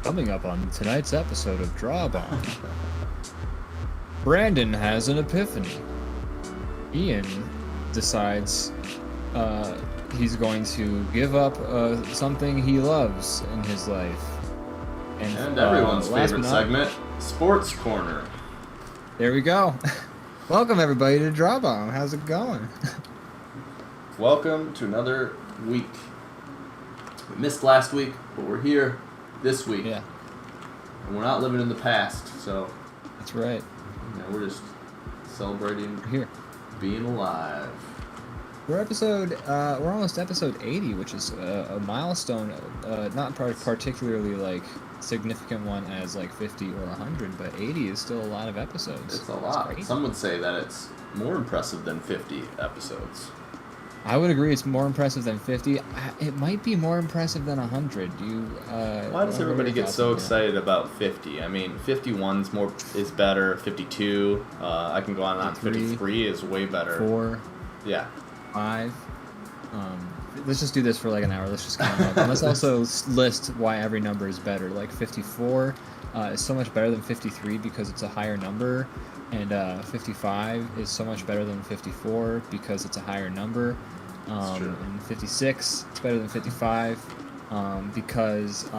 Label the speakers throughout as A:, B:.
A: Coming up on tonight's episode of DrawBomb, Brandon has an epiphany. Ian decides he's going to give up something he loves in his life.
B: And everyone's favorite segment, Sports Corner.
A: There we go. Welcome everybody to DrawBomb. How's it going?
B: Welcome to another week. We missed last week, but we're here this week.
A: Yeah.
B: And we're not living in the past, so
A: That's right.
B: we're just celebrating
A: We're here.
B: being alive.
A: We're almost episode 80, which is a milestone, not particularly like significant one as like 50 or 100, but 80 is still a lot of episodes.
B: It's a lot. Some would say that it's more impressive than 50 episodes.
A: I would agree it's more impressive than 50. It might be more impressive than 100.
B: Why does everybody get so excited about 50? I mean, 51's is better. 52, I can go on and on. 53 is way better.
A: 4.
B: Yeah.
A: 5. Let's just do this for like an hour. Let's just count up. And let's also list why every number is better. Like 54 is so much better than 53 because it's a higher number. And 55 is so much better than 54 because it's a higher number. And 56 is better than 55 because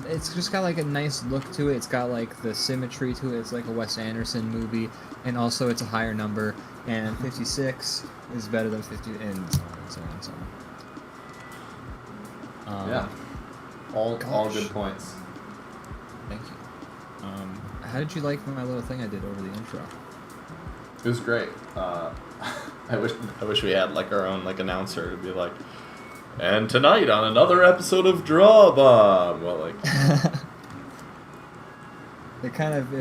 A: it's just got like a nice look to it. It's got like the symmetry to it. It's like a Wes Anderson movie. And also it's a higher number. And 56 is better than 50 and so on and so on and so on.
B: Yeah. All good points.
A: Thank you. How did you like my little thing I did over the intro?
B: It was great. I wish we had like our own like announcer to be like, and tonight on another episode of DrawBomb. Well, like
A: it kind of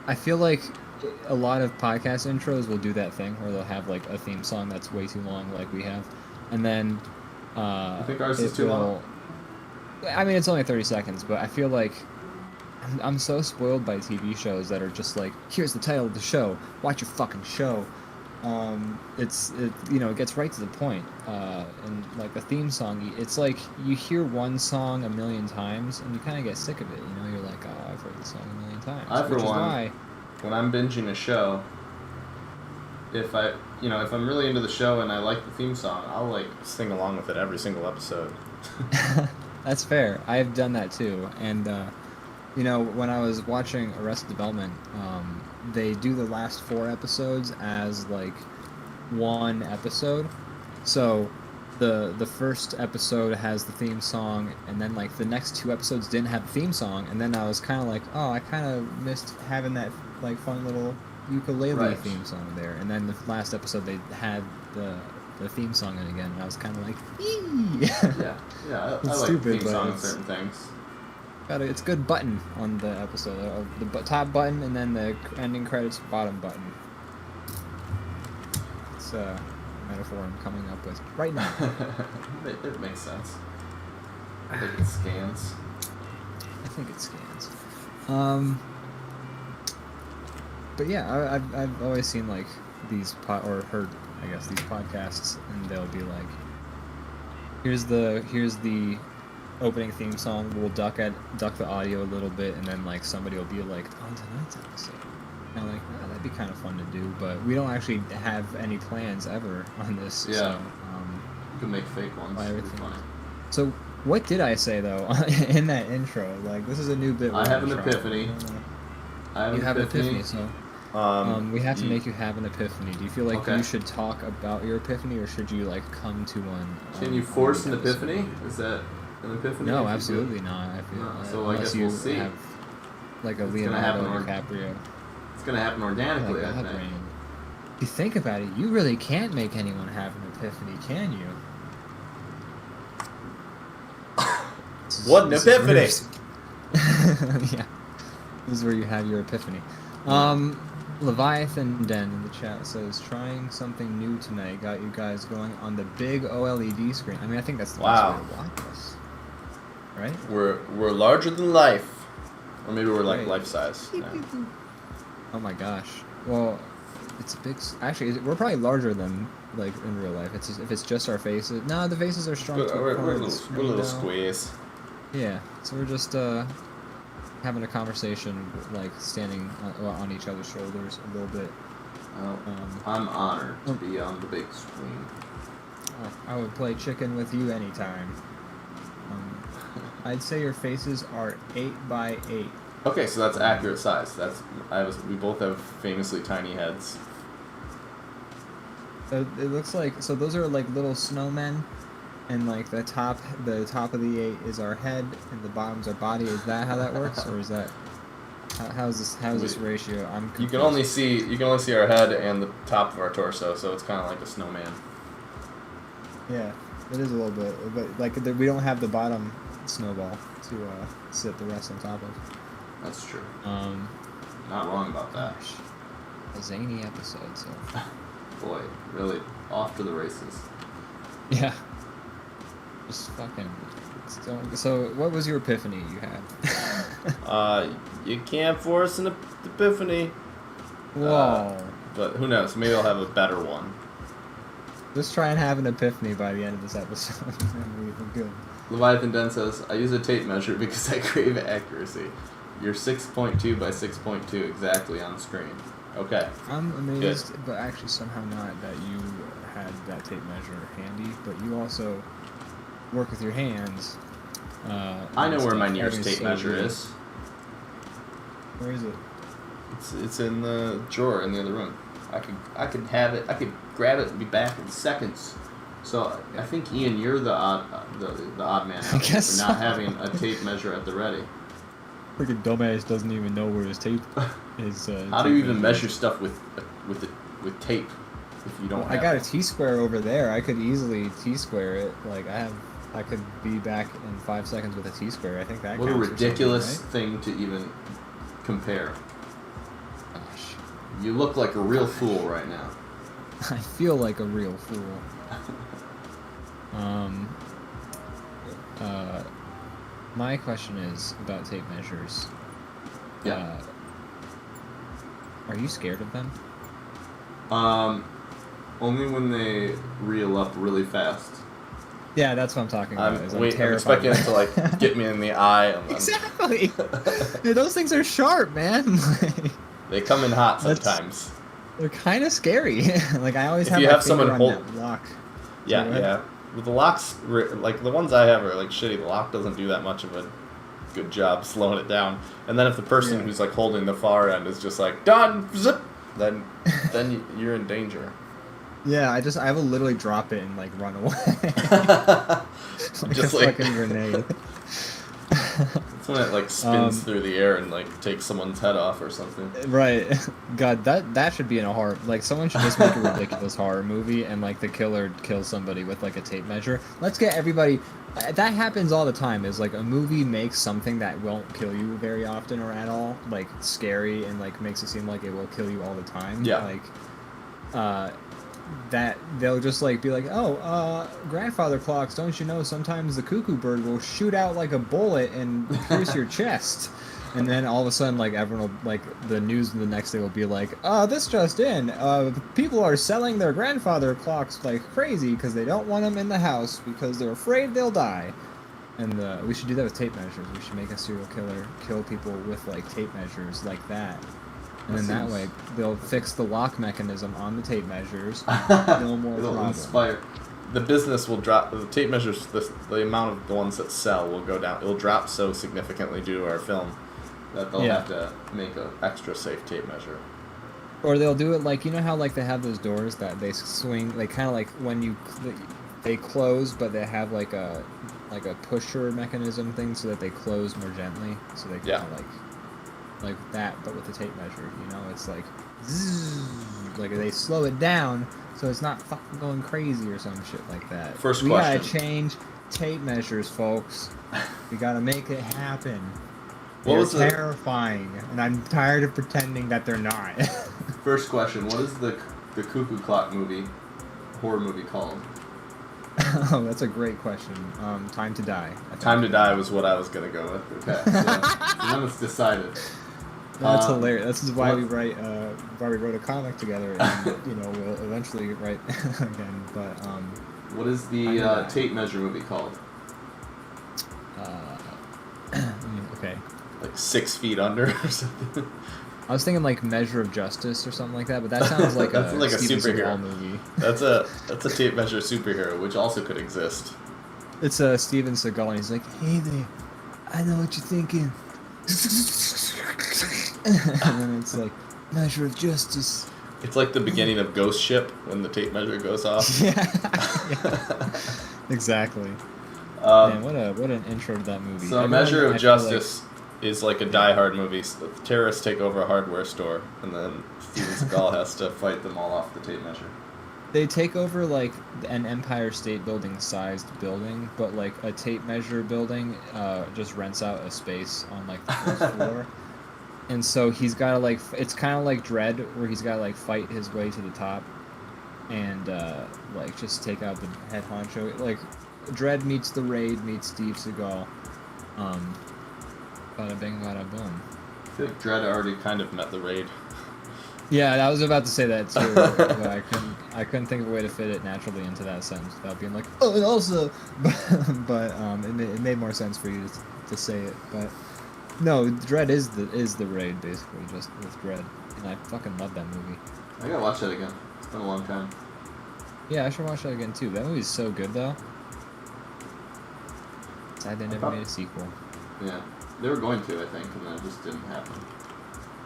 A: I feel like a lot of podcast intros will do that thing where they'll have like a theme song that's way too long, like we have, and then
B: I think ours is too long.
A: I mean, it's only 30 seconds, but I feel like I'm so spoiled by TV shows that are just like, here's the title of the show, watch your fucking show. It gets right to the point. And like the theme song, it's like you hear one song a million times and you kind of get sick of it. You know, you're like, oh, I've heard this song a million times.
B: When I'm binging a show, if I'm really into the show and I like the theme song, I'll like sing along with it every single episode.
A: That's fair. I've done that too. And, when I was watching Arrested Development, they do the last 4 episodes as, like, one episode. So the first episode has the theme song, and then, like, the next 2 episodes didn't have the theme song. And then I was kind of like, oh, I kind of missed having that, like, fun little ukulele theme song there. And then the last episode, they had the theme song in again, and I was kind of like, eee!
B: I like theme songs certain things.
A: It's a good button on the episode. The top button and then the ending credits bottom button. It's a metaphor I'm coming up with right now.
B: It makes sense. I think it scans.
A: But yeah, I've always seen like these heard I guess these podcasts, and they'll be like, here's the opening theme song. We'll duck the audio a little bit, and then like somebody will be like, on tonight's episode. And I'm like, oh, that'd be kind of fun to do, but we don't actually have any plans ever on this.
B: Yeah.
A: So,
B: you can make fake ones.
A: Funny. So what did I say though in that intro? Like, this is a new bit.
B: I have an epiphany.
A: You have an epiphany, so. We have to make you have an epiphany. Do you feel like you should talk about your epiphany, or should you like come to one?
B: Can you force an epiphany? Is that an epiphany?
A: No, absolutely not. I feel
B: so. I guess we'll see.
A: Have, like a Leonardo DiCaprio.
B: It's gonna happen organically.
A: I think. If you think about it, you really can't make anyone have an epiphany, can you?
B: What an epiphany!
A: Yeah, this is where you have your epiphany. Leviathan Den in the chat says, trying something new tonight got you guys going on the big OLED screen. I mean, I think that's the best way to watch us. Right?
B: We're larger than life. Or maybe we're like life size. Yeah.
A: Oh my gosh. Well, It's a big. Actually, we're probably larger than like in real life. It's just, if it's just our faces. No, the faces are strong.
B: We're a little squeeze.
A: Yeah, so we're just having a conversation, like standing on each other's shoulders a little bit.
B: Well, I'm honored to be on the big screen.
A: I would play chicken with you anytime. I'd say your faces are 8x8.
B: Okay, so that's accurate size. We both have famously tiny heads.
A: It looks like, so those are like little snowmen, and like the top of the 8 is our head, and the bottom's our body. Is that how that works, or is that how's this ratio? I'm confused.
B: You can only see our head and the top of our torso, so it's kind of like a snowman.
A: Yeah, it is a little bit, but like we don't have the bottom snowball to sit the rest on top of.
B: That's true. Not wrong about that.
A: Gosh, a zany episode, so.
B: Boy, really off to the races.
A: Yeah. Just fucking. So, what was your epiphany you had?
B: You can't force an epiphany.
A: Whoa.
B: But who knows? Maybe I'll have a better one.
A: Just try and have an epiphany by the end of this episode, and we're good.
B: Leviathan Den says, I use a tape measure because I crave accuracy. You're 6.2 by 6.2 exactly on screen. Okay.
A: I'm amazed, but actually somehow not that you had that tape measure handy, but you also work with your hands.
B: I know where my nearest tape measure is.
A: Where is it?
B: It's in the drawer in the other room. I could have it. I could grab it and be back in seconds. So I think Ian, you're the odd man out here for not having a tape measure at the ready.
A: Freaking dumbass doesn't even know where his tape is.
B: How do you even measure stuff with tape if you don't?
A: I got a T-square over there. I could easily T-square it. Like I could be back in 5 seconds with a T-square. I think that.
B: What a ridiculous
A: right?
B: thing to even compare.
A: Gosh.
B: You look like a real fool right now.
A: I feel like a real fool. My question is about tape measures.
B: Yeah.
A: Are you scared of them?
B: Only when they reel up really fast.
A: Yeah, that's what I'm talking about.
B: I'm expecting it to like get me in the eye.
A: Exactly. Dude, those things are sharp, man.
B: They come in hot sometimes.
A: They're kind of scary. Like I always
B: if
A: have
B: you
A: my
B: have
A: finger
B: someone
A: on
B: hold
A: that lock.
B: Yeah. With the locks, like the ones I have are like shitty. The lock doesn't do that much of a good job slowing it down. And then if the person who's like holding the far end is just like done, zip, then you're in danger.
A: Yeah, I have to literally drop it and like run away. Like
B: just
A: a
B: like
A: fucking grenade.
B: It's when it like spins through the air and like takes someone's head off or something.
A: Right. God, that should be in a horror. Like someone should just make a ridiculous horror movie and like the killer kills somebody with like a tape measure. Let's get everybody. That happens all the time. Is like a movie makes something that won't kill you very often or at all, like scary and like makes it seem like it will kill you all the time.
B: Yeah.
A: Like, that they'll just like be like, oh, grandfather clocks, don't you know sometimes the cuckoo bird will shoot out like a bullet and pierce your chest, and then all of a sudden like everyone will like the news the next day will be like, this just in, people are selling their grandfather clocks like crazy because they don't want them in the house because they're afraid they'll die. And we should do that with tape measures. We should make a serial killer kill people with like tape measures like that. And then that way, they'll fix the lock mechanism on the tape measures. No more
B: It'll
A: problem.
B: inspire. The business will drop. The tape measures, the amount of the ones that sell will go down. It'll drop so significantly due to our film that they'll have to make an extra safe tape measure.
A: Or they'll do it like, you know how like they have those doors that they swing, they kind of like when they close, but they have like a pusher mechanism thing so that they close more gently, so they kind of like that, but with the tape measure, you know, it's like zzz, like they slow it down so it's not fucking going crazy or some shit like that.
B: First
A: we
B: question.
A: gotta change tape measures, folks. We gotta make it happen.
B: What
A: They're terrifying, and I'm tired of pretending that they're not.
B: First question: what is the Cuckoo Clock horror movie called?
A: Oh, that's a great question. Time to Die.
B: Time to Die was what I was gonna go with. Okay, so then it's decided.
A: That's hilarious. This is why we write. Why we wrote a comic together, and we'll eventually write again. But
B: what is the tape measure movie called?
A: Okay.
B: Like 6 Feet Under or something.
A: I was thinking like Measure of Justice or something like that, but that sounds like
B: that's like a
A: Steven
B: superhero
A: Seagal movie.
B: That's a tape measure superhero, which also could exist.
A: It's Steven Seagal, and he's like, "Hey there, I know what you're thinking," and then it's like Measure of Justice.
B: It's like the beginning of Ghost Ship when the tape measure goes off.
A: Yeah. Exactly. Man, what an intro to that movie.
B: So Measure of Justice is like a Die Hard movie. So the terrorists take over a hardware store, and then Steven Seagal has to fight them all off the tape measure.
A: They take over like an Empire State Building sized building, but like a tape measure building just rents out a space on like the first floor. And so he's got to like, it's kind of like Dredd, where he's got to like fight his way to the top and like just take out the head honcho. Like Dredd meets the Raid meets Steve Seagal. Bada bing, bada boom.
B: I feel like Dredd already kind of met the Raid.
A: Yeah, I was about to say that too, but I couldn't think of a way to fit it naturally into that sentence without being like, oh, and also, but it made more sense for you to say it. But no, Dredd is the Raid basically, just with Dredd, and I fucking love that movie.
B: I gotta watch that again. It's been a long time.
A: Yeah, I should watch that again too. That movie's so good though. Sad they never made a sequel.
B: Yeah, they were going to, I think, and then it just didn't happen.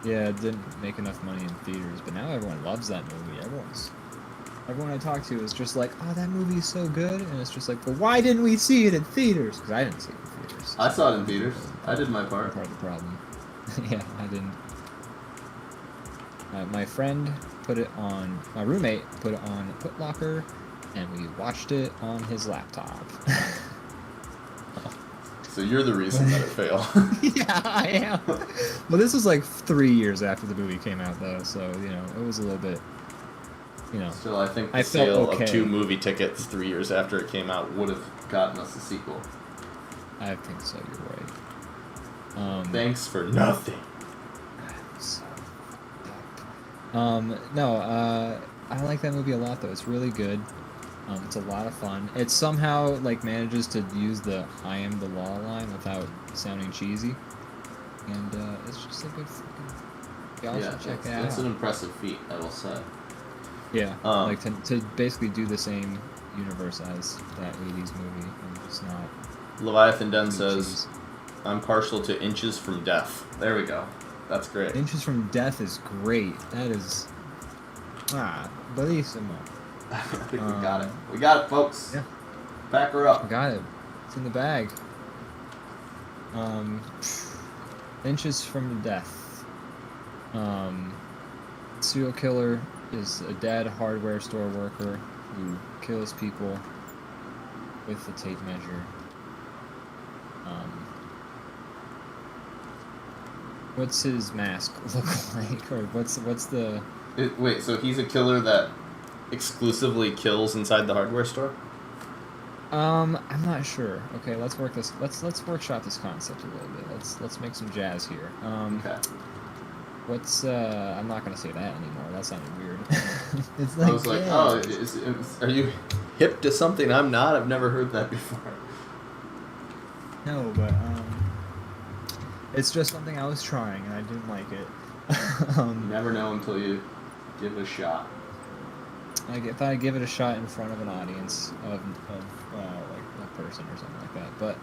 A: Yeah, it didn't make enough money in theaters, but now everyone loves that movie. Everyone I talk to is just like, oh, that movie is so good, and it's just like, well, why didn't we see it in theaters? Because I didn't see it in theaters.
B: I saw it in theaters. I did my part.
A: Part of the problem. Yeah, I didn't. My friend put it on. My roommate put it on Foot Locker, and we watched it on his laptop.
B: So you're the reason that it failed.
A: Yeah, I am. Well, this was like 3 years after the movie came out, though, so, it was a little bit,
B: Still, I think the sale of 2 movie tickets 3 years after it came out would have gotten us a sequel.
A: I think so, you're right.
B: Thanks for nothing.
A: So, no, I like that movie a lot, though. It's really good. It's a lot of fun. It somehow like manages to use the "I am the law" line without sounding cheesy, and it's just a good fucking. Y'all should check it out.
B: It's an impressive feat, I will say.
A: Yeah, like to basically do the same universe as that '80s movie, and it's not.
B: Leviathan Den says, "I'm partial to Inches from Death." There we go. That's great.
A: Inches from Death is great. That is bellissimo.
B: I think we got it. We got it, folks.
A: Yeah.
B: Pack her up.
A: We got it. It's in the bag. Inches from Death. Serial killer is a dead hardware store worker who kills people with the tape measure. What's his mask look like? Or what's the...
B: Wait, so he's a killer that exclusively kills inside the hardware store?
A: I'm not sure. Okay, let's workshop this concept a little bit. Let's make some jazz here.
B: Okay.
A: What's I'm not gonna say that anymore. That sounded weird. It's
B: I was like, oh, are you hip to something I'm not? I've never heard that before.
A: No, but it's just something I was trying and I didn't like it.
B: You never know until you give it a shot.
A: I thought I'd give it a shot in front of an audience of like a person or something like that. But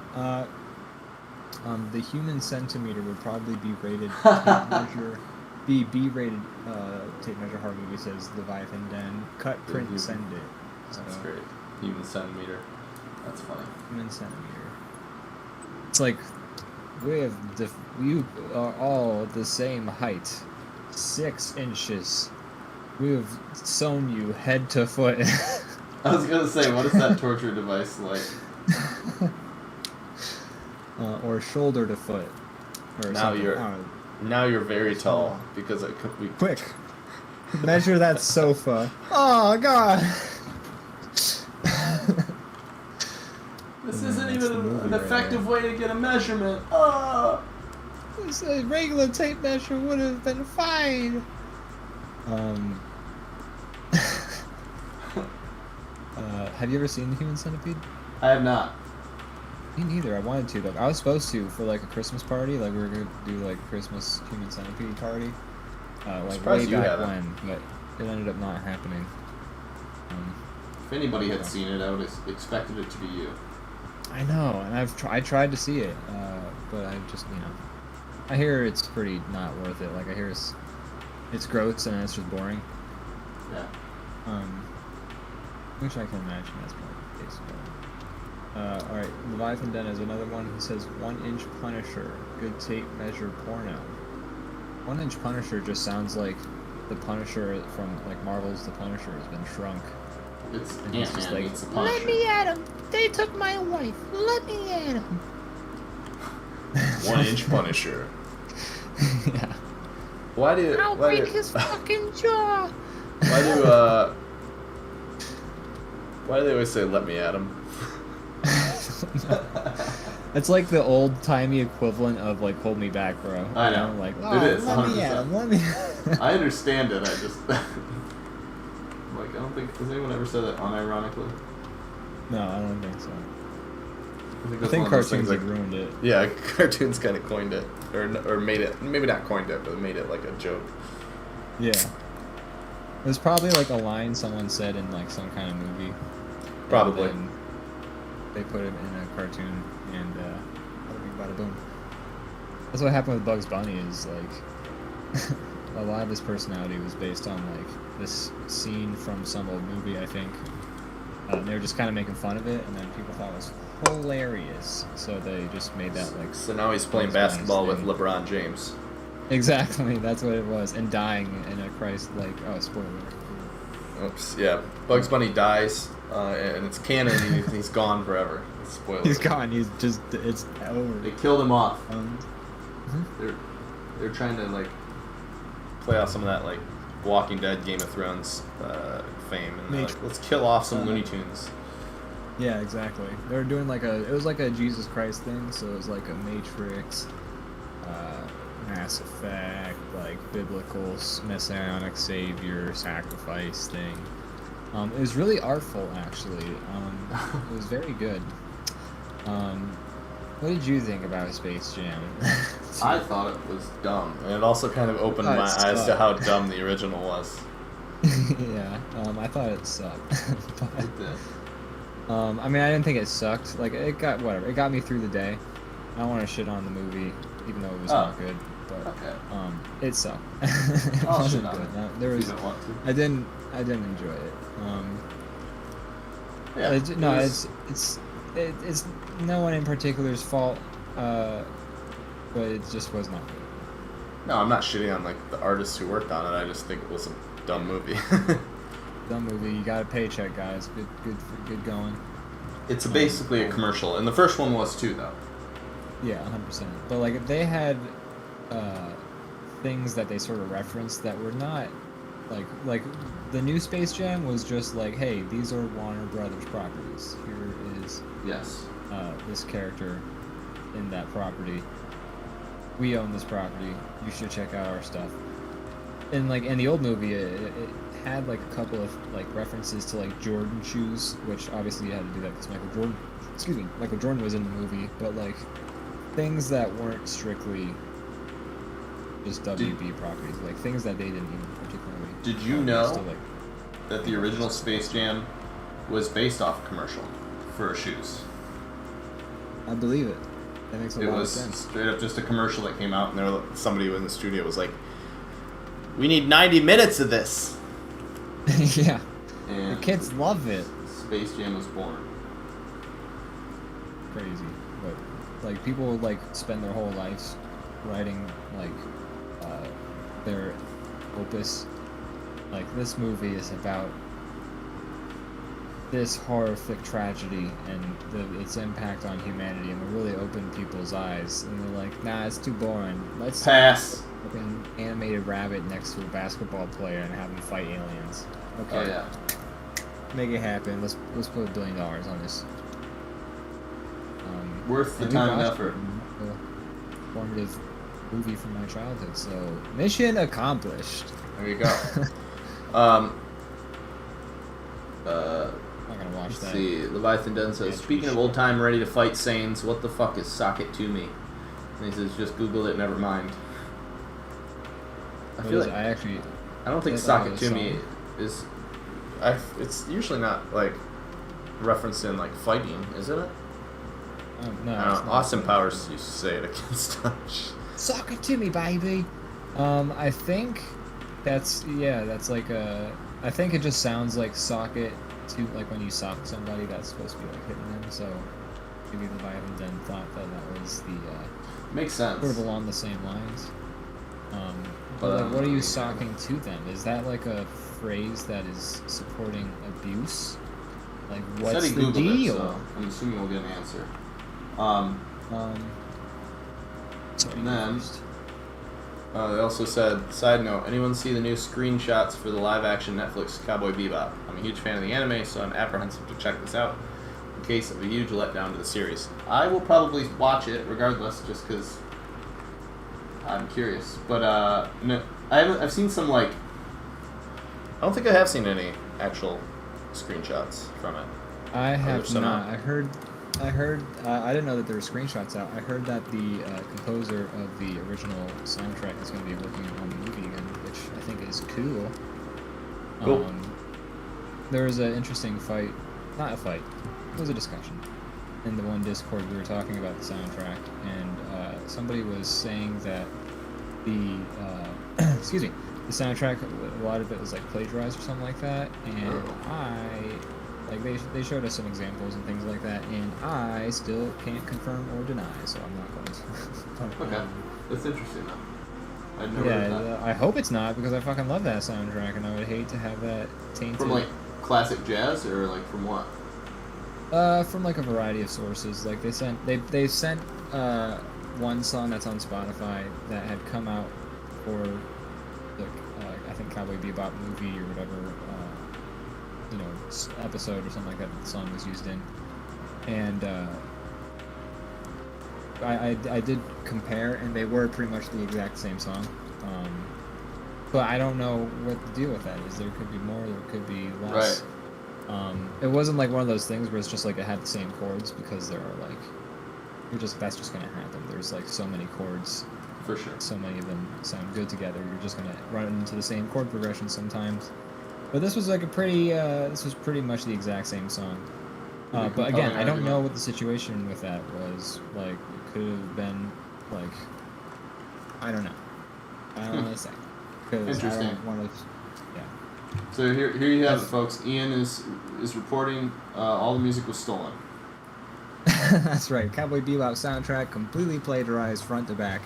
A: the human centimeter would probably be rated tape measure, B-rated tape measure horror movie, says Leviathan Den. Cut, print, send it. So,
B: that's great. Human centimeter. That's funny.
A: Human centimeter. It's like we are all the same height, 6 inches. We have sewn you head to foot.
B: I was gonna say, what is that torture device like?
A: Or shoulder to foot. Or
B: now
A: something.
B: you're very tall because it could be
A: quick. Measure that sofa. Oh God.
B: This isn't even an effective way to get a measurement. Oh.
A: This regular tape measure would have been fine. Have you ever seen The Human Centipede?
B: I have not.
A: Me neither. I wanted to though. I was supposed to for like a Christmas party. Like we were gonna do like Christmas Human Centipede party. Like way back when, but it ended up not happening.
B: If anybody had seen it, I would have expected it to be you.
A: I know, and I tried to see it, but I just I hear it's pretty not worth it. Like I hear it's gross and it's just boring.
B: Yeah.
A: Which I can imagine that's probably the case. Alright, Leviathan Den is another one who says 1-inch Punisher, good tape measure porno. 1-inch Punisher just sounds like the Punisher from like Marvel's The Punisher has been shrunk.
B: It's
A: and he's just like,
B: it's a Punisher.
C: Let me at him. They took my wife. Let me at him.
B: 1-inch Punisher.
A: Yeah.
C: I'll break his fucking jaw.
B: Why do they always say "let me at him"?
A: It's like the old-timey equivalent of like "hold me back, bro."
B: I know.
A: Like,
B: it is.
A: Let
B: 100%.
A: me at him. Let me.
B: I understand it. I just like I don't think has anyone ever said that unironically.
A: No, I don't think so.
B: I think
A: cartoons like ruined it.
B: Yeah, cartoons kind of coined it, or made it. Maybe not coined it, but made it like a joke.
A: Yeah. It was probably like a line someone said in like some kind of movie.
B: Probably.
A: And they put it in a cartoon, and bada bing, bada boom. That's what happened with Bugs Bunny. Is like a lot of his personality was based on like this scene from some old movie, I think. And they were just kind of making fun of it, and then people thought it was hilarious, so they just made that like.
B: So now he's playing basketball with LeBron James.
A: Exactly, that's what it was, and dying in a spoiler.
B: Oops, yeah. Bugs Bunny dies, and it's canon. And he's gone forever. Spoiler.
A: He's gone. It's over.
B: They killed him off.
A: Mm-hmm.
B: They're trying to like play off some of that like Walking Dead, Game of Thrones fame, and like, let's kill off some Looney Tunes.
A: Yeah, exactly. They were doing it was like a Jesus Christ thing, so it was like a Matrix, Mass Effect, like biblical messianic savior sacrifice thing. It was really artful, actually. It was very good. What did you think about Space Jam?
B: I thought it was dumb, and it also kind of opened my eyes to how dumb the original was.
A: Yeah, I thought it sucked. But,
B: It did.
A: I mean, I didn't think it sucked. Like, it got me through the day. I don't want to shit on the movie, even though it was not good. But
B: Okay.
A: it sucked. It wasn't good.
B: If you don't want to.
A: I didn't enjoy it.
B: Yeah.
A: No, it's no one in particular's fault. But it just was not good.
B: No, I'm not shitting on like the artists who worked on it. I just think it was a dumb movie.
A: Dumb movie. You got a paycheck, guys. Good going.
B: It's basically a commercial, and the first one was too, though.
A: Yeah, 100%. But like they had things that they sort of referenced that were not like the new Space Jam was just like, hey, these are Warner Brothers properties. Here is this character in that property. We own this property. You should check out our stuff. And like in the old movie, it had like a couple of like references to like Jordan shoes, which obviously you had to do that because Michael Jordan was in the movie, but like things that weren't strictly just WB properties, like things that they didn't even particularly.
B: Did you know that the original Space Jam was based off a commercial for shoes?
A: I believe it. That makes a lot of sense.
B: It was straight up just a commercial that came out, and somebody in the studio was like, "We need 90 minutes of this."
A: Yeah.
B: And
A: the kids love it.
B: Space Jam was born.
A: Crazy, but like people would like spend their whole lives writing like their opus. Like this movie is about this horrific tragedy and its impact on humanity, and it really opened people's eyes. And they're like, "Nah, it's too boring. Let's
B: pass."
A: An animated rabbit next to a basketball player and have him fight aliens. Okay.
B: Oh yeah.
A: Make it happen. Let's put $1 billion on this.
B: Worth the time and effort.
A: Formative movie from my childhood. So mission accomplished.
B: There you go. um,
A: I'm not gonna watch
B: let's
A: that.
B: see. Leviathan Dunn says, speaking of old time ready to fight Saiyans, what the fuck is Socket to me? And he says, just Google it, never mind. I feel like I don't think Socket to me is. It's usually not like referenced in like fighting, isn't it?
A: No.
B: I don't know. Austin Powers used to say it against Touch.
A: Sock it to me, baby. I think that's like a. I think it just sounds like socket to like when you sock somebody that's supposed to be like hitting them. So maybe Leviathan then thought that was the.
B: Makes sense.
A: Sort of along the same lines. But like, what are you socking to them? Is that like a phrase that is supporting abuse? Like, what's the deal?
B: So I'm assuming we'll get an answer. And then they also said, side note, anyone see the new screenshots for the live-action Netflix Cowboy Bebop? I'm a huge fan of the anime, so I'm apprehensive to check this out in case of a huge letdown to the series. I will probably watch it regardless, just because I'm curious. But no, I've seen some like. I don't think I have seen any actual screenshots from it.
A: I have not. I heard. I didn't know that there were screenshots out. I heard that the composer of the original soundtrack is going to be working on the movie again, which I think is cool.
B: Cool.
A: There was an interesting fight. Not a fight. It was a discussion in the one Discord we were talking about the soundtrack, and somebody was saying that the excuse me, the soundtrack, a lot of it was like plagiarized or something like that, and they showed us some examples and things like that, and I still can't confirm or deny, so I'm not going to.
B: Okay, that's interesting though. I'd never heard that.
A: I hope it's not, because I fucking love that soundtrack, and I would hate to have that tainted.
B: From like classic jazz, or like from what?
A: From like a variety of sources. Like they sent one song that's on Spotify that had come out for the I think Cowboy Bebop movie or whatever episode or something like that the song was used in, and I did compare, and they were pretty much the exact same song. But I don't know what the deal with that is. There could be more, there could be less.
B: Right.
A: It wasn't like one of those things where it's just like it had the same chords, because there are like that's just gonna happen. There's like so many chords.
B: For sure.
A: So many of them sound good together. You're just gonna run into the same chord progression sometimes. But this was like this was pretty much the exact same song. But again, I don't know what the situation with that was. Like, it could have been like, I don't know. I don't want to say.
B: Interesting.
A: I don't want to. Yeah.
B: So here you have it, folks. Ian is reporting all the music was stolen.
A: That's right. Cowboy Bebop soundtrack completely plagiarized front to back.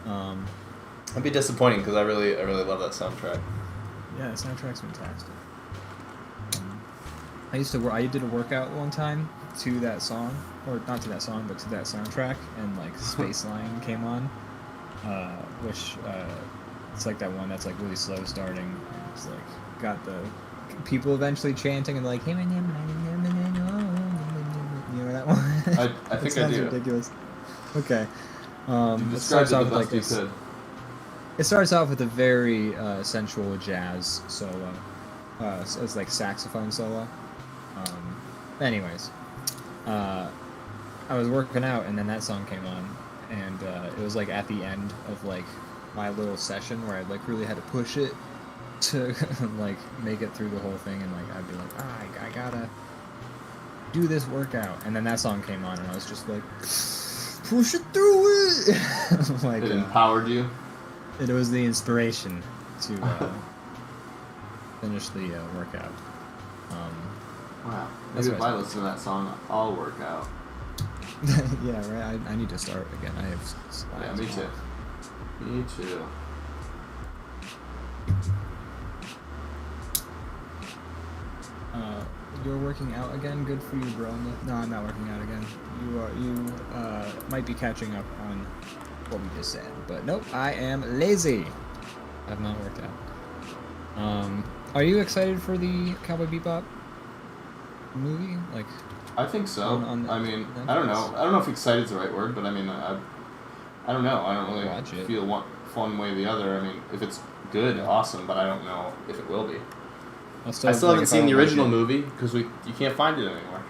B: That'd be disappointing, because I really love that soundtrack.
A: Yeah, the soundtrack's fantastic. I did a workout one time to that song, or not to that song, but to that soundtrack, and like Space Line came on, which it's like that one that's like really slow starting. And it's like got the people eventually chanting and like, you know that one?
B: I think I do.
A: Ridiculous. Okay.
B: You described it the best you could.
A: It starts off with a very sensual jazz solo. It's like saxophone solo. Anyways, I was working out, and then that song came on, and it was like at the end of like my little session where I like really had to push it to like make it through the whole thing, and like I'd be like, I gotta do this workout, and then that song came on, and I was just like, push it through it. Like,
B: it empowered you.
A: It was the inspiration to finish the workout.
B: Wow. Maybe if I listen to that song, I'll work out.
A: Yeah, right. I need to start again. I have.
B: Yeah, me too. Me too.
A: You're working out again. Good for you, bro. No, I'm not working out again. You might be catching up on what we just said, but nope. I am lazy. I've not worked out. Are you excited for the Cowboy Bebop movie? Like,
B: I think so. I mean, I don't know. I don't know if excited is the right word, but I mean, I don't know. I don't really
A: Watch it.
B: feel one way or the other. I mean, if it's good, awesome, but I don't know if it will be. I still haven't seen the original movie because you can't find it anymore.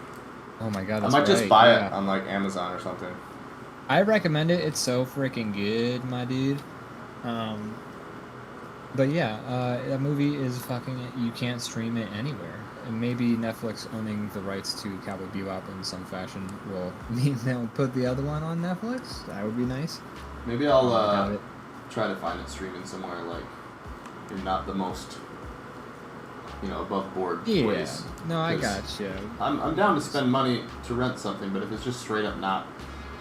A: Oh my god,
B: I might just buy it on like Amazon or something.
A: I recommend it. It's so freaking good, my dude. But yeah, that movie is fucking. You can't stream it anywhere. And maybe Netflix owning the rights to Cowboy Bebop in some fashion will mean they'll put the other one on Netflix. That would be nice.
B: Maybe I'll try to find it streaming somewhere like in not the most, above board place.
A: No, I got you.
B: I'm down to spend money to rent something, but if it's just straight up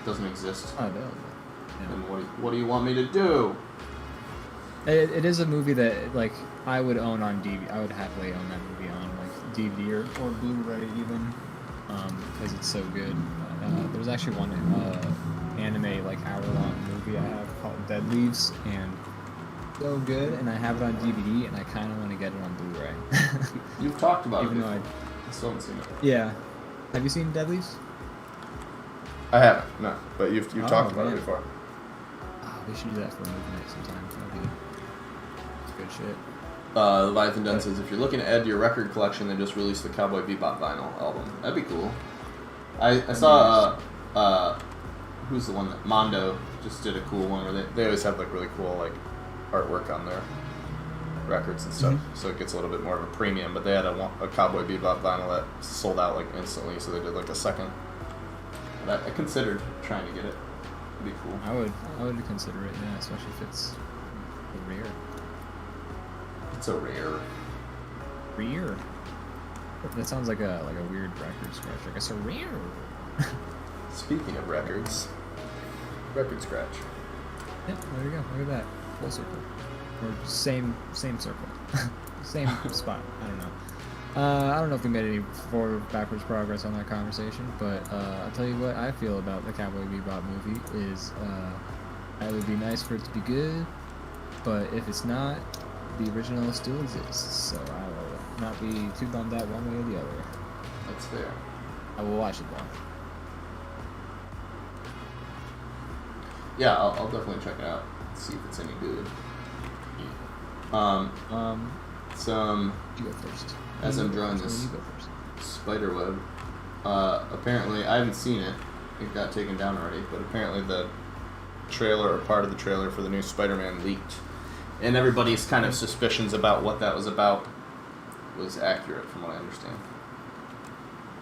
B: doesn't exist,
A: available.
B: Then what do you want me to do?
A: It is a movie that like I would own on DVD. I would happily own that movie on like DVD or Blu-ray even, because it's so good. There's actually one anime like hour-long movie I have called Dead Leaves, and so good, and I have it on DVD, and I kind of want to get it on Blu-ray.
B: You've talked about
A: even
B: it.
A: Though
B: I still haven't seen it.
A: Yeah, have you seen Dead Leaves?
B: I haven't, no, but you've talked about it before.
A: Oh, we should do that for a movie night sometime. That'd be good shit.
B: Leviathan Den says, if you're looking to add to your record collection, they just released the Cowboy Bebop vinyl album. That'd be cool. I saw, who's the one that, Mondo just did a cool one where they always have like really cool like artwork on their records and stuff, so it gets a little bit more of a premium, but they had a Cowboy Bebop vinyl that sold out like instantly, so they did like a second. But I considered trying to get it. It'd be cool.
A: I would consider it, yeah, especially if it's rare.
B: It's a rare.
A: Rare. That sounds like a weird record scratch. I guess a rare.
B: Speaking of records, record scratch.
A: Yep, there you go. Look at that. Full circle. Or same circle. Same spot. I don't know. I don't know if we made any backwards progress on that conversation, but I'll tell you what I feel about the Cowboy Bebop movie is it would be nice for it to be good, but if it's not, the original still exists, so I will not be too bummed out one way or the other.
B: That's fair.
A: I will watch it though.
B: Yeah, I'll definitely check it out. See if it's any good. Some.
A: You go first.
B: As I'm drawing this spiderweb, apparently I haven't seen it. It got taken down already, but apparently the trailer or part of the trailer for the new Spider-Man leaked, and everybody's kind of suspicions about what that was about was accurate, from what I understand.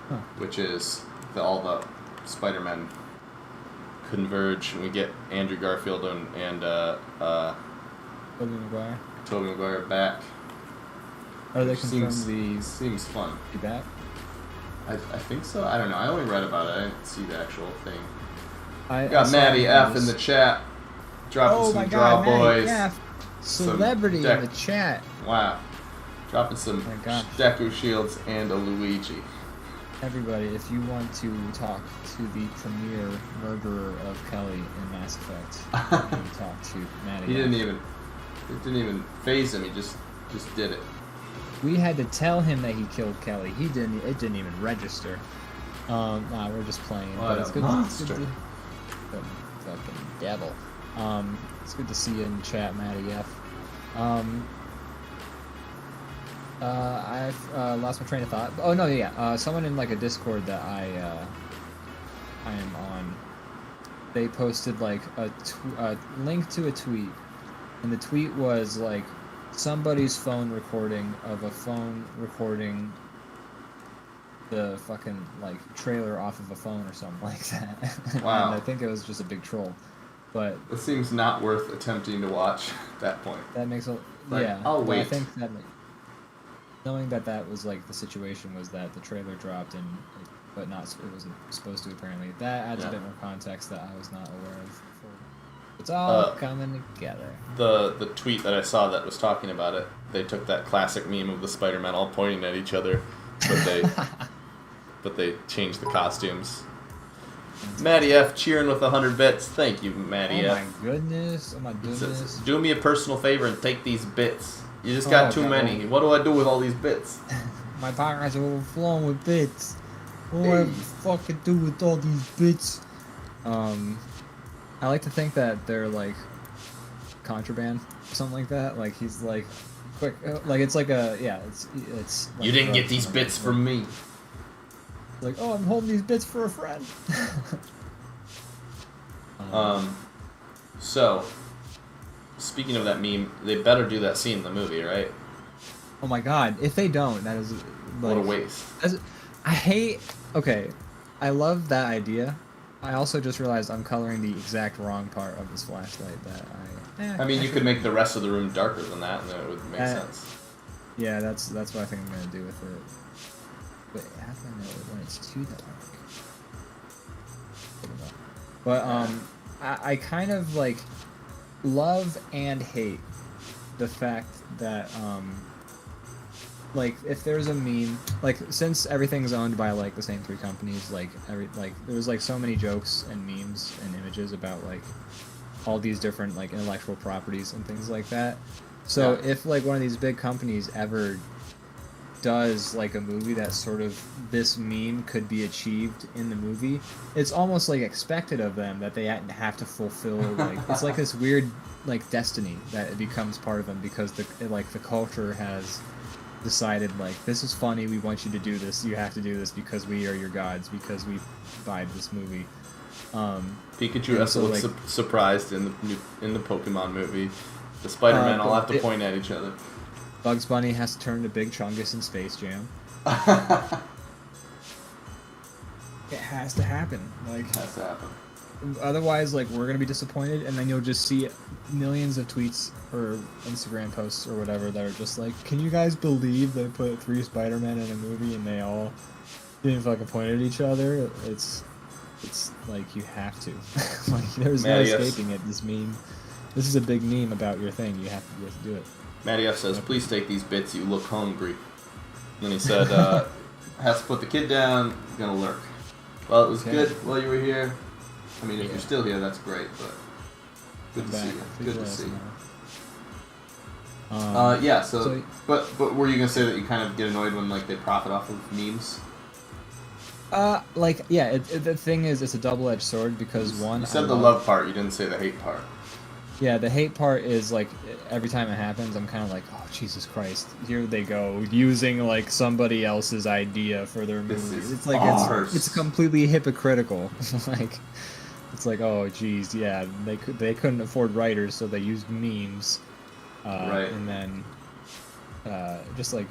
A: Huh.
B: Which is all the Spider-Men converge, and we get Andrew Garfield and Tobey Maguire back.
A: Are they confirmed
B: seems fun.
A: Be back?
B: I think so. I don't know. I only read about it. I didn't see the actual thing.
A: I
B: got Maddie F in the chat. Dropping some Draw Boys.
A: F. Celebrity in the chat.
B: Wow. Dropping some Deku Shields and a Luigi.
A: Everybody, if you want to talk to the premier murderer of Kelly in Mass Effect, you can talk to Maddie.
B: It didn't even phase him. He just did it.
A: We had to tell him that he killed Kelly. It didn't even register. Nah, we're just playing.
B: What
A: but it's
B: a
A: good
B: monster.
A: The fucking devil. It's good to see you in the chat, Maddie F. I've lost my train of thought. Oh no, yeah. Someone in like a Discord that I am on, they posted like a link to a tweet, and the tweet was like somebody's phone recording of a phone recording the fucking like trailer off of a phone or something like that.
B: Wow.
A: And I think it was just a big troll. But
B: it seems not worth attempting to watch at that point.
A: that makes a
B: Like,
A: yeah.
B: I'll
A: but
B: wait.
A: I think that knowing that was like the situation was that the trailer dropped and but not it wasn't supposed to apparently. That adds a bit more context that I was not aware of before. It's all coming together.
B: The tweet that I saw that was talking about it, they took that classic meme of the Spider-Man all pointing at each other, but they changed the costumes. Maddie F cheering with 100 bits. Thank you, Maddie F.
A: Oh my goodness.
B: Do me a personal favor and take these bits. You just got too many. What do I do with all these bits?
A: My pockets are overflowing with bits. What do I fucking do with all these bits? I like to think that they're like contraband, something like that. Like he's like, quick, like it's like a it's. Like
B: You didn't get
A: drugs,
B: these
A: something
B: bits
A: like
B: from me.
A: Like, oh, I'm holding these bits for a friend.
B: So, speaking of that meme, they better do that scene in the movie, right?
A: Oh my god! If they don't, that is like,
B: What a waste.
A: I hate. Okay, I love that idea. I also just realized I'm coloring the exact wrong part of this flashlight.
B: I mean, you could make the rest of the room darker than that, and then it would make sense.
A: Yeah, that's what I think I'm gonna do with it. But how do I know when it's too dark? But I kind of like love and hate the fact that like if there's a meme, like since everything's owned by like the same three companies, like there was like so many jokes and memes and images about like all these different like intellectual properties and things like that. So if like one of these big companies ever does like a movie that sort of this meme could be achieved in the movie, it's almost like expected of them that they have to fulfill like it's like this weird like destiny that it becomes part of them because the culture has decided like this is funny, we want you to do this, you have to do this because we are your gods, because we buy this movie.
B: Pikachu has to look surprised in the Pokemon movie. The Spider-Man all have to point at each other.
A: Bugs Bunny has to turn to Big Chungus in Space Jam. It has to happen. Like,
B: it has to happen.
A: Otherwise, like, we're gonna be disappointed, and then you'll just see millions of tweets or Instagram posts or whatever that are just like, "Can you guys believe they put 3 Spider-Men in a movie and they all didn't fucking point at each other?" It's like you have to. Like, there's no escaping it. This meme. This is a big meme about your thing. You have to do it.
B: Matty F says, "Please take these bits. You look hungry." And then he said, "Has to put the kid down. Gonna lurk." Well, it was good while you were here. I mean, if you're still here, that's great. But good to see you. Good to see you. Yeah. So, but were you gonna say that you kind of get annoyed when like they profit off of memes?
A: The thing is, it's a double-edged sword because
B: you said the love part. You didn't say the hate part.
A: Yeah, the hate part is like every time it happens, I'm kind of like, oh Jesus Christ, here they go using like somebody else's idea for their movie. It's like it's completely hypocritical. Like it's like, oh geez, yeah, they couldn't afford writers, so they used memes,
B: right?
A: And then just like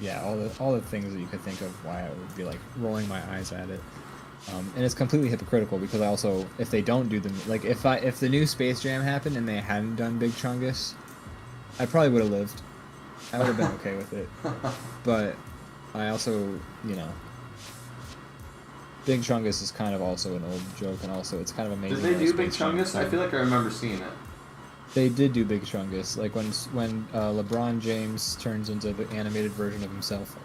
A: all the things that you could think of why I would be like rolling my eyes at it. And it's completely hypocritical because I also, if they don't do them, like if the new Space Jam happened and they hadn't done Big Chungus, I probably would have lived. I would have been okay with it. But I also, Big Chungus is kind of also an old joke, and also it's kind of amazing.
B: Did they do Big Chungus? I feel like I remember seeing it.
A: They did do Big Chungus, like when LeBron James turns into the animated version of himself,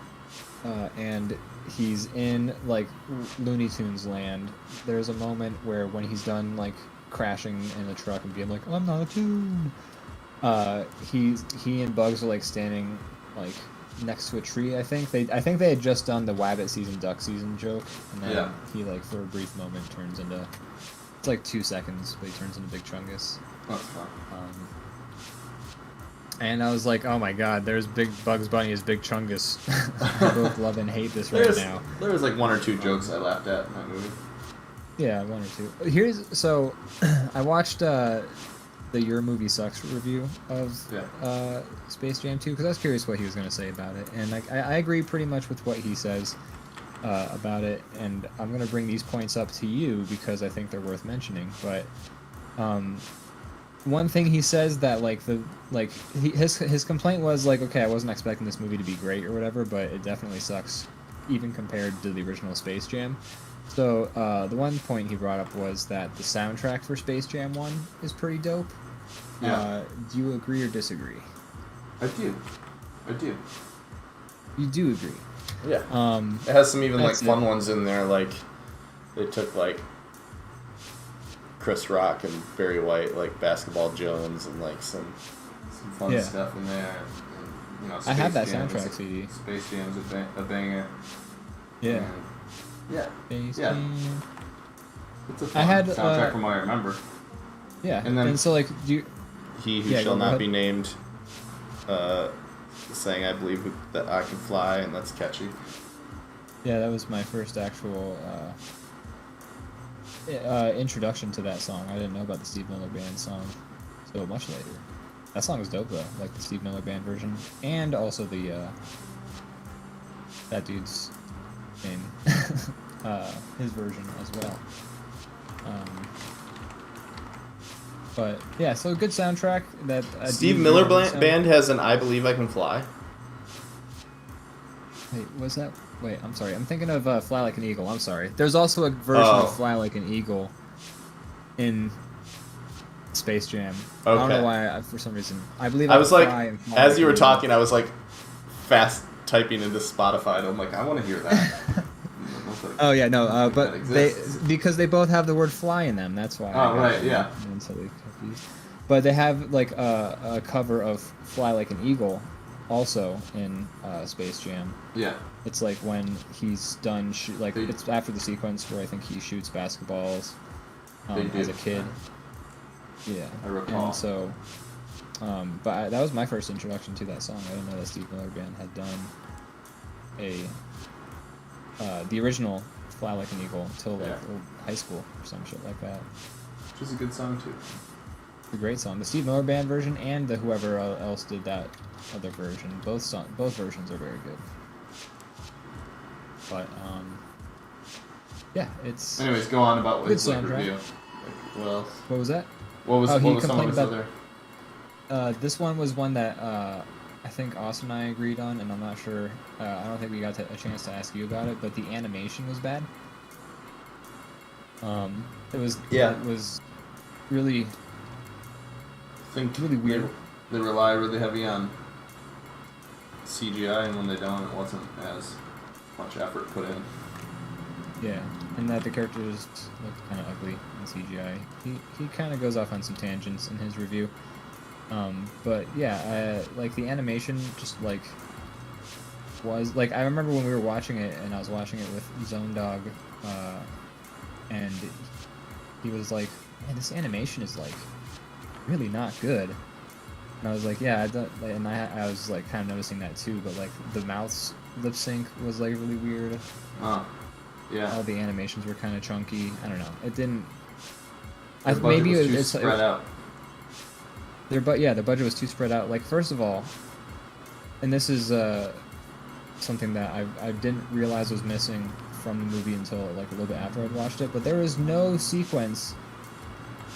A: and he's in like Looney Tunes land. There's a moment where when he's done like crashing in a truck and being like, "I'm not a tune," he and Bugs are like standing like next to a tree. I think they had just done the Wabbit season, duck season joke, and then he like for a brief moment turns into, it's like 2 seconds, but he turns into Big Chungus.
B: That's fun.
A: And I was like, oh my god, there's Big Bugs Bunny as Big Chungus. I both love and hate this right now.
B: There was like 1 or 2 jokes I laughed at in that movie.
A: Yeah, 1 or 2. I watched the Your Movie Sucks review of Space Jam 2 because I was curious what he was going to say about it. And like, I agree pretty much with what he says about it. And I'm going to bring these points up to you because I think they're worth mentioning. But one thing he says that his complaint was like, okay, I wasn't expecting this movie to be great or whatever, but it definitely sucks even compared to the original Space Jam. So the one point he brought up was that the soundtrack for Space Jam 1 is pretty dope.
B: Yeah.
A: Do you agree or disagree?
B: I do.
A: You do agree.
B: Yeah. It has some even like fun ones in there, like they took like Chris Rock and Barry White, like Basketball Jones, and like some fun stuff in there. And,
A: I have that soundtrack CD.
B: Space Jam's a banger.
A: Yeah.
B: Yeah.
A: Space
B: yeah.
A: Jam.
B: It's a fun soundtrack from what I remember.
A: Yeah,
B: And then-
A: so like you.
B: He who
A: Yeah,
B: shall
A: go
B: not
A: ahead.
B: be named, saying I believe that I can fly, and that's catchy.
A: Yeah, that was my first actual introduction to that song. I didn't know about the Steve Miller Band song so much later. That song is dope though, like the Steve Miller Band version, and also the that dude's name, his version as well. But yeah, so a good soundtrack. That
B: Steve
A: do
B: Miller
A: really sound-
B: Band has an I Believe I Can Fly.
A: Wait, was that? Wait, I'm sorry. I'm thinking of Fly Like an Eagle. I'm sorry. There's also a version
B: Oh.
A: of Fly Like an Eagle in Space Jam. I don't
B: Okay.
A: know why, for some reason. I believe
B: I was like,
A: Fly and Fly
B: as
A: Like
B: you were
A: an Eagle.
B: talking, I was like fast typing into Spotify, and I'm like, I want to hear that.
A: Oh yeah, no,
B: that
A: but
B: exists.
A: because they both have the word fly in them. That's why. I
B: Oh,
A: got
B: right,
A: them
B: yeah.
A: mentally confused. But they have like a cover of Fly Like an Eagle, also in Space Jam.
B: Yeah.
A: It's like when he's done like
B: They-
A: it's after the sequence where I think he shoots basketballs
B: They do.
A: as a kid. Yeah.
B: I recall.
A: And so, that was my first introduction to that song. I didn't know that Steve Miller Band had done the original "Fly Like an Eagle" until like high school or some shit like that.
B: Which is a good song too.
A: It's a great song. The Steve Miller Band version and the whoever else did that other version. Both versions are very good. But yeah, it's.
B: Anyways, go on about
A: Good
B: his like,
A: soundtrack.
B: review. Like, what else?
A: What was that?
B: What was,
A: Oh, he
B: what was some of
A: complained
B: his
A: about-
B: other?
A: This one was one that I think Austin and I agreed on, and I'm not sure. I don't think we got a chance to ask you about it, but the animation was bad. It was
B: Yeah.
A: It was really
B: I think
A: really weird.
B: They rely really heavy on CGI, and when they don't, it wasn't as much effort put in.
A: yeah, and that the characters looked kind of ugly in CGI. He kind of goes off on some tangents in his review. But yeah, like the animation just like was like I remember when we were watching it and I was watching it with Zone Dog, and he was like, "Man, this animation is like really not good." And I was like, "Yeah," I was like kind of noticing that too. But like the mouth's lip sync was like really weird.
B: Oh, yeah.
A: All the animations were kind of chunky. I don't know. It didn't.
B: The budget
A: Maybe
B: was too
A: it's
B: spread out.
A: their budget was too spread out. Like first of all, and this is something that I didn't realize was missing from the movie until like a little bit after I'd watched it. But there was no sequence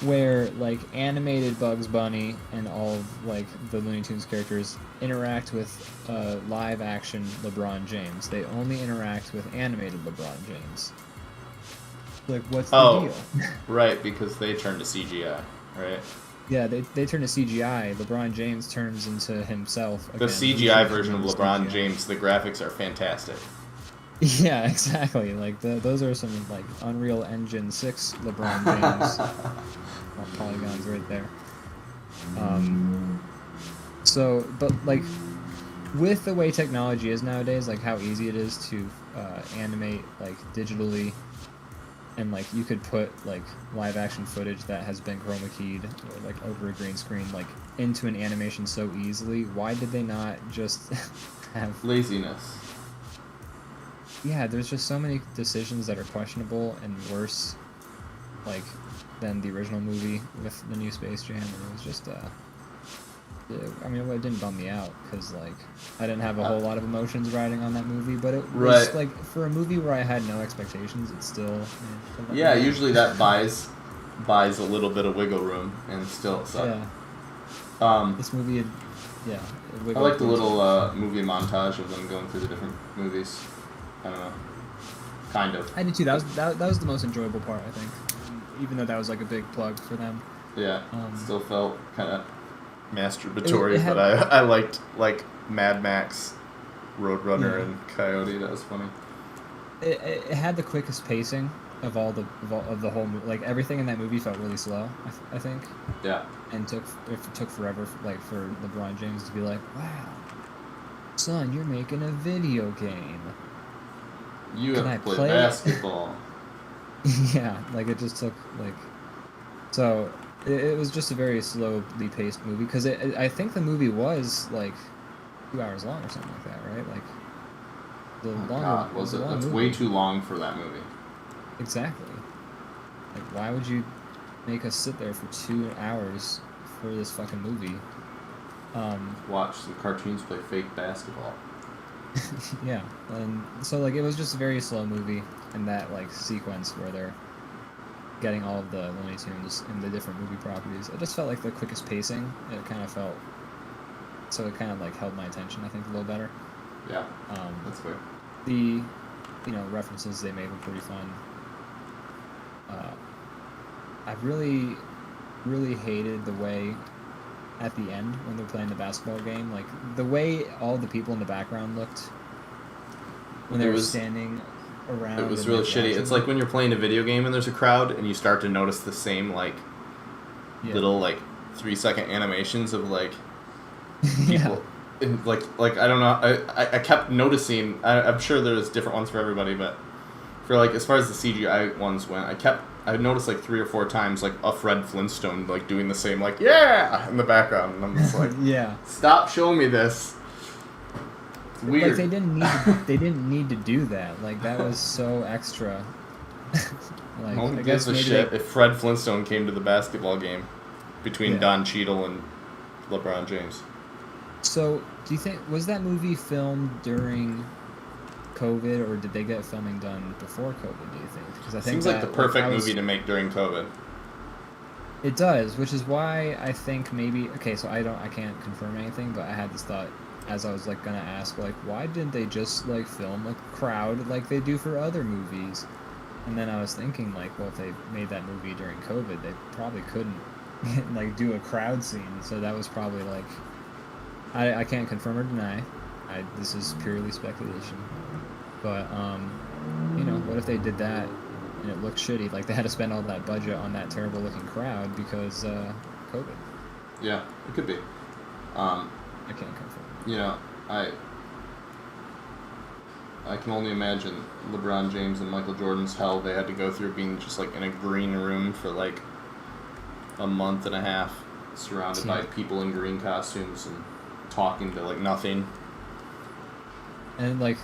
A: where like animated Bugs Bunny and all of like the Looney Tunes characters interact with live action LeBron James. They only interact with animated LeBron James. Like what's the deal?
B: Right, because they turned to CGI, right?
A: Yeah, they turn to CGI. LeBron James turns into himself.
B: The
A: again. He
B: CGI
A: turns
B: version of
A: into
B: LeBron
A: CGI.
B: James, the graphics are fantastic.
A: Yeah, exactly. Like those are some like Unreal Engine 6 LeBron James polygons right there. So, but like with the way technology is nowadays, like how easy it is to animate like digitally, and like you could put like live action footage that has been chroma keyed or like over a green screen like into an animation so easily. Why did they not just have
B: Laziness.
A: Yeah, there's just so many decisions that are questionable and worse, like, than the original movie with the new Space Jam. And it was just, I mean, it didn't bum me out because, like, I didn't have a whole lot of emotions riding on that movie. But it was,
B: Right.
A: like, for a movie where I had no expectations, it's still.
B: Yeah, usually that buys a little bit of wiggle room, and still it sucked.
A: Yeah, this movie, yeah.
B: I like the little movie montage of them going through the different movies. I don't know. Kind of.
A: I did too. That was the most enjoyable part, I think. Even though that was like a big plug for them.
B: Yeah.
A: Um,
B: Still felt kind of masturbatory,
A: it had-
B: but I liked like Mad Max, Roadrunner,
A: Yeah.
B: and Coyote. That was funny.
A: It had the quickest pacing of all of the whole movie. Like everything in that movie felt really slow. I think,
B: Yeah.
A: and it took forever like for LeBron James to be like, "Wow, son, you're making a video game."
B: You
A: Can
B: have
A: I
B: to play
A: play it?
B: basketball.
A: Yeah, like it just took like. So it was just a very slowly paced movie because I think the movie was like 2 hours long or something like that, right? Like the
B: Oh
A: longer
B: God, was
A: a
B: it?
A: long
B: That's
A: movie.
B: way too long for that movie.
A: Exactly. Like, why would you make us sit there for 2 hours for this fucking movie?
B: Watch some cartoons play fake basketball.
A: Yeah, and so like it was just a very slow movie in that like sequence where they're getting all of the Looney Tunes and the different movie properties. It just felt like the quickest pacing. It kind of felt so it kind of like held my attention, I think, a little better.
B: Yeah, that's fair.
A: The references they made were pretty fun. I really, really hated the way at the end when they're playing the basketball game, like the way all the people in the background looked when they were standing around.
B: It was
A: and,
B: really
A: like,
B: shitty.
A: watching
B: It's like
A: them.
B: when you're playing a video game and there's a crowd and you start to notice the same like
A: Yeah.
B: little like 3-second animations of like
A: Yeah.
B: people. And like I don't know. I kept noticing. I'm sure there's different ones for everybody, but for like as far as the CGI ones went, I noticed like 3 or 4 times like a Fred Flintstone like doing the same like yeah in the background, and I'm just like
A: Yeah.
B: stop showing me this. It's weird.
A: Like they didn't need to do that. Like that was so extra. Like
B: No one
A: I
B: gives
A: guess
B: a
A: maybe
B: shit if Fred Flintstone came to the basketball game between
A: Yeah.
B: Don Cheadle and LeBron James.
A: So, do you think was that movie filmed during COVID, or did they get filming done before COVID? Do you think? Because I think
B: Seems like the perfect
A: I was-
B: movie to make during COVID.
A: It does, which is why I think maybe okay. So I can't confirm anything, but I had this thought as I was like gonna ask, like, why didn't they just like film a crowd like they do for other movies? And then I was thinking like, well, if they made that movie during COVID, they probably couldn't like do a crowd scene. So that was probably like, I can't confirm or deny. This is purely speculation. But what if they did that and it looked shitty? Like they had to spend all that budget on that terrible looking crowd because COVID.
B: Yeah, it could be.
A: I can't confirm.
B: You know, I can only imagine LeBron James and Michael Jordan's hell they had to go through being just like in a green room for like a month and a half, surrounded by people in green costumes and talking to like nothing.
A: And like,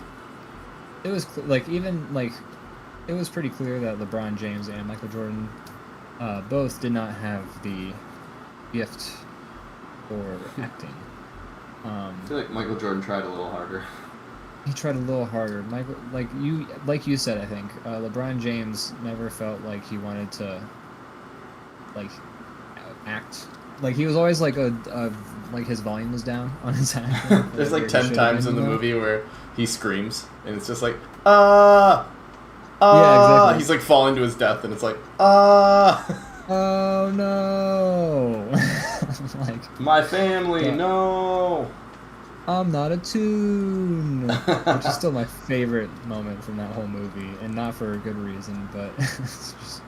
A: it was it was pretty clear that LeBron James and Michael Jordan both did not have the gift for acting.
B: I feel like Michael Jordan tried a little harder.
A: He tried a little harder. Michael, like you said, I think LeBron James never felt like he wanted to like act. Like he was always like like his volume was down on his acting.
B: There's like
A: Where he
B: 10
A: should've
B: times
A: been
B: in the
A: more.
B: movie where he screams and it's just like
A: Yeah, exactly.
B: he's like falling to his death and it's like
A: Oh no! Like
B: my family,
A: Yeah.
B: no.
A: I'm not a tune, which is still my favorite moment from that whole movie, and not for a good reason, but it's just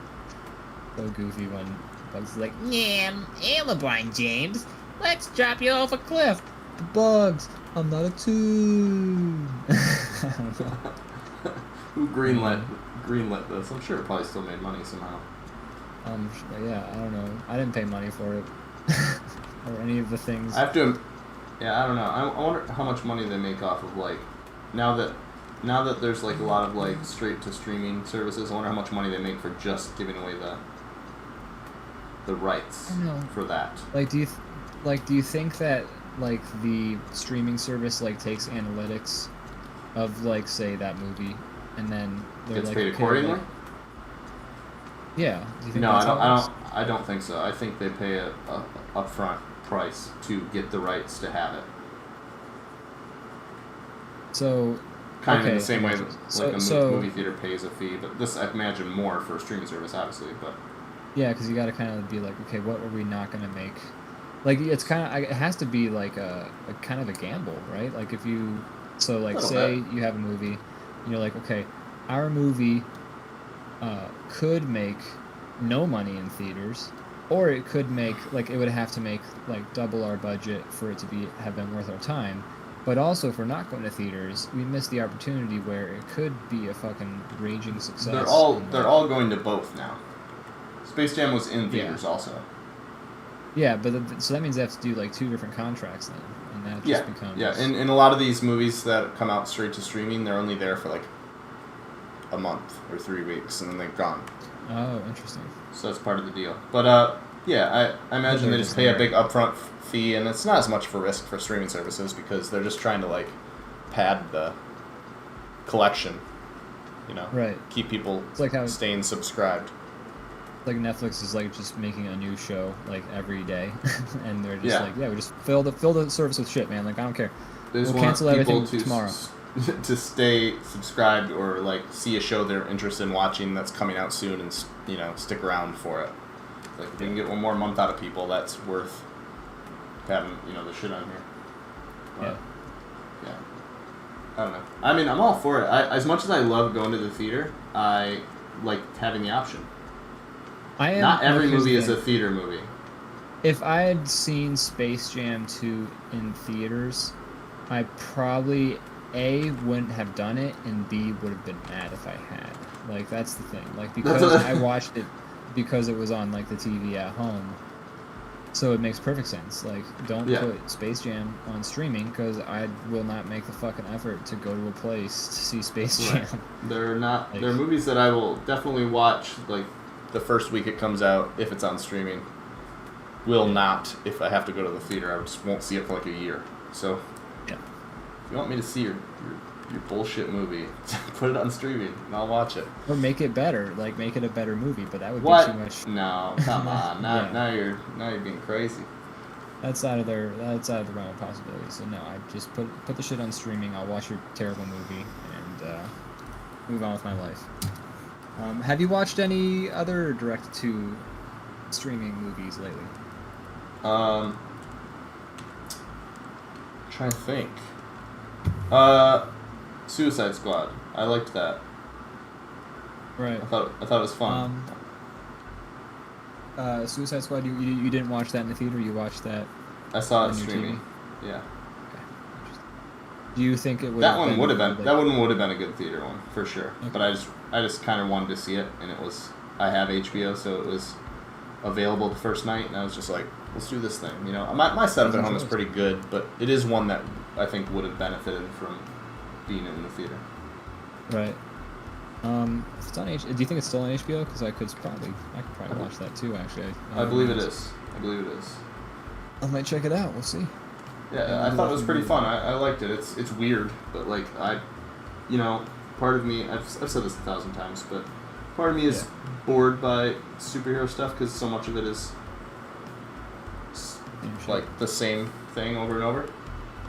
A: so goofy when Bugs is like,
C: Yeah, hey, LeBron James. Let's drop you off a cliff.
A: Bugs, I'm not a tune.
B: Who greenlit this? I'm sure it probably still made money somehow.
A: Yeah, I don't know. I didn't pay money for it, or any of the things.
B: I have to. Yeah, I don't know. I wonder how much money they make off of like now that there's like a lot of like straight to streaming services. I wonder how much money they make for just giving away the rights
A: I don't know.
B: for that.
A: Like, do you think that like the streaming service like takes analytics of like say that movie, and then they're
B: Gets
A: like
B: paid
A: okay,
B: accordingly?
A: like- yeah. Do you think
B: No,
A: that's how it works?
B: I don't think so. I think they pay a upfront price to get the rights to have it.
A: So
B: Kind of in
A: okay,
B: the same
A: I
B: way
A: got
B: that
A: you.
B: like
A: So-
B: a movie theater pays a fee, but this I imagine more for a streaming service, obviously. But
A: yeah, because you got to kind of be like, okay, what are we not gonna make? Like it's kind of it has to be like a kind of a gamble, right? Like if you like
B: Little
A: say
B: bit.
A: you have a movie, and you're like, okay, our movie could make no money in theaters, or it could make like it would have to make like double our budget for it to have been worth our time. But also, if we're not going to theaters, we miss the opportunity where it could be a fucking raging success.
B: they're all
A: and,
B: they're
A: like,
B: all going to both now. Space Jam was in theaters
A: Yeah.
B: also.
A: Yeah, but so that means they have to do like 2 different contracts then, and that
B: Yeah,
A: just becomes
B: yeah. And a lot of these movies that come out straight to streaming, they're only there for like a month or 3 weeks, and then they're gone.
A: Oh, interesting.
B: So that's part of the deal. But yeah, I imagine
A: they're
B: they just
A: just
B: pay a
A: there.
B: big upfront fee, and it's not as much of a risk for streaming services because they're just trying to like pad the collection, you know,
A: Right.
B: keep people
A: It's like how
B: staying subscribed.
A: like Netflix is like just making a new show like every day, and they're just
B: Yeah.
A: like, yeah, we just fill the service with shit, man. Like I don't care.
B: They just
A: We'll
B: want
A: cancel
B: people
A: everything
B: to
A: tomorrow.
B: to stay subscribed or like see a show they're interested in watching that's coming out soon and stick around for it. Like if we can get one more month out of people, that's worth having the shit on here.
A: Yeah.
B: Yeah. I don't know. I mean, I'm all for it. As much as I love going to the theater, I like having the option.
A: I am.
B: Not every
A: here's the
B: movie is
A: thing.
B: a theater movie.
A: If I had seen Space Jam 2 in theaters, I probably A, wouldn't have done it, and B, would have been mad if I had. Like, that's the thing. Like, because I watched it because it was on, like, the TV at home. So it makes perfect sense. Like, don't put Space Jam on streaming, because I will not make the fucking effort to go to a place to see Space Jam.
B: Right. They're not.
A: Like,
B: they're movies that I will definitely watch. Like the first week it comes out, if it's on streaming. Will not if I have to go to the theater. I just won't see it for like a year. So,
A: yeah.
B: If you want me to see your bullshit movie, put it on streaming and I'll watch it.
A: Or make it better. Like, make it a better movie, but that would
B: What?
A: be too much.
B: No, come on.
A: Yeah.
B: Now you're being crazy.
A: That's out of the realm of possibility. So no, I just put the shit on streaming. I'll watch your terrible movie and move on with my life. Have you watched any other direct to streaming movies lately?
B: Trying to think. Suicide Squad. I liked that.
A: Right.
B: I thought it was fun.
A: Suicide Squad. You didn't watch that in the theater. You watched that.
B: I saw it
A: on your
B: streaming.
A: TV?
B: Yeah.
A: Okay. Do you think it would?
B: That one would have been a good theater one for sure.
A: Okay.
B: But I just kind of wanted to see it, and I have HBO, so it was available the first night, and I was just like, let's do this thing. My setup at home is pretty good, but it is one that I think would have benefited from being in the theater.
A: Right. If it's on do you think it's still on HBO? Because I could probably watch that too. Actually,
B: I believe it is.
A: I might check it out. We'll see.
B: Yeah, I thought it was pretty fun. I liked it. It's weird, but like part of me, I've said this 1,000 times, but part of me is bored by superhero stuff because so much of it is like the same thing over and over.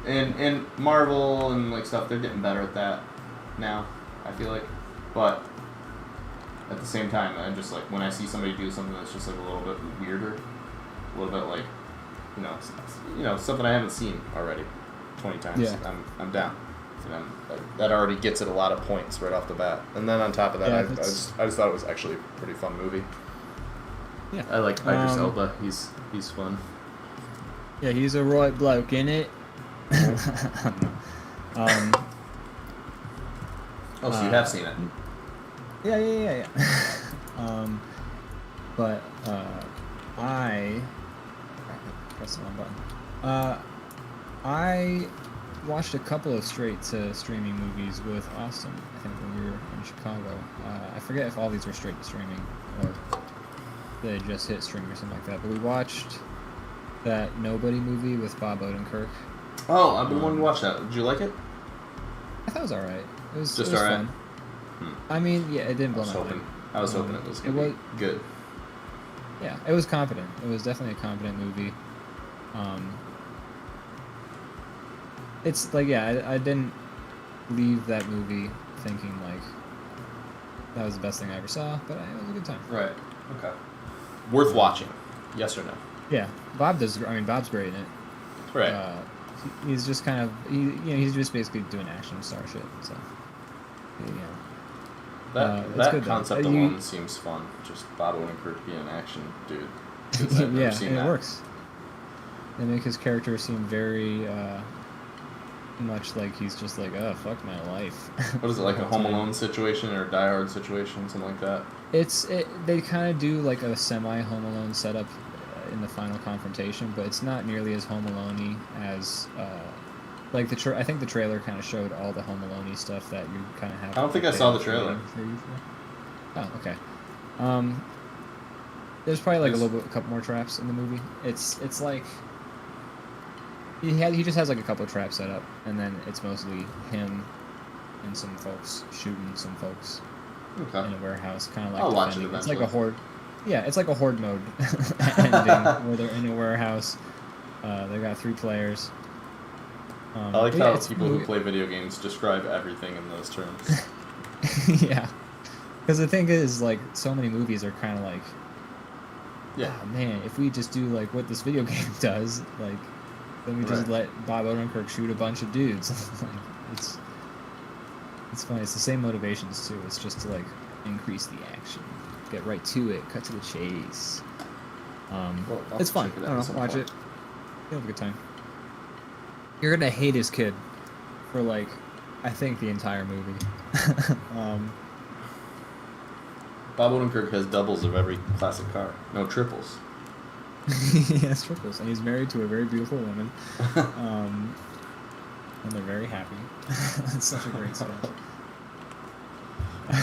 B: And Marvel and like stuff, they're getting better at that now, I feel like. But at the same time, I'm just like, when I see somebody do something that's just like a little bit weirder, a little bit like, something I haven't seen already 20 times,
A: Yeah.
B: I'm down. That already gets it a lot of points right off the bat. And then on top of that,
A: Yeah,
B: I just thought it was actually a pretty fun movie.
A: Yeah.
B: I like Idris Elba. He's fun.
A: Yeah, he's a right bloke, innit?
B: So you have seen it?
A: Yeah. But I pressed the wrong button. I watched a couple of straight to streaming movies with Austin. I think when we were in Chicago. I forget if all these were straight to streaming or they just hit streaming or something like that. But we watched that Nobody movie with Bob Odenkirk.
B: Oh, I've been wanting to watch that. Did you like it?
A: I thought it was alright. It was
B: Just
A: alright.
B: fun.
A: I mean, yeah, it didn't blow my mind.
B: I was hoping it was gonna be good.
A: Yeah, it was competent. It was definitely a competent movie. It's like, yeah, I didn't leave that movie thinking like that was the best thing I ever saw, but it was a good time.
B: Right. Okay. Worth watching. Yes or no?
A: Yeah, Bob's great in it.
B: Right.
A: He's just kind of he's just basically doing action star shit. So
B: that
A: good,
B: concept alone seems fun. Just Bob Odenkirk being an action dude. 'Cause I've never seen that.
A: It works. They make his character seem very much like he's just like, oh, fuck my life.
B: What is it, like a Home Alone situation or a Die Hard situation, something like that?
A: They kind of do like a semi Home Alone setup. in the final confrontation, but it's not nearly as Home Alone-y as like I think the trailer kind of showed all the Home Alone-y stuff that you kind of have.
B: I don't think I saw the trailer.
A: Oh, okay. There's probably like a couple more traps in the movie. It's like he just has like a couple of traps set up, and then it's mostly him and some folks shooting some folks in a warehouse, kind of like.
B: I'll watch it
A: defending.
B: eventually.
A: It's like a horde. Yeah, it's like a horde mode ending where they're in a warehouse. They got 3 players.
B: I like how people who play video games describe everything in those terms.
A: Yeah, because the thing is, like, so many movies are kind of like,
B: yeah,
A: oh, man, if we just do like what this video game does, like, then we just let Bob Odenkirk shoot a bunch of dudes. Like, it's funny. It's the same motivations too. It's just to like increase the action, get right to it, cut to the chase.
B: Well,
A: it's fun. I don't know. Watch it. You'll have a good time. You're gonna hate his kid for like, I think the entire movie.
B: Bob Odenkirk has doubles of every classic car. No, triples.
A: He has triples, and he's married to a very beautiful woman. And they're very happy. It's such a great story.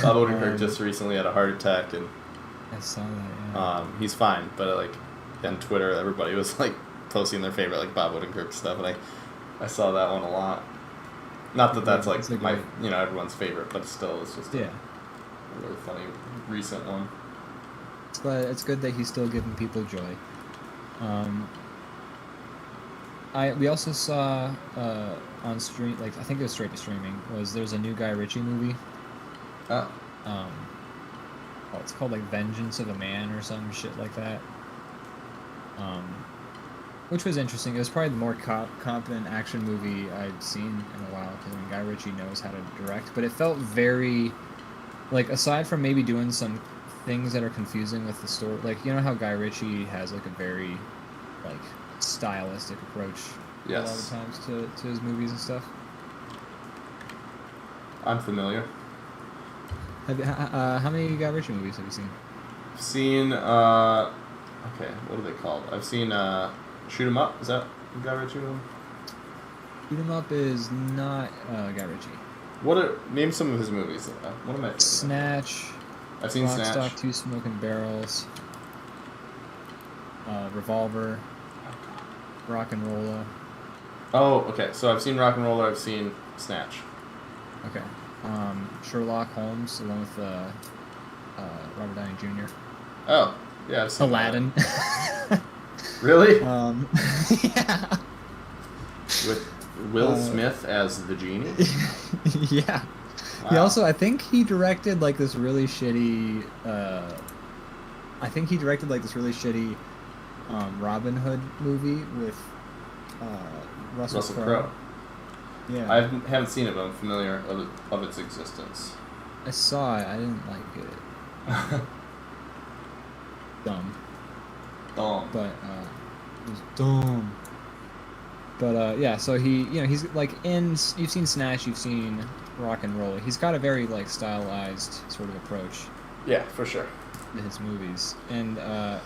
B: Bob Odenkirk just recently had a heart attack, and
A: I saw that. Yeah.
B: He's fine. But like on Twitter, everybody was like posting their favorite like Bob Odenkirk stuff, and I saw that one a lot. Not that that's like my everyone's favorite, but still, it's just a really funny recent one.
A: It's good that he's still giving people joy. We also saw on stream, like I think it was straight to streaming. There's a new Guy Ritchie movie.
B: Oh.
A: It's called like Vengeance of a Man or some shit like that. Which was interesting. It was probably the more competent action movie I'd seen in a while, because Guy Ritchie knows how to direct. But it felt very, like, aside from maybe doing some things that are confusing with the story, like, you know how Guy Ritchie has like a very like stylistic approach a lot of times to his movies and stuff.
B: I'm familiar.
A: How many Guy Ritchie movies have you seen?
B: I've seen okay, what are they called? I've seen Shoot 'Em Up. Is that a Guy Ritchie one?
A: Shoot 'Em Up is not Guy Ritchie.
B: Name some of his movies? What am I thinking?
A: Snatch.
B: I've seen Snatch.
A: Stock, 2 Smoking Barrels. Revolver. Rock and Rolla.
B: Oh, okay. So I've seen Rock and Roller. I've seen Snatch.
A: Okay. Sherlock Holmes, along with Robert Downey Jr.
B: Oh, yeah. I've seen
A: Aladdin.
B: Really?
A: Yeah.
B: With Will Smith as the genie?
A: Yeah.
B: Wow.
A: He also, I think he directed like this really shitty. Robin Hood movie with Russell Crowe. Yeah.
B: I haven't seen it, but I'm familiar of its existence.
A: I saw it. I didn't like it. Dumb. But it was dumb. But yeah, so he's like you've seen Snatch, you've seen Rock and Roll. He's got a very like stylized sort of approach.
B: Yeah, for sure.
A: To his movies, and I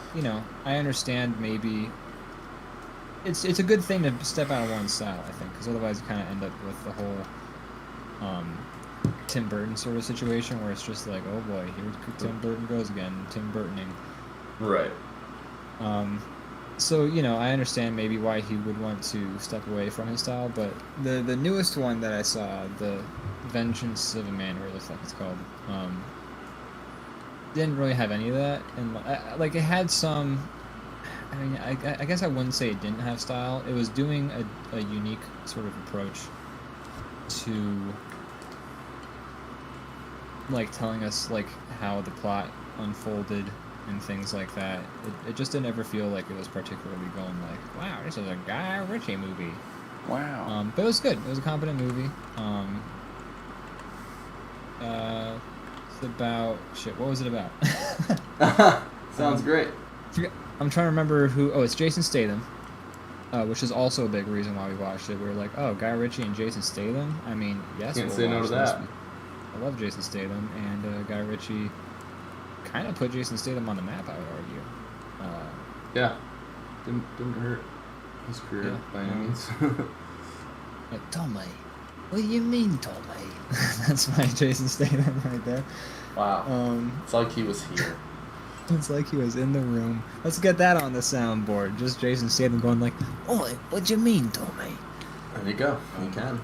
A: understand maybe it's a good thing to step out of one style, I think, because otherwise you kind of end up with the whole Tim Burton sort of situation where it's just like, oh boy, here Tim Burton goes again, Tim Burtoning.
B: Right.
A: So I understand maybe why he would want to step away from his style, but the newest one that I saw, the Vengeance of a Man, whatever the fuck it's called, didn't really have any of that, and like it had some. I mean, I guess I wouldn't say it didn't have style. It was doing a unique sort of approach to like telling us like how the plot unfolded and things like that. It just didn't ever feel like it was particularly going like, wow, this is a Guy Ritchie movie.
B: Wow.
A: But it was good. It was a competent movie. It's about shit. What was it about?
B: Sounds great.
A: I'm trying to remember who. Oh, it's Jason Statham, which is also a big reason why we watched it. We were like, oh, Guy Ritchie and Jason Statham. I mean, yes.
B: Can't say no to that.
A: I love Jason Statham, and Guy Ritchie kind of put Jason Statham on the map, I would argue.
B: Yeah. Didn't hurt his career
A: Yeah.
B: by any means.
A: Like, Tommy, what do you mean, Tommy? That's my Jason Statham right there.
B: Wow. It's like he was here.
A: It's like he was in the room. Let's get that on the soundboard. Just Jason Statham going like, "Oi, what do you mean, Tommy?"
B: There you go. You can.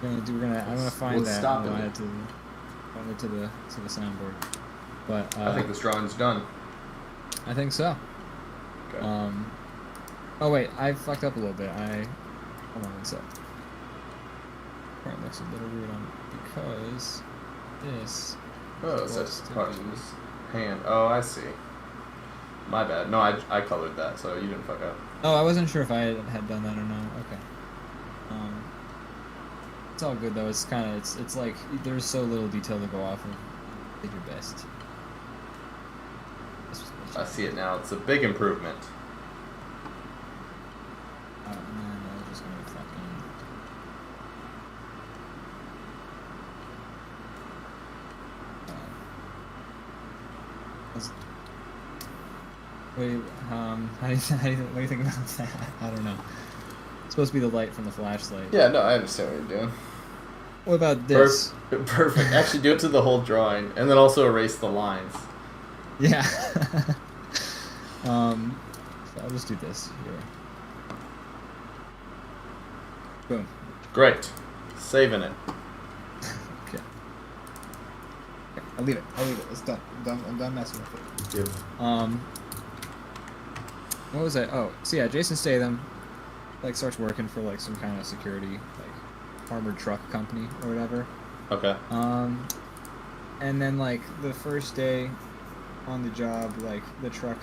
A: I'm gonna find
B: What's
A: that.
B: stopping
A: And
B: it?
A: add to the soundboard. But
B: I think this drawing's done.
A: I think so.
B: Okay.
A: Oh wait, I fucked up a little bit. Hold on one sec. It looks a little weird on because this.
B: Oh, it's that's part of his hand. Oh, I see. My bad. No, I colored that, so you didn't fuck up.
A: Oh, I wasn't sure if I had done that or not. Okay. It's all good though. It's kind of it's like there's so little detail to go off of. Did your best.
B: I see it now. It's a big improvement.
A: And then I was just gonna fucking. Wait, what do you think about that? I don't know. It's supposed to be the light from the flashlight.
B: Yeah, no, I understand what you're doing.
A: What about this?
B: Perfect. Actually, do it to the whole drawing, and then also erase the lines.
A: Yeah. So I'll just do this here. Boom.
B: Great. Saving it.
A: Okay. I'll leave it. It's done. I'm done messing with it.
B: Yep.
A: What was I? Oh, so yeah, Jason Statham, like, starts working for like some kind of security, like, armored truck company or whatever.
B: Okay.
A: And then like the first day on the job, like the truck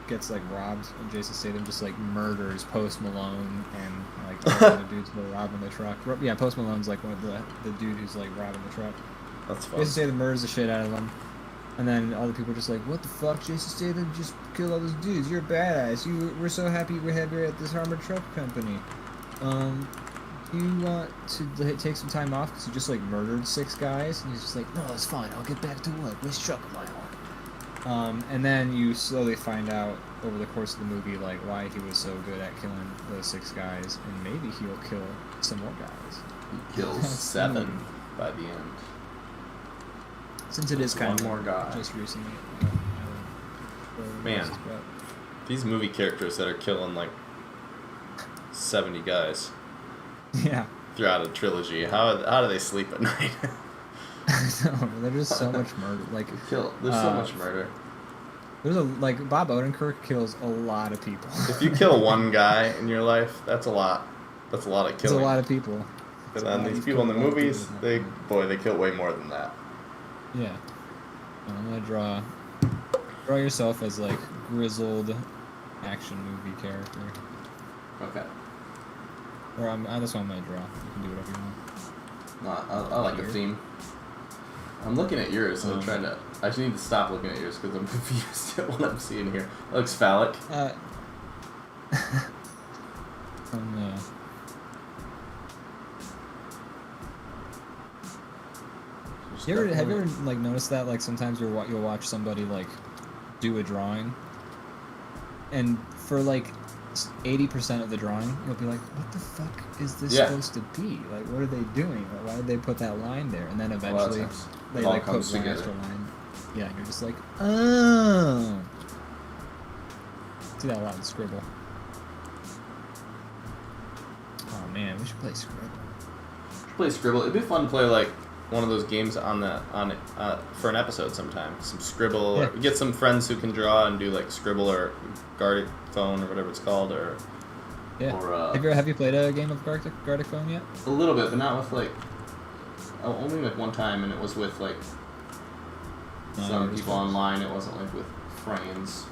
A: gets like robbed, and Jason Statham just like murders Post Malone and like the other dudes who are robbing the truck. Yeah, Post Malone's like one of the dude who's like robbing the truck.
B: That's fun.
A: Jason Statham murders the shit out of them. And then all the people are just like, "What the fuck, Jason Statham just killed all those dudes. You're a badass. We're so happy we have you at this armored truck company. Do you want to take some time off because you just like murdered 6 guys?" And he's just like, "No, it's fine. I'll get back to work. Which truck am I on?" And then you slowly find out over the course of the movie like why he was so good at killing those 6 guys, and maybe he'll kill some more guys.
B: He kills 7 by the end.
A: Since it is
B: Just
A: kind
B: one
A: of
B: more guy.
A: just recently.
B: Man. These movie characters that are killing like 70 guys
A: Yeah.
B: throughout a trilogy, how do they sleep at night?
A: No, there's just so much murder. Like,
B: There's so much murder.
A: there's like Bob Odenkirk kills a lot of people.
B: If you kill one guy in your life, that's a lot. That's a lot of
A: It's
B: killing.
A: a lot of people.
B: And then these people in the movies, they kill way more than that.
A: Yeah. I'm gonna draw yourself as like grizzled action movie character.
B: Okay.
A: Or that's what I'm gonna draw. You can do whatever you want.
B: No, I like the theme. I'm looking at yours, and I'm trying to. I just need to stop looking at yours because I'm confused at what I'm seeing here. It looks phallic.
A: Have you ever like noticed that like sometimes you'll watch somebody like do a drawing, and for like 80% of the drawing you'll be like, what the fuck is this supposed to be? Like, what are they doing? Like, why did they put that line there? And then eventually they like put one extra line. Yeah, and you're just like, oh. See that a lot in Scribble. Oh man, we should play Scribble.
B: Play Scribble. It'd be fun to play like one of those games for an episode sometime. Some Scribble.
A: Yeah.
B: Or get some friends who can draw and do like Scribble or Gartic Phone or whatever it's called. Or
A: Yeah.
B: Or,
A: have you played a game of Gartic Phone yet?
B: a little bit, but not with like. Only like one time, and it was with like some people online. It wasn't like with friends.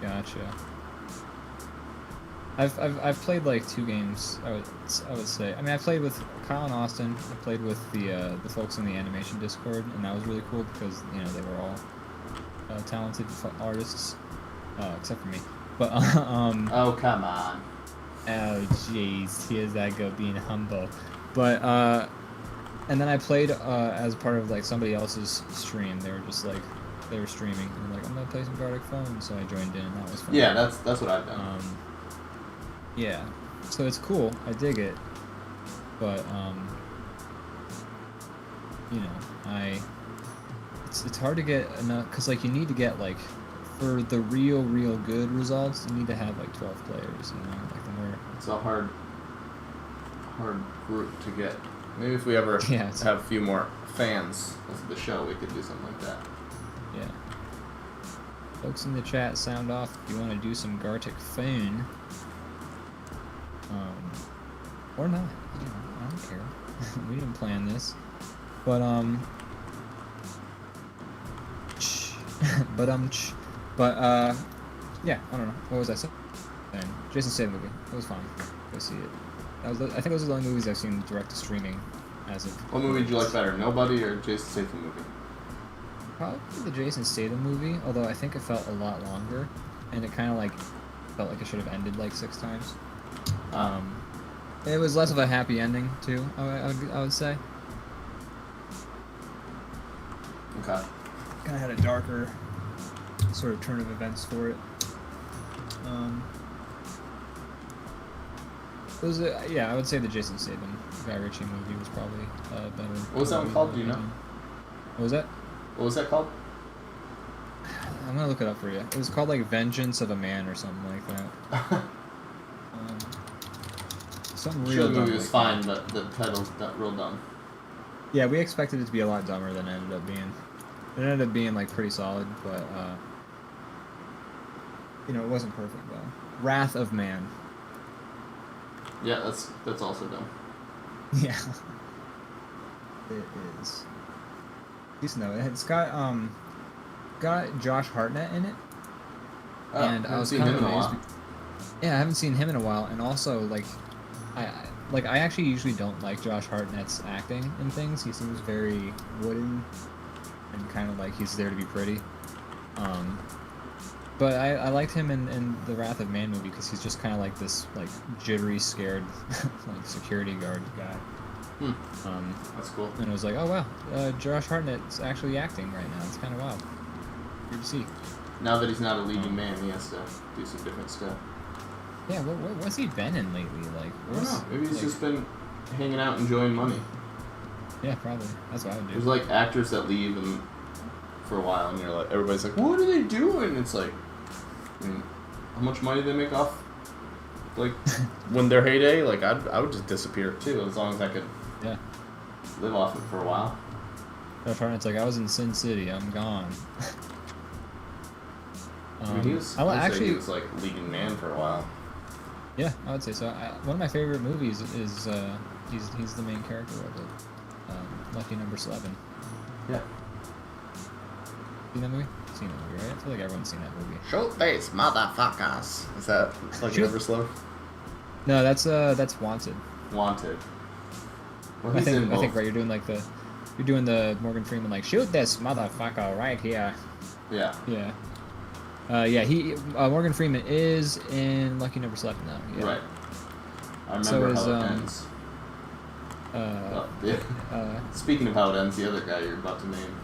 A: Gotcha. I've played like 2 games. I would say. I mean, I played with Kyle and Austin. I played with the folks in the animation Discord, and that was really cool because they were all talented artists, except for me. But
B: Oh come on.
A: Oh jeez, here's that go being humble. But and then I played as part of like somebody else's stream. They were just like they were streaming. And they're like, I'm gonna play some Gartic Phone, so I joined in, and that was fun.
B: Yeah, that's what I've done.
A: Yeah, so it's cool. I dig it, but you know, it's hard to get enough because like you need to get like for the real good results, you need to have like 12 players. You know, like the more.
B: It's a hard group to get. Maybe if we ever have a few more fans of the show, we could do something like that.
A: Yeah. Folks in the chat, sound off if you want to do some Gartic Phone. Or not. You know, I don't care. We didn't plan this. But, yeah, I don't know. What was I saying? Jason Statham movie. It was fun. Go see it. I think those are the only movies I've seen direct to streaming as of.
B: What movie did you like better, Nobody or Jason Statham movie?
A: Probably the Jason Statham movie, although I think it felt a lot longer, and it kind of like felt like it should have ended like 6 times. It was less of a happy ending too. I would say.
B: Okay.
A: Kind of had a darker sort of turn of events for it. It was yeah, I would say the Jason Statham Guy Ritchie movie was probably better.
B: What was that one called? Do you know?
A: What was that?
B: What was that called?
A: I'm gonna look it up for you. It was called like Vengeance of a Man or something like that. Something
B: Sure,
A: real
B: the
A: dumb
B: movie was
A: like
B: fine, but the title's real dumb.
A: Yeah, we expected it to be a lot dumber than it ended up being. It ended up being like pretty solid, but you know, it wasn't perfect though. Wrath of Man.
B: Yeah, that's also dumb.
A: Yeah. It is. Decent though. It's got Josh Hartnett in it.
B: Oh,
A: And I was kind of amazed. Yeah, I haven't seen him in a while, and also like I actually usually don't like Josh Hartnett's acting in things. He seems very wooden and kind of like he's there to be pretty. But I liked him in the Wrath of Man movie because he's just kind of like this like jittery, scared like security guard guy.
B: That's cool.
A: And I was like, oh wow, Josh Hartnett's actually acting right now. It's kind of wild. Good to see.
B: Now that he's not a leading man, he has to do some different stuff.
A: Yeah, what's he been in lately? Like,
B: I don't know. Maybe he's just been hanging out, enjoying money.
A: Yeah, probably. That's what I would do.
B: There's like actors that leave and for a while, and you're like, everybody's like, what are they doing? It's like, I mean, how much money do they make off? Like when their heyday, like I would just disappear too, as long as I could.
A: Yeah.
B: Live off it for a while.
A: Josh Hartnett's like, I was in Sin City. I'm gone.
B: I mean, he was like leading man for a while.
A: Yeah, I would say so. One of my favorite movies is he's the main character of it. Lucky Number 11.
B: Yeah.
A: Seen that movie? Seen that movie, right? I feel like everyone's seen that movie.
B: Shoot face, motherfuckers. Is that Lucky Number 11?
A: No, that's Wanted.
B: Wanted. Well,
A: I think right. You're doing the Morgan Freeman like shoot this motherfucker right here.
B: Yeah.
A: Yeah. Morgan Freeman is in Lucky Number 11 now. Yeah.
B: Right. I remember how it ends. Speaking of how it ends, the other guy you're about to name.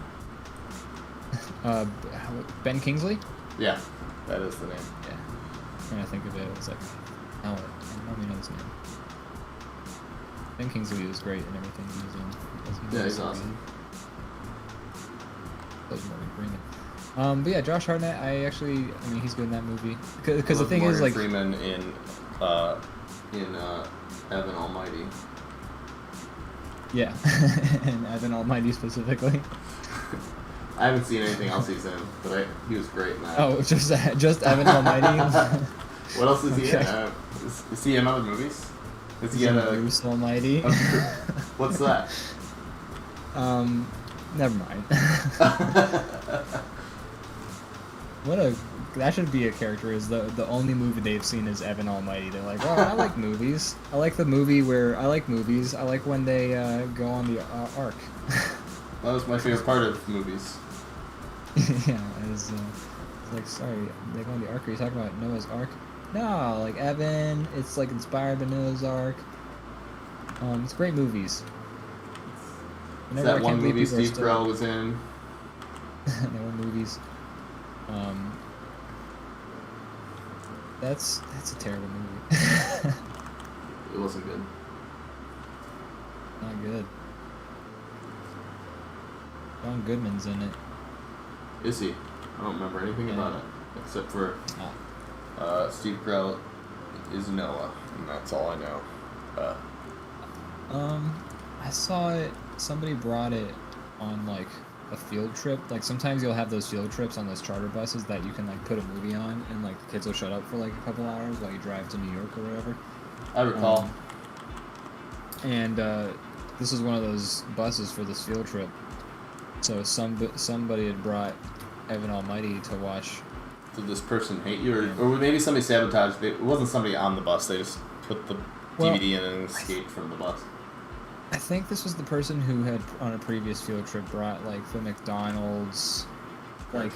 A: Ben Kingsley?
B: Yeah, that is the name.
A: Yeah. I'm trying to think of it. It's like, I don't really know his name. Ben Kingsley is great in everything he's in.
B: Yeah, he's awesome.
A: Those Morgan Freeman. But yeah, Josh Hartnett. I mean, he's good in that movie. Because the thing is, like,
B: Freeman in Evan Almighty.
A: Yeah, and Evan Almighty specifically.
B: I haven't seen anything else he's in, but he was great in that.
A: Oh, just Evan Almighty.
B: What else is he in? Is he in other movies? Is he in
A: Bruce Almighty?
B: What's that?
A: Never mind. That should be a character. Is the only movie they've seen is Evan Almighty. They're like, well, I like movies. I like the movie where I like movies. I like when they go on the Ark.
B: That was my favorite part of movies.
A: Yeah, it's like, sorry, they go on the Ark. Are you talking about Noah's Ark? No, like Evan. It's like inspired by Noah's Ark. It's great movies.
B: Is that one movie Steve Carell was in?
A: They were movies. That's a terrible movie.
B: It wasn't good.
A: Not good. John Goodman's in it.
B: Is he? I don't remember anything about it except for Steve Carell is Noah, and that's all I know.
A: I saw it. Somebody brought it on like a field trip. Like sometimes you'll have those field trips on those charter buses that you can like put a movie on, and like the kids will shut up for like a couple hours while you drive to New York or whatever.
B: I recall.
A: And this was one of those buses for this field trip. So somebody had brought Evan Almighty to watch.
B: Did this person hate you, or maybe somebody sabotaged? It wasn't somebody on the bus. They just put the DVD in and escaped from the bus.
A: I think this was the person who had on a previous field trip brought like the McDonald's like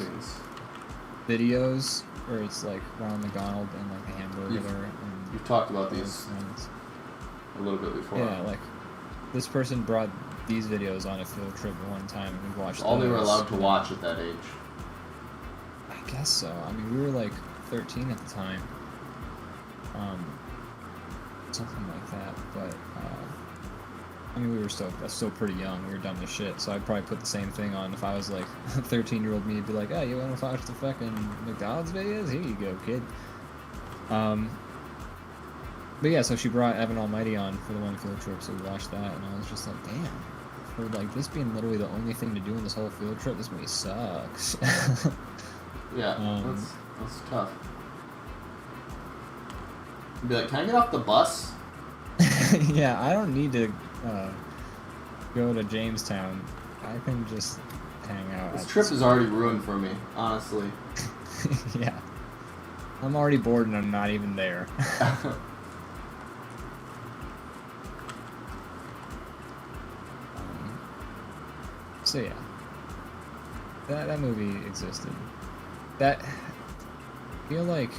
A: videos where it's like Ronald McDonald and like the hamburger.
B: You've talked about these a little bit before.
A: Yeah, like this person brought these videos on a field trip one time and we watched
B: all
A: those.
B: They were allowed to watch at that age.
A: I guess so. I mean, we were like 13 at the time. Something like that, but I mean, we were still pretty young. We were dumb as shit. So I'd probably put the same thing on if I was like 13-year-old me. I'd be like, "Hey, you want to watch the fucking McDonald's videos? Here you go, kid." But yeah, so she brought Evan Almighty on for the one field trip, so we watched that, and I was just like, "Damn." For like this being literally the only thing to do in this whole field trip, this movie sucks.
B: Yeah, that's tough. Be like, can I get off the bus?
A: Yeah, I don't need to go to Jamestown. I can just hang out.
B: This trip is already ruined for me, honestly.
A: Yeah. I'm already bored and I'm not even there. So yeah. That movie existed. I feel like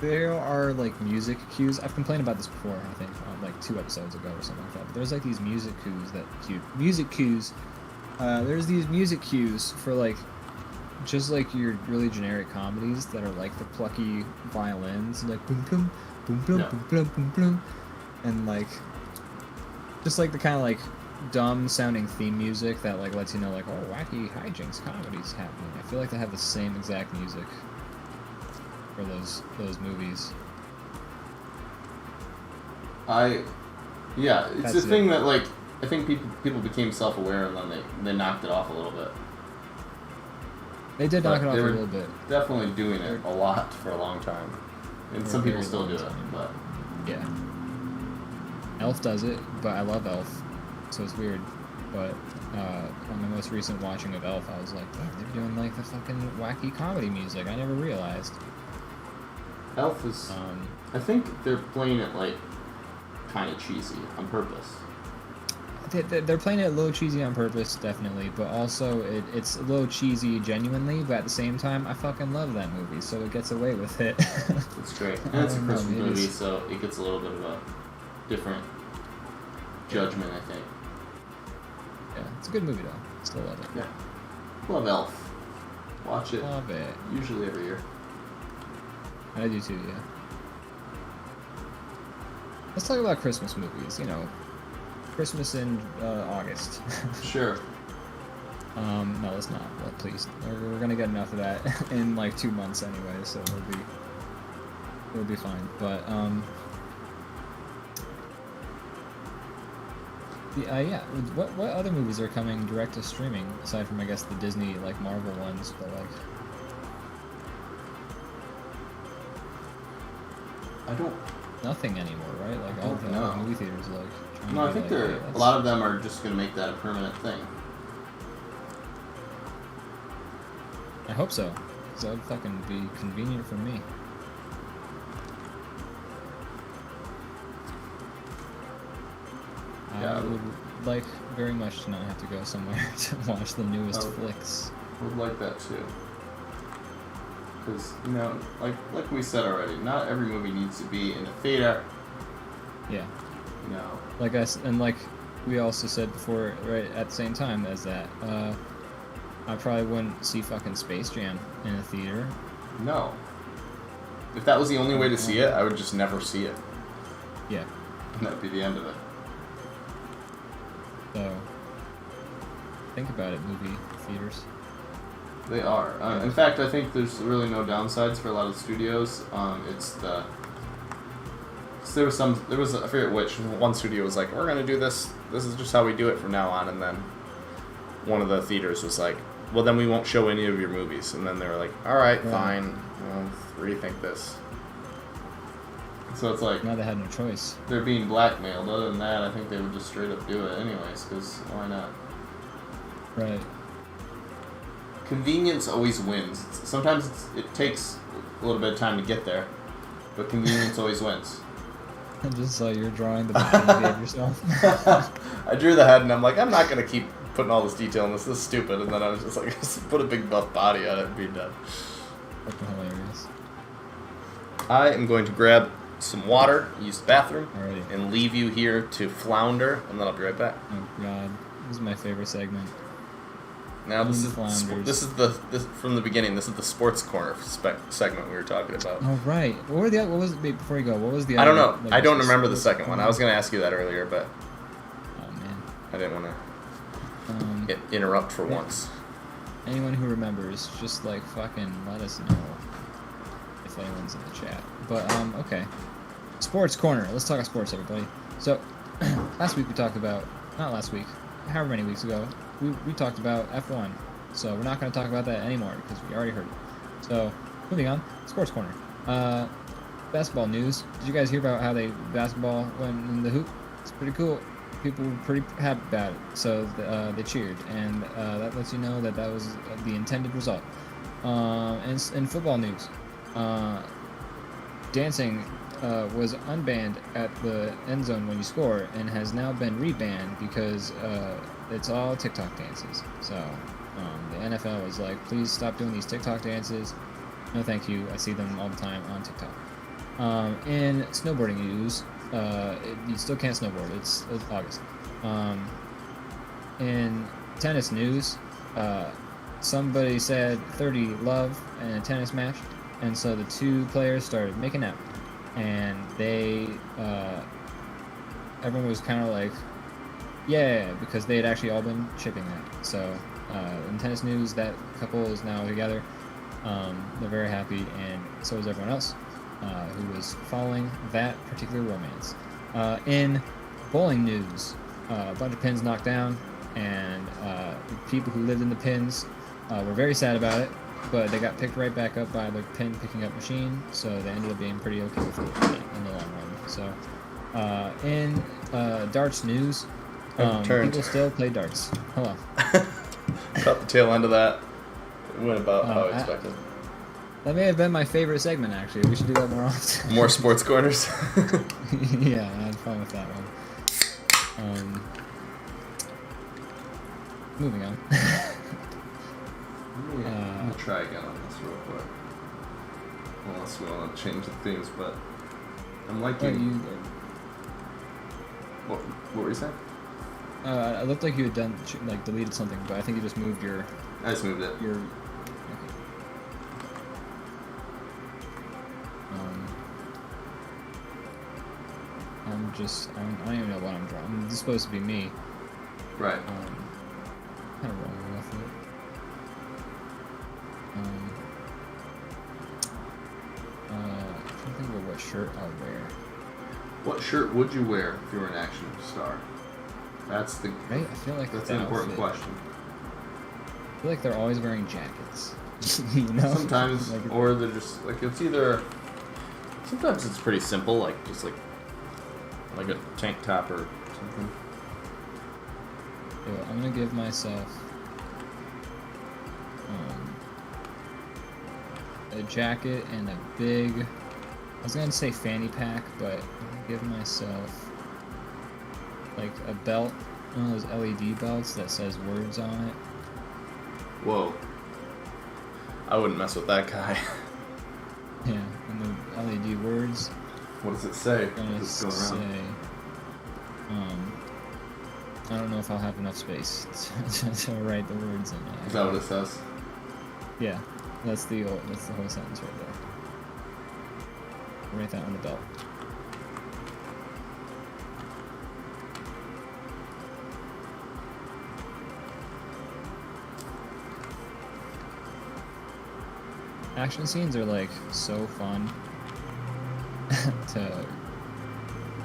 A: there are like music cues. I've complained about this before, I think, like 2 episodes ago or something like that. But there's like these music cues there's these music cues for like just like your really generic comedies that are like the plucky violins, like boom boom boom boom boom boom boom boom, and like just like the kind of like dumb sounding theme music that like lets you know like, oh, wacky hijinks comedies happening. I feel like they have the same exact music for those movies.
B: It's the thing that like I think people became self-aware and then they knocked it off a little bit.
A: They did knock it off a little bit.
B: Definitely doing it a lot for a long time, and some people still do it. But
A: yeah, Elf does it, but I love Elf, so it's weird. But on the most recent watching of Elf, I was like, damn, they're doing like the fucking wacky comedy music. I never realized.
B: Elf is. I think they're playing it like kind of cheesy on purpose.
A: They're playing it a little cheesy on purpose, definitely, but also it's a little cheesy genuinely, but at the same time, I fucking love that movie, so it gets away with it.
B: It's great. And it's a Christmas movie, so it gets a little bit of a different judgment, I think.
A: Yeah, it's a good movie, though. Still love it.
B: Yeah. Love Elf. Watch it.
A: Love it.
B: Usually every year.
A: I do too, yeah. Let's talk about Christmas movies, Christmas in August.
B: Sure.
A: No, let's not. Well, please. We're gonna get enough of that in like 2 months anyway, so it'll be fine. But yeah. What other movies are coming direct to streaming aside from I guess the Disney like Marvel ones? But like,
B: I don't.
A: Nothing anymore, right? Like all the movie theaters like.
B: No, I think a lot of them are just going to make that a permanent thing.
A: I hope so, because that would fucking be convenient for me.
B: Yeah,
A: I would like very much to not have to go somewhere to watch the newest flicks.
B: I would like that too. Because, like we said already, not every movie needs to be in a theater.
A: Yeah.
B: No.
A: Like us, and like we also said before, right at the same time as that, I probably wouldn't see fucking Space Jam in a theater.
B: No. If that was the only way to see it, I would just never see it.
A: Yeah.
B: And that'd be the end of it.
A: So, think about it, movie theaters.
B: They are. In fact, I think there's really no downsides for a lot of studios. It's the... So there was I forget which, one studio was like, we're going to do this, this is just how we do it from now on, and then one of the theaters was like, well, then we won't show any of your movies. And then they were like, alright, fine, we'll rethink this. So it's like...
A: Now they had no choice.
B: They're being blackmailed. Other than that, I think they would just straight up do it anyways, because why not?
A: Right.
B: Convenience always wins. Sometimes it takes a little bit of time to get there, but convenience always wins.
A: I just saw you're drawing the body you gave yourself.
B: I drew the head, and I'm like, I'm not going to keep putting all this detail in this. This is stupid. And then I was just like, just put a big buff body on it and be done.
A: Fucking hilarious.
B: I am going to grab some water, use the bathroom,
A: Alrighty.
B: and leave you here to flounder, and then I'll be right back.
A: Oh god, this is my favorite segment.
B: Now this is
A: Flounders.
B: from the beginning. This is the sports corner segment we were talking about.
A: Oh right. What was it before you go? What was the?
B: I don't
A: other,
B: know.
A: like,
B: I don't
A: was
B: remember the
A: this-
B: second one. I was going to ask you that earlier, but
A: Oh man.
B: I didn't want to interrupt for once.
A: Anyone who remembers, just like fucking let us know if anyone's in the chat. But okay. Sports corner. Let's talk about sports, everybody. So last week we talked about, not last week, however many weeks ago, we talked about F1. So we're not going to talk about that anymore because we already heard it. So moving on, sports corner. Basketball news. Did you guys hear about how basketball went in the hoop? It's pretty cool. People were pretty happy about it, so they cheered, and that lets you know that was the intended result. And in football news, dancing was unbanned at the end zone when you score, and has now been rebanned because it's all TikTok dances. So the NFL is like, please stop doing these TikTok dances. No, thank you. I see them all the time on TikTok. In snowboarding news, you still can't snowboard. It's August. In tennis news, somebody said 30 love in a tennis match, and so the two players started making out, and everyone was kind of like, yeah, because they had actually all been shipping that. So in tennis news, that couple is now together. They're very happy, and so is everyone else who was following that particular romance. In bowling news, a bunch of pins knocked down, and people who lived in the pins were very sad about it, but they got picked right back up by the pin picking up machine, so they ended up being pretty okay with it in the long run. So in darts news, people still play darts. Hold on.
B: Caught the tail end of that. It went about how I expected.
A: That may have been my favorite segment, actually. We should do that more often.
B: More sports corners.
A: Yeah, I had fun with that one. Moving on.
B: I'm gonna try again on this real quick. Unless we want to change the themes, but I'm liking. What were you saying?
A: It looked like you had done deleted something, but I think you just moved your.
B: I just moved it.
A: Your. Okay. I don't even know what I'm drawing. This is supposed to be me.
B: Right.
A: Kind of rolling with it. I'm trying to think of what shirt I'll wear.
B: What shirt would you wear if you were an action star? That's the.
A: Right? I feel like
B: that's
A: the
B: an important
A: outfit.
B: question.
A: I feel like they're always wearing jackets. You know?
B: Sometimes, or they're just like it's either. Sometimes it's pretty simple, like just like a tank top or something.
A: So I'm gonna give myself a jacket and a big. I was gonna say fanny pack, but I'm gonna give myself like a belt, one of those LED belts that says words on it.
B: Whoa. I wouldn't mess with that guy.
A: Yeah, and the LED words.
B: What does it say?
A: I'm gonna
B: What does it go around?
A: say, I don't know if I'll have enough space to write the words in.
B: Is that what it says?
A: Yeah, that's the whole sentence right there. Write that on the belt. Action scenes are like so fun to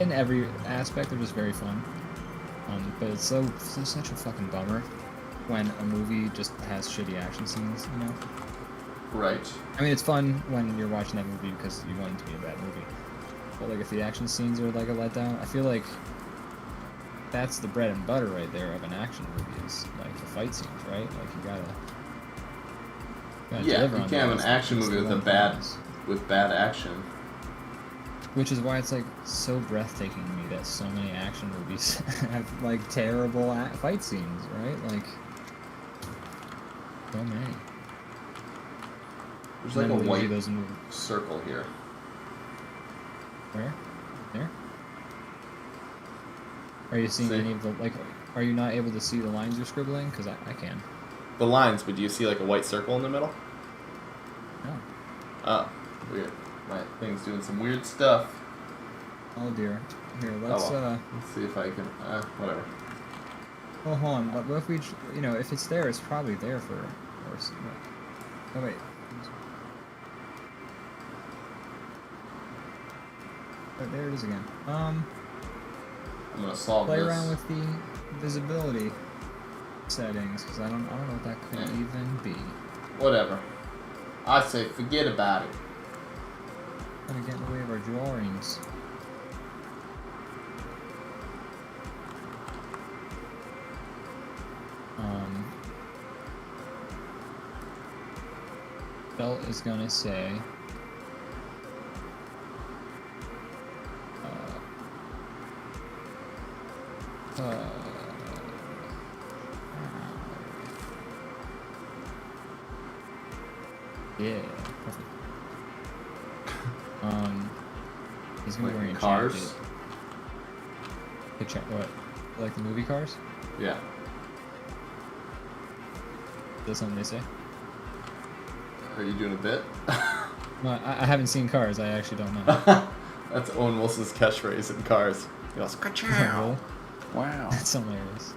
A: in every aspect. They're just very fun. But it's such a fucking bummer when a movie just has shitty action scenes, you know?
B: Right.
A: I mean, it's fun when you're watching that movie because you want it to be a bad movie. But like if the action scenes are like a letdown, I feel like that's the bread and butter right there of an action movie is like the fight scenes, right? Like you gotta
B: Yeah,
A: deliver
B: you
A: on
B: can't have an
A: those.
B: action
A: That's
B: movie
A: the
B: with
A: one
B: bad action.
A: Which is why it's like so breathtaking to me that so many action movies have like terrible fight scenes, right? Like so many.
B: There's
A: And
B: like a
A: then
B: white
A: those
B: circle here.
A: Where? There? Are you seeing
B: See?
A: any of the like? Are you not able to see the lines you're scribbling? Because I can.
B: The lines, but do you see like a white circle in the middle?
A: No.
B: Oh, weird. My thing's doing some weird stuff.
A: Oh dear. Here, let's
B: Let's see if I can. Whatever.
A: Well, hold on. What if we, if it's there, it's probably there for. Oh wait. Oh, there it is again.
B: I'm gonna solve
A: Play
B: this.
A: around with the visibility settings because I don't know what that could even be.
B: Whatever. I say forget about it.
A: Gonna get in the way of our drawings. Belt is gonna say. Yeah, perfect. He's gonna be wearing a
B: Cars?
A: jacket. What? Like the movie Cars?
B: Yeah.
A: That's something they say?
B: Are you doing a bit?
A: No, I haven't seen Cars. I actually don't know.
B: That's Owen Wilson's catchphrase in Cars. He goes, ka-chow. Wow.
A: That's hilarious.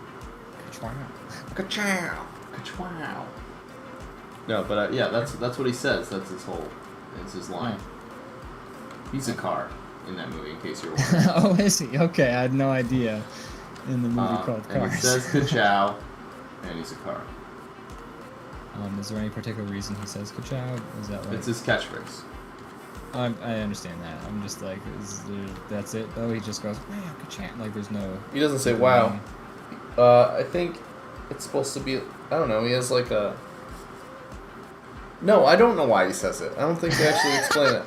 B: Ka-chow. Ka-chow. No, but yeah, that's what he says. That's his whole. It's his line. He's a car in that movie, in case you're wondering.
A: Oh, is he? Okay, I had no idea. In the movie called Cars.
B: And it says ka-chow, and he's a car.
A: Is there any particular reason he says ka-chow? Is that like...
B: It's his catchphrase.
A: I understand that. I'm just like, that's it though? He just goes, wow, ka-chow. Like, there's no...
B: He doesn't say wow. I think it's supposed to be... I don't know, he has like a... No, I don't know why he says it. I don't think they actually explain it.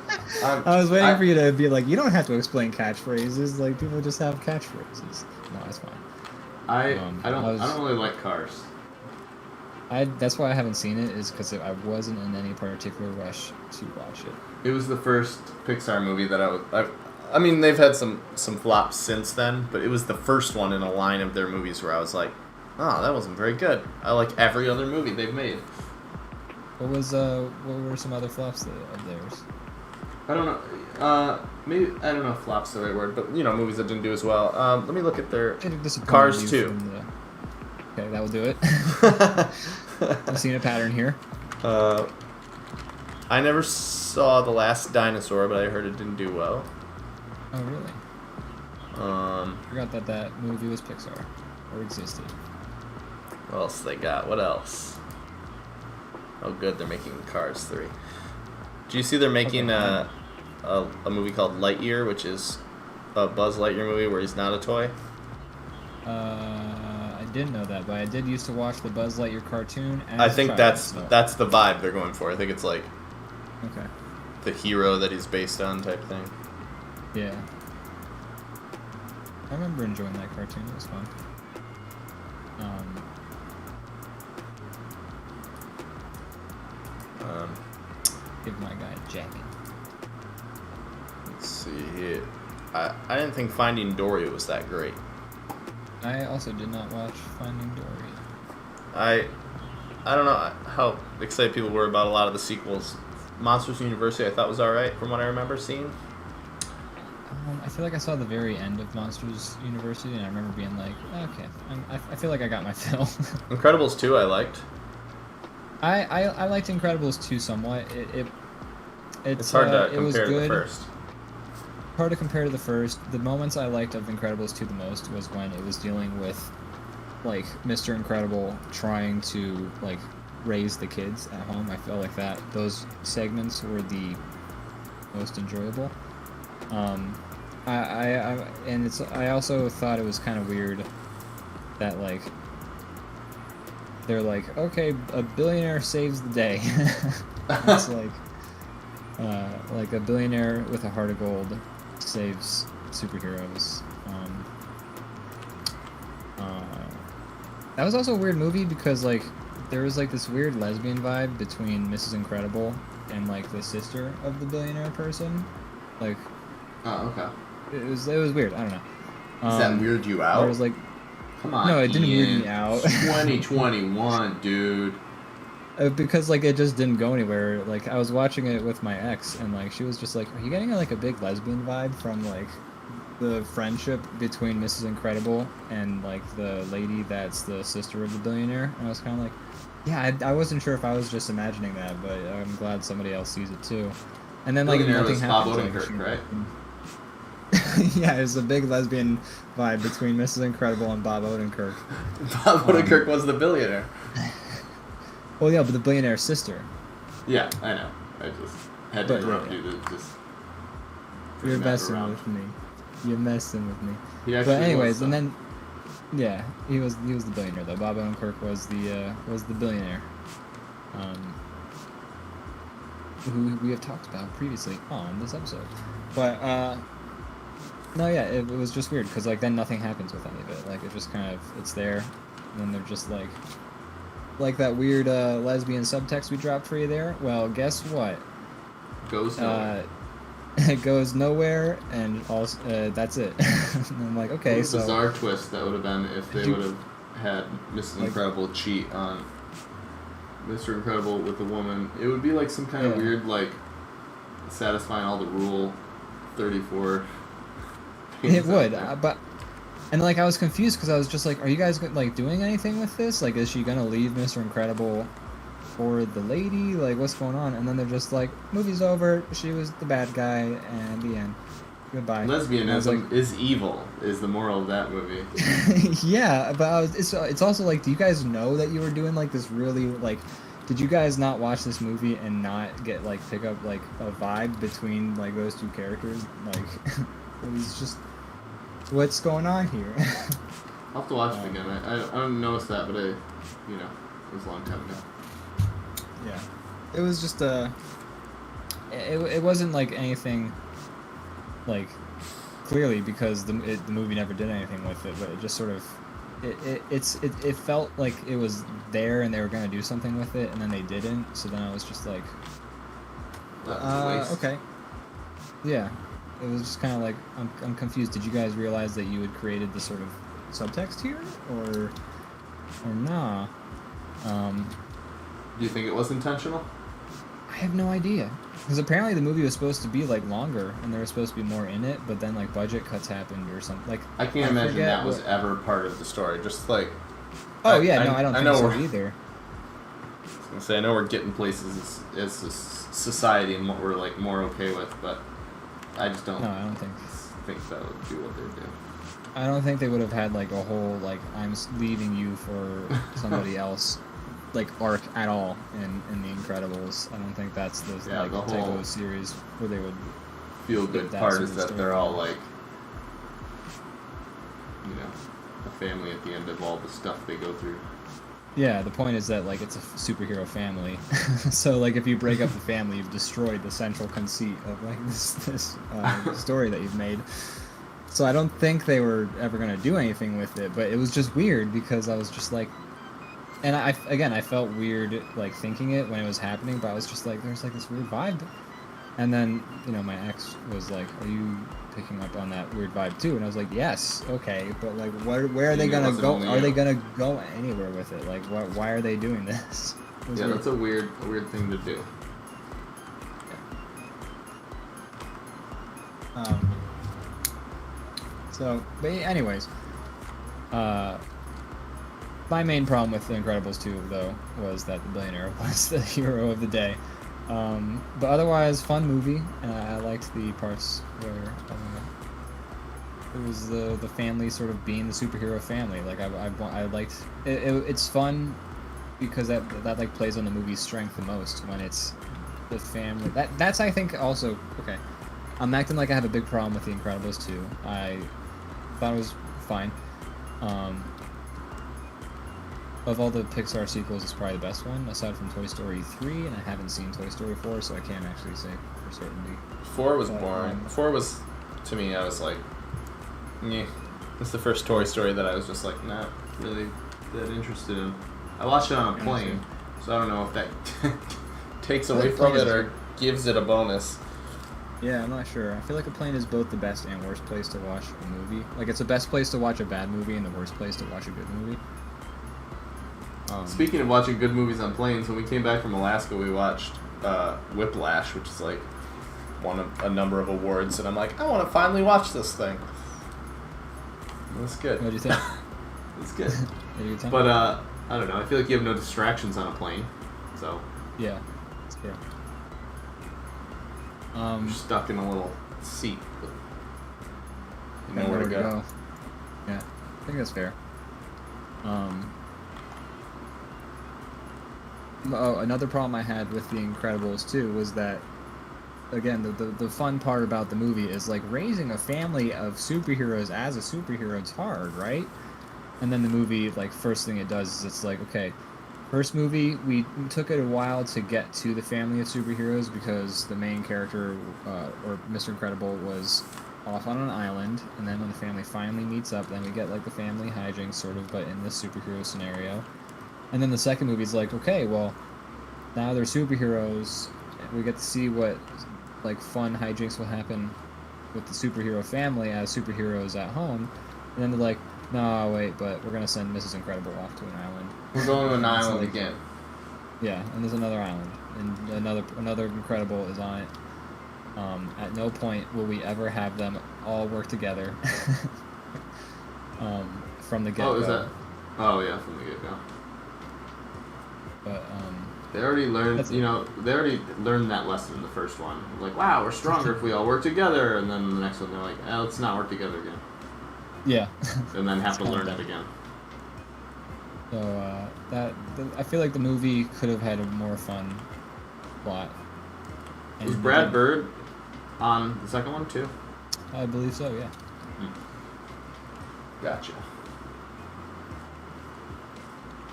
A: I was waiting for you to be like, you don't have to explain catchphrases. Like, people just have catchphrases. No, that's fine.
B: I don't really like Cars.
A: That's why I haven't seen it, is because I wasn't in any particular rush to watch it.
B: It was the first Pixar movie that I mean, they've had some flops since then, but it was the first one in a line of their movies where I was like, oh, that wasn't very good. I like every other movie they've made.
A: What were some other flops of theirs?
B: I don't know. Maybe I don't know if flop's the right word, but movies that didn't do as well. Let me look at their Cars 2.
A: Okay, that will do it. I'm seeing a pattern here.
B: I never saw The Last Dinosaur, but I heard it didn't do well.
A: Oh, really? Forgot that movie was Pixar or existed.
B: What else they got? What else? Oh, good, they're making Cars 3. Do you see they're making a movie called Lightyear, which is a Buzz Lightyear movie where he's not a toy?
A: I didn't know that, but I did used to watch the Buzz Lightyear cartoon.
B: I think that's the vibe they're going for. I think it's like the hero that he's based on type thing.
A: Yeah. I remember enjoying that cartoon. It was fun. Give my guy a jacket.
B: Let's see here. I didn't think Finding Dory was that great.
A: I also did not watch Finding Dory.
B: I don't know how excited people were about a lot of the sequels. Monsters University I thought was alright from what I remember seeing.
A: I feel like I saw the very end of Monsters University, and I remember being like, okay, I feel like I got my fill.
B: Incredibles 2 I liked.
A: I liked Incredibles 2 somewhat.
B: It's hard to
A: it was
B: compare to the
A: good.
B: first.
A: Hard to compare to the first. The moments I liked of Incredibles 2 the most was when it was dealing with, like, Mr. Incredible trying to, like, raise the kids at home. I felt like those segments were the most enjoyable. I also thought it was kind of weird that, like, they're like, okay, a billionaire saves the day. It's like a billionaire with a heart of gold saves superheroes. That was also a weird movie because, like, there was, like, this weird lesbian vibe between Mrs. Incredible and, like, the sister of the billionaire person. Like,
B: oh, okay.
A: it was weird. I don't know.
B: Does that weird you out?
A: There was, like,
B: come on,
A: no, it didn't
B: Ian.
A: weird me out.
B: 2021, dude.
A: Because, like, it just didn't go anywhere. Like, I was watching it with my ex, and, like, she was just like, are you getting, like, a big lesbian vibe from, like, the friendship between Mrs. Incredible and, like, the lady that's the sister of the billionaire? And I was kind of like, yeah, I wasn't sure if I was just imagining that, but I'm glad somebody else sees it, too. And then, like,
B: Billionaire
A: nothing
B: was Bob
A: happens.
B: Odenkirk, right?
A: Yeah, there's a big lesbian vibe between Mrs. Incredible and Bob Odenkirk.
B: Bob Odenkirk was the billionaire.
A: Well, yeah, but the billionaire's sister.
B: Yeah, I know. I just had to
A: But,
B: interrupt
A: yeah.
B: you to just...
A: You're
B: bring that
A: messing
B: around.
A: with me. You're messing with me.
B: He actually
A: But anyways,
B: was,
A: and then, yeah, he was the billionaire though. Bob Odenkirk was the billionaire, who we have talked about previously on this episode. But no, yeah, it was just weird because, like, then nothing happens with any of it. Like, it just kind of, it's there, and then they're just like that weird lesbian subtext we dropped for you there. Well, guess what?
B: Goes nowhere.
A: It goes nowhere, and also that's it. And I'm like, okay,
B: What a
A: so
B: bizarre twist that would have been if they
A: You-
B: would have had Mrs.
A: Like-
B: Incredible cheat on Mr. Incredible with a woman. It would be like some kind of
A: Yeah.
B: weird, like, satisfying all the Rule 34 things
A: it
B: out
A: would,
B: there.
A: but and, like, I was confused because I was just like, are you guys, like, doing anything with this? Like, is she gonna leave Mr. Incredible for the lady? Like, what's going on? And then they're just like, movie's over. She was the bad guy, and the end. Goodbye. And I was
B: Lesbianism
A: like,
B: is evil, is the moral of that movie.
A: yeah, but it's also like, do you guys know that you were doing, like, this really, like, did you guys not watch this movie and not get, like, pick up, like, a vibe between, like, those two characters? Like, it was just, what's going on here?
B: I'll have to watch it again. I don't notice that, but it was a long time ago.
A: Yeah, it was just it wasn't like anything, like, clearly, because the movie never did anything with it, but it just sort of it felt like it was there and they were gonna do something with it, and then they didn't. So then I was just like,
B: That was a waste.
A: okay, yeah, it was just kind of like, I'm confused. Did you guys realize that you had created the sort of subtext here, or nah?
B: Do you think it was intentional?
A: I have no idea. Because apparently the movie was supposed to be, like, longer, and there was supposed to be more in it, but then, like, budget cuts happened or something. Like,
B: I can't imagine
A: forget
B: that was
A: what-
B: ever part of the story. Just like,
A: Oh,
B: I-
A: yeah,
B: I-
A: no, I don't
B: I
A: think
B: know
A: so
B: we're-
A: either.
B: I was gonna say, I know we're getting places as a society and what we're, like, more okay with, but I just don't
A: No, I don't think.
B: think that would do what they do.
A: I don't think they would have had, like, a whole, like, I'm leaving you for somebody else, like, arc at all in The Incredibles. I don't think that's the,
B: Yeah,
A: like,
B: the
A: type
B: whole-
A: of series where they would...
B: Feel good
A: That
B: part
A: sort
B: is
A: of
B: that
A: story.
B: they're all like, a family at the end of all the stuff they go through.
A: Yeah, the point is that, like, it's a superhero family. So, like, if you break up the family, you've destroyed the central conceit of, like, this story that you've made. So I don't think they were ever going to do anything with it, but it was just weird because I was just like... And I felt weird, like, thinking it when it was happening, but I was just like, there's, like, this weird vibe And then, my ex was like, "Are you picking up on that weird vibe too?" And I was like, "Yes, okay, but like, where are they gonna go? Are they gonna go anywhere with it? Like, why are they doing this?"
B: Yeah,
A: weird.
B: that's a weird thing to do.
A: But anyways, my main problem with The Incredibles 2, though, was that the billionaire was the hero of the day. But otherwise, fun movie. I liked the parts where it was the family sort of being the superhero family. Like I liked it. It's fun because that like plays on the movie's strength the most when it's the family. That's I think also okay. I'm acting like I have a big problem with The Incredibles 2. I thought it was fine. Of all the Pixar sequels, it's probably the best one, aside from Toy Story 3, and I haven't seen Toy Story 4, so I can't actually say for certainty.
B: 4 was boring. 4 was, to me, I was like, yeah. It's the first Toy Story that I was just like, not really that interested in. I watched it on a plane, so I don't know if that takes away from it or gives it a bonus.
A: Yeah, I'm not sure. I feel like a plane is both the best and worst place to watch a movie. Like, it's the best place to watch a bad movie and the worst place to watch a good movie.
B: Speaking of watching good movies on planes, when we came back from Alaska, we watched Whiplash, which is like won a number of awards, and I'm like, I want to finally watch this thing. It was good.
A: What do you think?
B: It's good.
A: Time?
B: But I don't know. I feel like you have no distractions on a plane, so
A: yeah, that's correct.
B: You're stuck in a little seat. You know where to go.
A: Yeah, I think that's fair. Another problem I had with The Incredibles 2 was that, again, the fun part about the movie is, like, raising a family of superheroes as a superhero is hard, right? And then the movie, like, first thing it does is it's like, okay, first movie, we took it a while to get to the family of superheroes because the main character, or Mr. Incredible, was off on an island, and then when the family finally meets up, then we get, like, the family hijinks, sort of, but in this superhero scenario. And then the second movie's like, okay, well, now they're superheroes. We get to see what, like, fun hijinks will happen with the superhero family as superheroes at home. And then they're like, no, wait, but we're going to send Mrs. Incredible off to an island.
B: We're going to an island again.
A: Yeah, and there's another island. And another Incredible is on it. At no point will we ever have them all work together from the get-go.
B: Oh, is that? Oh, yeah, from the get-go.
A: But
B: they already learned, they already learned that lesson in the first one. Like, wow, we're stronger if we all work together. And then the next one, they're like, let's not work together again.
A: Yeah.
B: And then have to learn it again.
A: So I feel like the movie could have had a more fun plot.
B: Was Brad Bird on the second one too?
A: I believe so. Yeah.
B: Gotcha.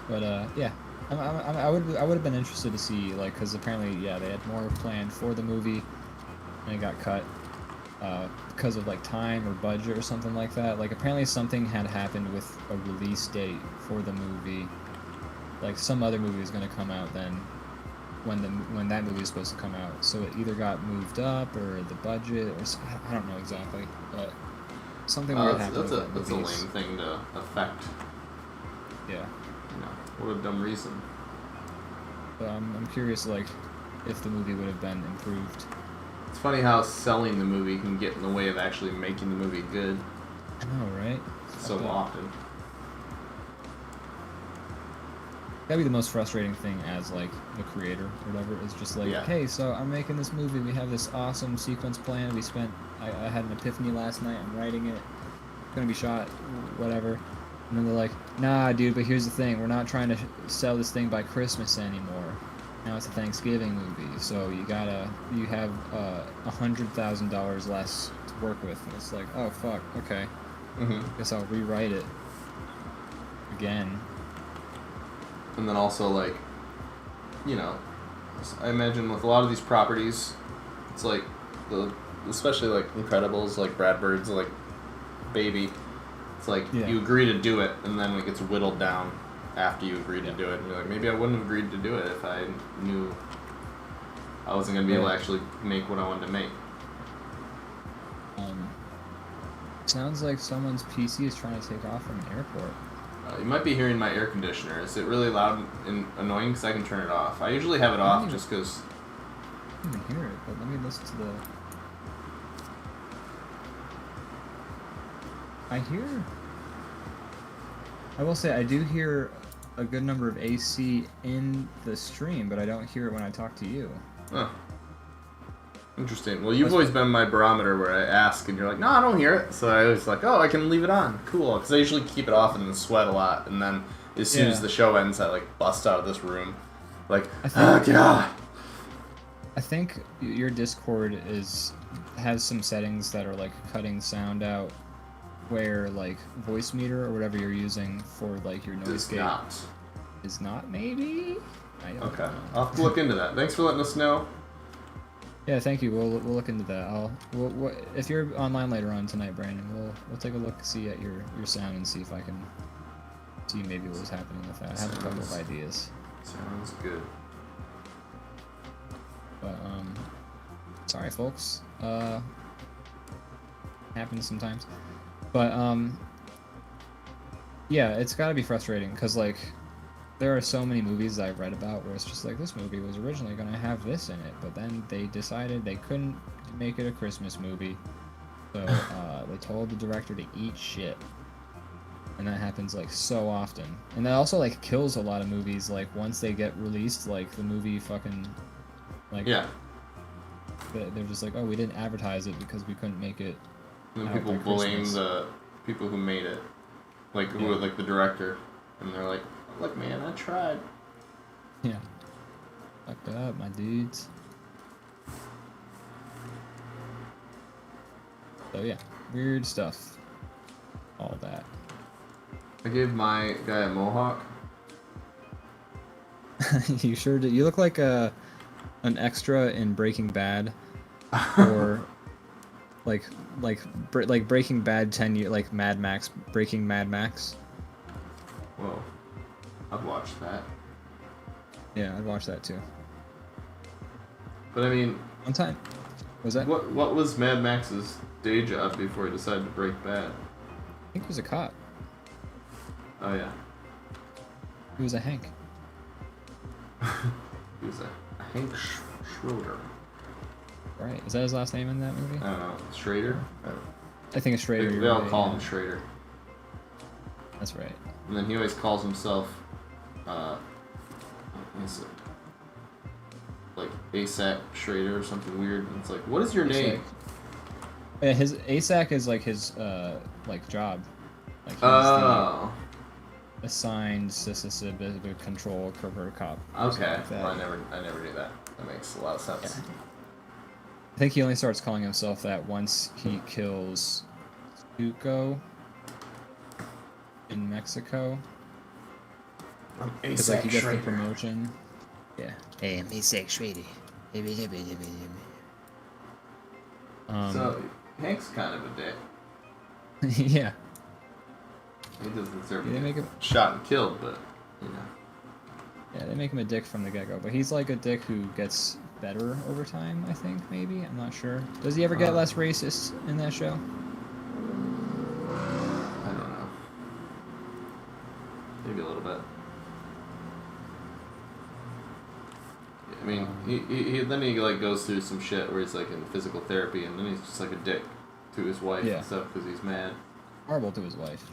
A: But yeah. I would have been interested to see, like, because apparently, yeah, they had more planned for the movie, and it got cut because of, like, time or budget or something like that. Like, apparently something had happened with a release date for the movie. Like, some other movie was going to come out then when that movie was supposed to come out. So it either got moved up or the budget, or I don't know exactly, but something weird happened.
B: That's a lame thing to affect.
A: Yeah.
B: What a dumb reason.
A: But I'm curious, like, if the movie would have been improved.
B: It's funny how selling the movie can get in the way of actually making the movie good.
A: I know, right?
B: So often.
A: That'd be the most frustrating thing as, like, the creator or whatever, is just like, hey, so I'm making this movie, we have this awesome sequence plan, I had an epiphany last night, I'm writing it, it's gonna be shot, whatever. And then they're like, nah, dude, but here's the thing. We're not trying to sell this thing by Christmas anymore. Now it's a Thanksgiving movie, so you have $100,000 less to work with. And it's like, oh, fuck, okay. Guess I'll rewrite it again.
B: And then also, like, I imagine with a lot of these properties, it's like, especially, like, Incredibles, like Brad Bird's, like, baby. It's like, you agree to do it, and then it gets whittled down after you agree to do it. And you're like, maybe I wouldn't have agreed to do it if I knew I wasn't gonna be able to actually make what I wanted to make.
A: Sounds like someone's PC is trying to take off from an airport.
B: You might be hearing my air conditioner. Is it really loud and annoying? Because I can turn it off. I usually have it off just because...
A: I don't even hear it, but let me listen to the... I will say, I do hear a good number of AC in the stream, but I don't hear it when I talk to you.
B: Huh. Interesting. Well, you've always been my barometer where I ask and you're like, no, I don't hear it. So I was like, oh, I can leave it on. Cool. Because I usually keep it off and then sweat a lot. And then as soon as the show ends, I like bust out of this room. Like, oh, God.
A: I think your Discord has some settings that are like cutting sound out where like voice meter or whatever you're using for like your noise gate is not maybe?
B: Okay. I'll have to look into that. Thanks for letting us know.
A: Yeah, thank you. We'll look into that. If you're online later on tonight, Brandon, we'll take a look, see at your sound, and see if I can see maybe what was happening with that. I have a couple of ideas.
B: Sounds good.
A: But sorry, folks. Happens sometimes. But yeah, it's got to be frustrating because like. There are so many movies I've read about where it's just like, this movie was originally going to have this in it, but then they decided they couldn't make it a Christmas movie. So they told the director to eat shit. And that happens like so often. And that also like kills a lot of movies, like once they get released, like the movie fucking like
B: yeah.
A: They're just like, oh, we didn't advertise it because we couldn't make it.
B: And then people blame the people who made it. Like who were like the director. And they're like, look, man, I tried.
A: Yeah. Fucked up, my dudes. So yeah, weird stuff. All that.
B: I gave my guy a mohawk.
A: You sure did. You look like an extra in Breaking Bad, or like Breaking Bad 10 year, like Mad Max, Breaking Mad Max.
B: Whoa. I'd watch that.
A: Yeah, I'd watch that too.
B: But I mean,
A: one time. Was that?
B: What was Mad Max's day job before he decided to break bad?
A: I think he was a cop.
B: Oh yeah.
A: He was a Hank.
B: He was a Hank Schroeder.
A: Right. Is that his last name in that movie?
B: I don't know. Schrader?
A: I think it's Schrader.
B: They all call him Schrader.
A: That's right.
B: And then he always calls himself, like ASAC Schrader or something weird. And it's like, what is your name?
A: Yeah, his ASAC is like his like job. Like he's the assigned control covert cop.
B: Okay.
A: Like
B: Well, I never knew that. That makes a lot of sense.
A: Yeah. I think he only starts calling himself that once he kills Tuco in Mexico. Because like he gets the promotion. Yeah.
C: Hey, I'm ASAC Schrader.
B: So Hank's kind of a dick.
A: Yeah.
B: He doesn't deserve
A: Yeah,
B: to
A: they make
B: get
A: him-
B: shot and killed, but you know.
A: Yeah, they make him a dick from the get-go, but he's like a dick who gets better over time, I think, maybe? I'm not sure. Does he ever get less racist in that show?
B: I don't know. Maybe a little bit. I mean, he then he like goes through some shit where he's like in physical therapy, and then he's just like a dick to his wife and stuff because he's mad.
A: Horrible to his wife.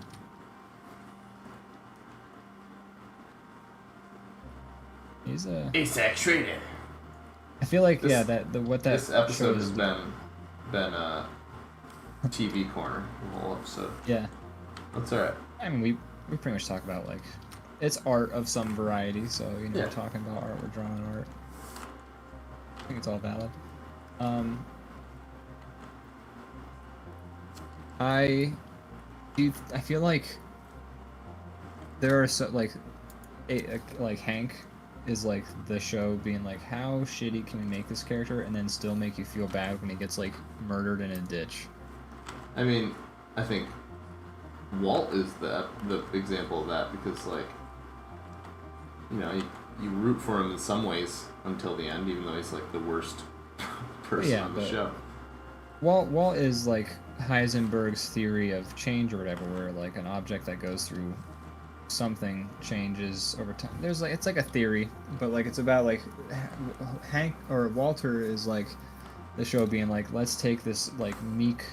A: He's a
B: ASAC Schrader.
A: I feel like
B: This-
A: this
B: episode has
A: show is
B: been TV corner the whole episode.
A: Yeah.
B: That's alright.
A: I mean, we pretty much talk about like it's art of some variety, so you know
B: Yeah.
A: we're talking about art, we're drawing art. I think it's all valid. I feel like there are so like like Hank is like the show being like, how shitty can we make this character and then still make you feel bad when he gets like murdered in a ditch?
B: I mean, I think Walt is the example of that because like, you know, you root for him in some ways until the end, even though he's like the worst person on the show.
A: Walt is like Heisenberg's theory of change or whatever, where like an object that goes through something changes over time. There's like it's like a theory, but like it's about like Hank or Walter is like the show being like, let's take this like meek,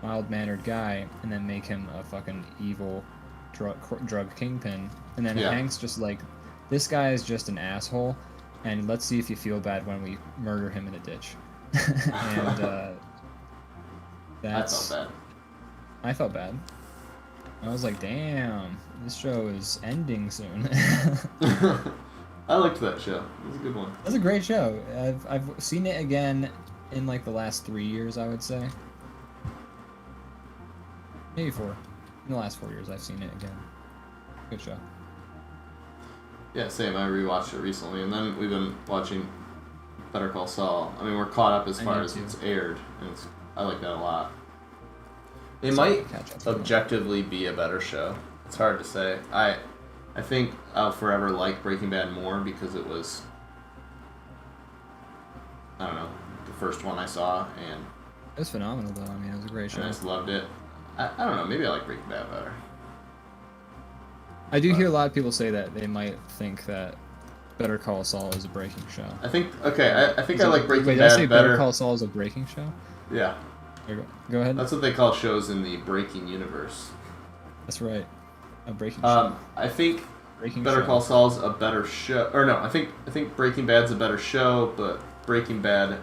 A: mild-mannered guy and then make him a fucking evil drug kingpin, and then Hank's just like, this guy is just an asshole, and let's see if you feel bad when we murder him in a ditch. And that's I felt bad. I was like, damn, this show is ending soon.
B: I liked that show. It was a good one.
A: That's a great show. I've seen it again in like the last 3 years, I would say. Maybe 4. In the last 4 years, I've seen it again. Good show.
B: Yeah, same. I rewatched it recently, and then we've been watching Better Call Saul. I mean, we're caught up as far as it's aired, and I like that a lot. It might objectively be a better show. It's hard to say. I think I'll forever like Breaking Bad more because it was, I don't know, the first one I saw, and
A: it was phenomenal though. I mean, it was a great show.
B: I just loved it. I don't know, maybe I like Breaking Bad better.
A: I do hear a lot of people say that they might think that Better Call Saul is a breaking show.
B: I think I like Breaking
A: Bad better. Wait, did I say Better Call Saul is a breaking show?
B: Yeah.
A: Go ahead.
B: That's what they call shows in the breaking universe.
A: That's right. A breaking show.
B: I think Better Call Saul's a better show. Or no, I think Breaking Bad's a better show, but Breaking Bad...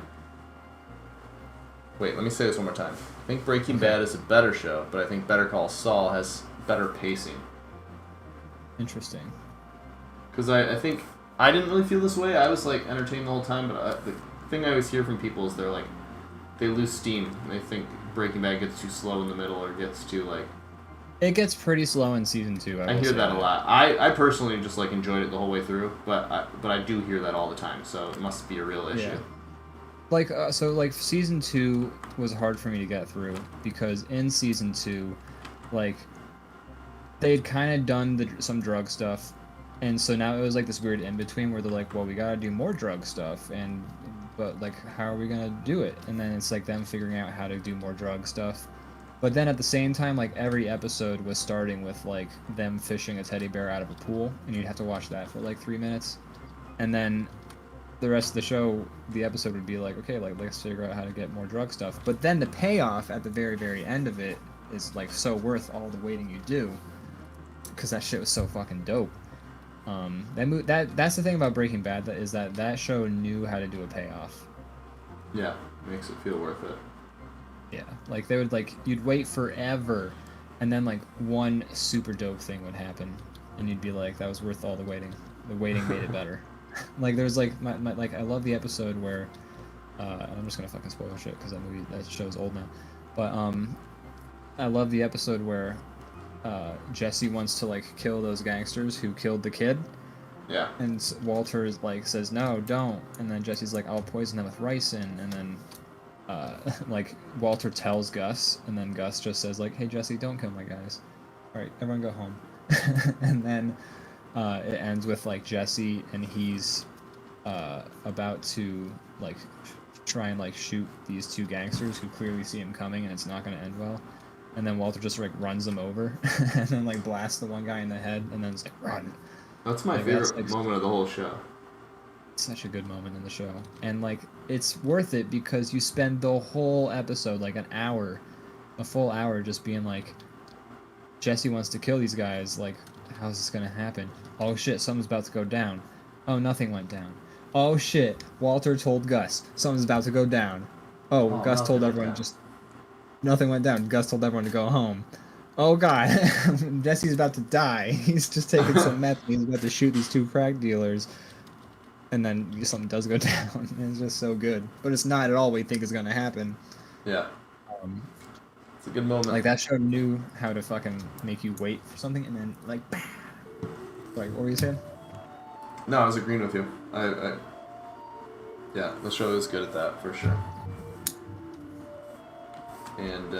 B: Wait, let me say this one more time. I think Breaking Bad is a better show, but I think Better Call Saul has better pacing.
A: Interesting.
B: Because I think... I didn't really feel this way. I was like entertained the whole time, but the thing I always hear from people is they're like, they lose steam. They think Breaking Bad gets too slow in the middle or gets too like...
A: It gets pretty slow in season 2.
B: I hear that a lot. I personally just like enjoyed it the whole way through, but I do hear that all the time, so it must be a real issue.
A: Yeah. Like so like season 2 was hard for me to get through because in season 2, like they'd kind of done some drug stuff, and so now it was like this weird in between where they're like, well, we gotta do more drug stuff, but like how are we gonna do it? And then it's like them figuring out how to do more drug stuff. But then at the same time, like every episode was starting with like them fishing a teddy bear out of a pool, and you'd have to watch that for like 3 minutes, and then the rest of the show, the episode would be like, okay, like let's figure out how to get more drug stuff. But then the payoff at the very, very end of it is like so worth all the waiting you do, because that shit was so fucking dope. That's the thing about Breaking Bad, that show knew how to do a payoff.
B: Yeah, it makes it feel worth it.
A: Yeah, like they would like you'd wait forever, and then like one super dope thing would happen, and you'd be like, that was worth all the waiting. The waiting made it better. Like there's like my like I love the episode where, I'm just gonna fucking spoil shit because that show's old now, but I love the episode where Jesse wants to like kill those gangsters who killed the kid.
B: Yeah.
A: And Walter is like says no, don't, and then Jesse's like, I'll poison them with ricin, and then like Walter tells Gus, and then Gus just says like, hey Jesse, don't kill my guys. All right, everyone go home. And then it ends with like Jesse and he's about to like try and like shoot these two gangsters who clearly see him coming, and it's not going to end well. And then Walter just like runs them over and then like blasts the one guy in the head, and then it's like run.
B: That's my favorite moment of the whole show.
A: Such a good moment in the show, and like it's worth it because you spend the whole episode, like a full hour, just being like, Jesse wants to kill these guys, like how's this gonna happen? Oh shit, something's about to go down. Oh, nothing went down. Oh shit, Walter told Gus something's about to go down. Oh, Gus told everyone nothing went down. Gus told everyone to go home. Oh god, Jesse's about to die. He's just taking some meth. He's about to shoot these two crack dealers. And then something does go down. It's just so good. But it's not at all what you think is going to happen.
B: Yeah. It's a good moment.
A: Like, that show knew how to fucking make you wait for something, and then, like, bah! Like, what were you saying?
B: No, I was agreeing with you. Yeah, the show is good at that, for sure. And,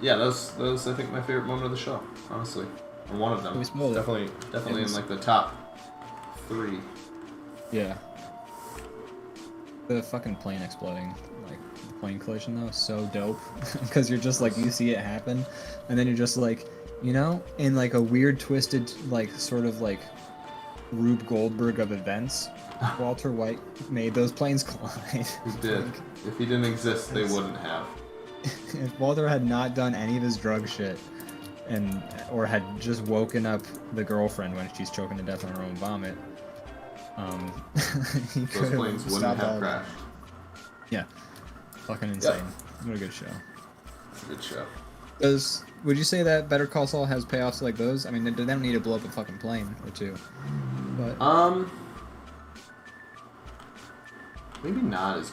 B: yeah, that was, I think, my favorite moment of the show, honestly. Or one of them. Definitely in, like, the top 3.
A: Yeah. The fucking plane exploding, like the plane collision though, so dope. Because you're just like you see it happen, and then you're just like, you know, in like a weird twisted like sort of like Rube Goldberg of events, Walter White made those planes collide.
B: He did.
A: Like,
B: If he didn't exist, they wouldn't have.
A: if Walter had not done any of his drug shit, and or had just woken up the girlfriend when she's choking to death on her own vomit, he
B: Those
A: could
B: planes
A: have
B: wouldn't
A: stopped all
B: have
A: that.
B: crashed.
A: Yeah, fucking insane. What a good show.
B: It's a good show.
A: Would you say that Better Call Saul has payoffs like those? I mean, they don't need to blow up a fucking plane or two, but
B: maybe not as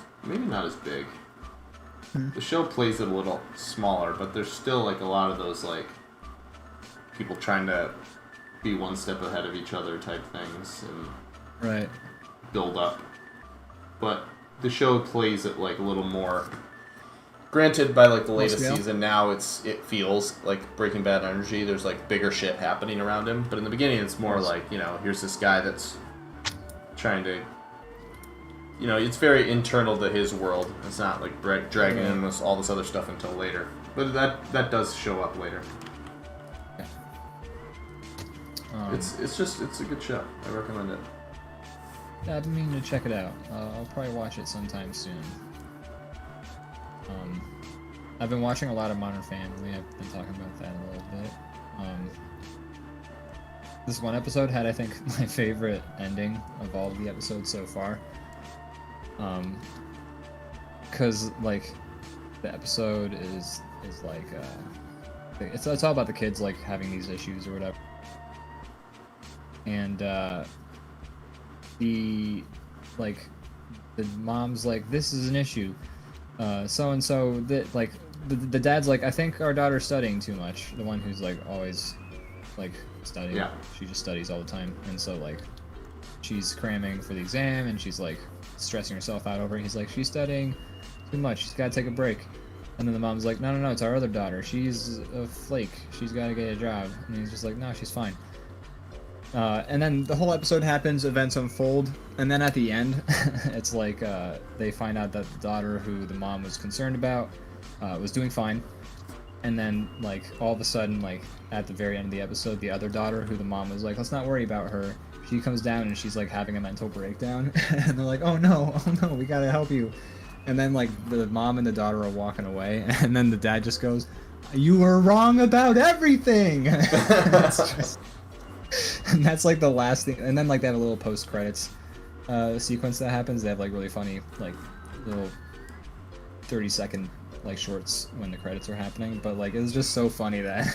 B: big. The show plays it a little smaller, but there's still like a lot of those like people trying to be one step ahead of each other type things and
A: right.
B: build up. But the show plays it like a little more. Granted, by like the latest
A: scale?
B: season now, it feels like Breaking Bad energy. There's like bigger shit happening around him. But in the beginning, it's more like, you know, here's this guy that's trying to, you know, it's very internal to his world. It's not like dragging in all this other stuff until later. But that does show up later.
A: Yeah.
B: It's a good show. I recommend it.
A: I've been meaning to check it out. I'll probably watch it sometime soon. I've been watching a lot of Modern Family. I've been talking about that a little bit. This one episode had, I think, my favorite ending of all of the episodes so far. Because like the episode is like it's all about the kids like having these issues or whatever, and the mom's like, this is an issue. So and so that like the dad's like, I think our daughter's studying too much. The one who's like always like studying.
B: Yeah.
A: She just studies all the time, and so like she's cramming for the exam, and she's like stressing herself out over it. He's like, she's studying too much. She's got to take a break. And then the mom's like, no, it's our other daughter. She's a flake. She's got to get a job. And he's just like, no, she's fine. And then the whole episode happens, events unfold, and then at the end, it's like they find out that the daughter who the mom was concerned about was doing fine. And then, like, all of a sudden, like, at the very end of the episode, the other daughter who the mom was like, let's not worry about her, she comes down and she's, like, having a mental breakdown. And they're like, oh no, we gotta help you. And then, like, the mom and the daughter are walking away, and then the dad just goes, you were wrong about everything! And that's like the last thing, and then like they have a little post-credits sequence that happens. They have like really funny like little 30-second like shorts when the credits are happening, but like it was just so funny that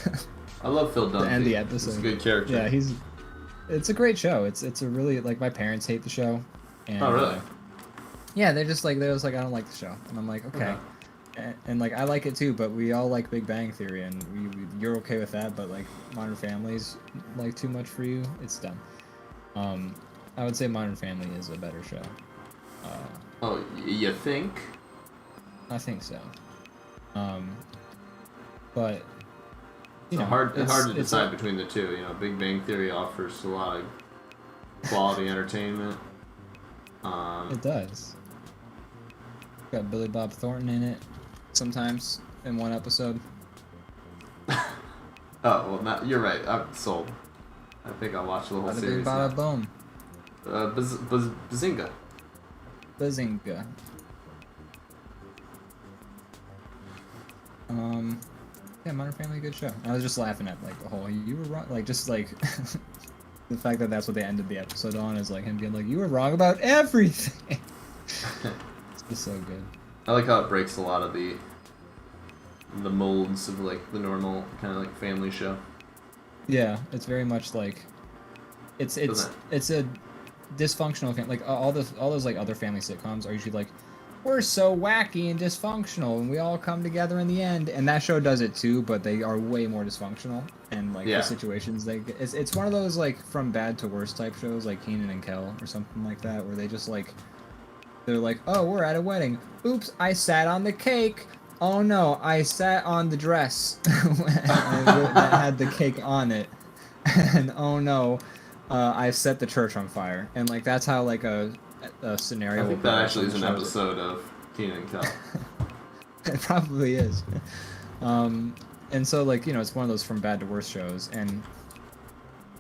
B: I love Phil Dunphy.
A: to end the episode.
B: He's a good character.
A: Yeah, it's a great show. It's a really, like, my parents hate the show. And,
B: Oh, really?
A: yeah, they're just like I don't like the show, and I'm like, okay. And like I like it too, but we all like Big Bang Theory, and you're okay with that, but like Modern Family's like too much for you. It's dumb. I would say Modern Family is a better show.
B: Oh, you think?
A: I think so. But
B: It's hard to decide between the two. You know, Big Bang Theory offers a lot of quality entertainment.
A: It does. Got Billy Bob Thornton in it sometimes in one episode.
B: Oh, well, you're right. I'm sold. I think I'll watch the whole
A: Bada bing,
B: series.
A: bada boom.
B: Bazinga.
A: Bazinga. Yeah, Modern Family, good show. I was just laughing at like the whole you were wrong, like just like the fact that that's what they ended the episode on is like him being like, you were wrong about everything. It's just so good.
B: I like how it breaks a lot of the molds of like the normal kind of like family show.
A: Yeah, it's very much like it's a dysfunctional like all those like other family sitcoms are usually like, we're so wacky and dysfunctional and we all come together in the end, and that show does it too, but they are way more dysfunctional, and like the situations it's one of those like from bad to worse type shows like Kenan and Kel or something like that, where they just like they're like, oh, we're at a wedding, oops, I sat on the cake, oh no, I sat on the dress that had the cake on it, and oh no, I set the church on fire, and like that's how like a scenario.
B: I
A: will
B: think that
A: progress
B: actually
A: on
B: is an
A: the show.
B: episode of Kenan and Kel.
A: It probably is. And so like it's one of those from bad to worse shows, and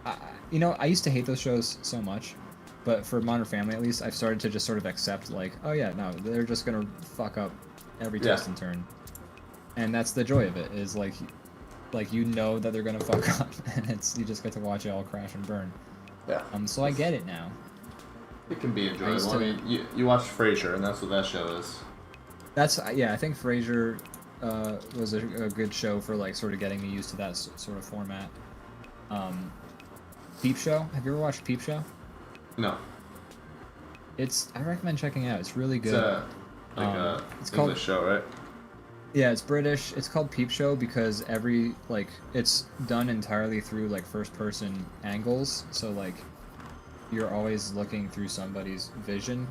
A: I used to hate those shows so much, but for Modern Family at least, I've started to just sort of accept like, oh yeah, no, they're just gonna fuck up every twist and turn, and that's the joy of it. Is like that they're gonna fuck up, and you just get to watch it all crash and burn.
B: Yeah.
A: So I get it now.
B: It can be enjoyable. I mean, you watch Frasier, and that's what that show is.
A: I think Frasier was a good show for like sort of getting me used to that sort of format. Peep Show. Have you ever watched Peep Show?
B: No.
A: I recommend checking it out. It's really good.
B: It's called English show, right?
A: Yeah, it's British. It's called Peep Show because it's done entirely through like first person angles. So like you're always looking through somebody's vision.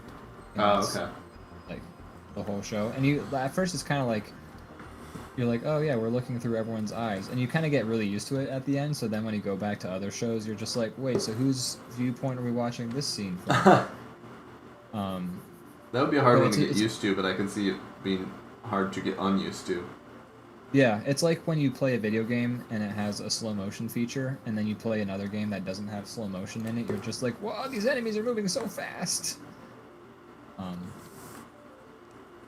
B: Oh, okay.
A: Like the whole show, and at first it's kind of like you're like, oh yeah, we're looking through everyone's eyes, and you kind of get really used to it at the end. So then when you go back to other shows, you're just like, wait, so whose viewpoint are we watching this scene from?
B: That would be a hard one to get used to, but I can see it being hard to get unused to.
A: Yeah, it's like when you play a video game and it has a slow motion feature, and then you play another game that doesn't have slow motion in it. You're just like, whoa, these enemies are moving so fast.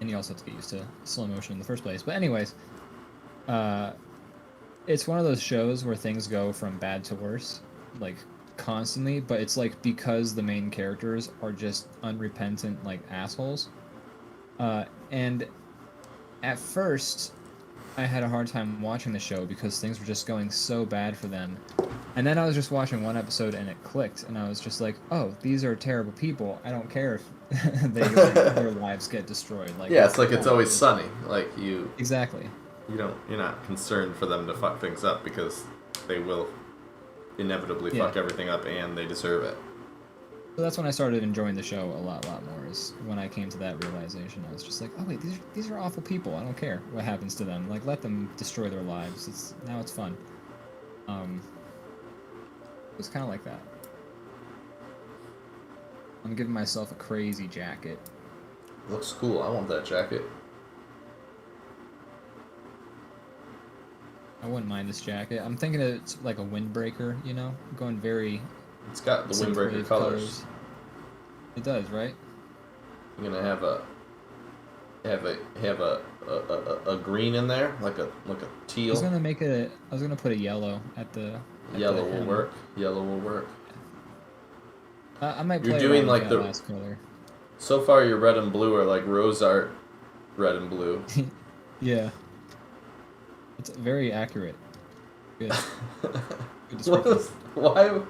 A: And you also have to get used to slow motion in the first place. But anyways, it's one of those shows where things go from bad to worse, like constantly. But it's like because the main characters are just unrepentant like assholes. And at first, I had a hard time watching the show because things were just going so bad for them. And then I was just watching one episode and it clicked, and I was just like, "Oh, these are terrible people. I don't care if their lives get destroyed." Like,
B: yeah, it's like It's Always Sunny. Like you.
A: Exactly.
B: You're not concerned for them to fuck things up because they will inevitably fuck everything up, and they deserve it.
A: So that's when I started enjoying the show a lot more. Is when I came to that realization. I was just like, "Oh wait, these are awful people. I don't care what happens to them. Like, let them destroy their lives. Now it's fun." It was kind of like that. I'm giving myself a crazy jacket.
B: Looks cool. I want that jacket.
A: I wouldn't mind this jacket. I'm thinking it's like a windbreaker, going very.
B: It's got the windbreaker colors.
A: It does, right?
B: You're gonna have a green in there, like a teal.
A: I was gonna put a yellow at the.
B: Yellow will work. Yellow will work.
A: I might play.
B: You're doing like the
A: last color.
B: So far, your red and blue are like rose art, red and blue.
A: Yeah. It's very accurate. Good.
B: Why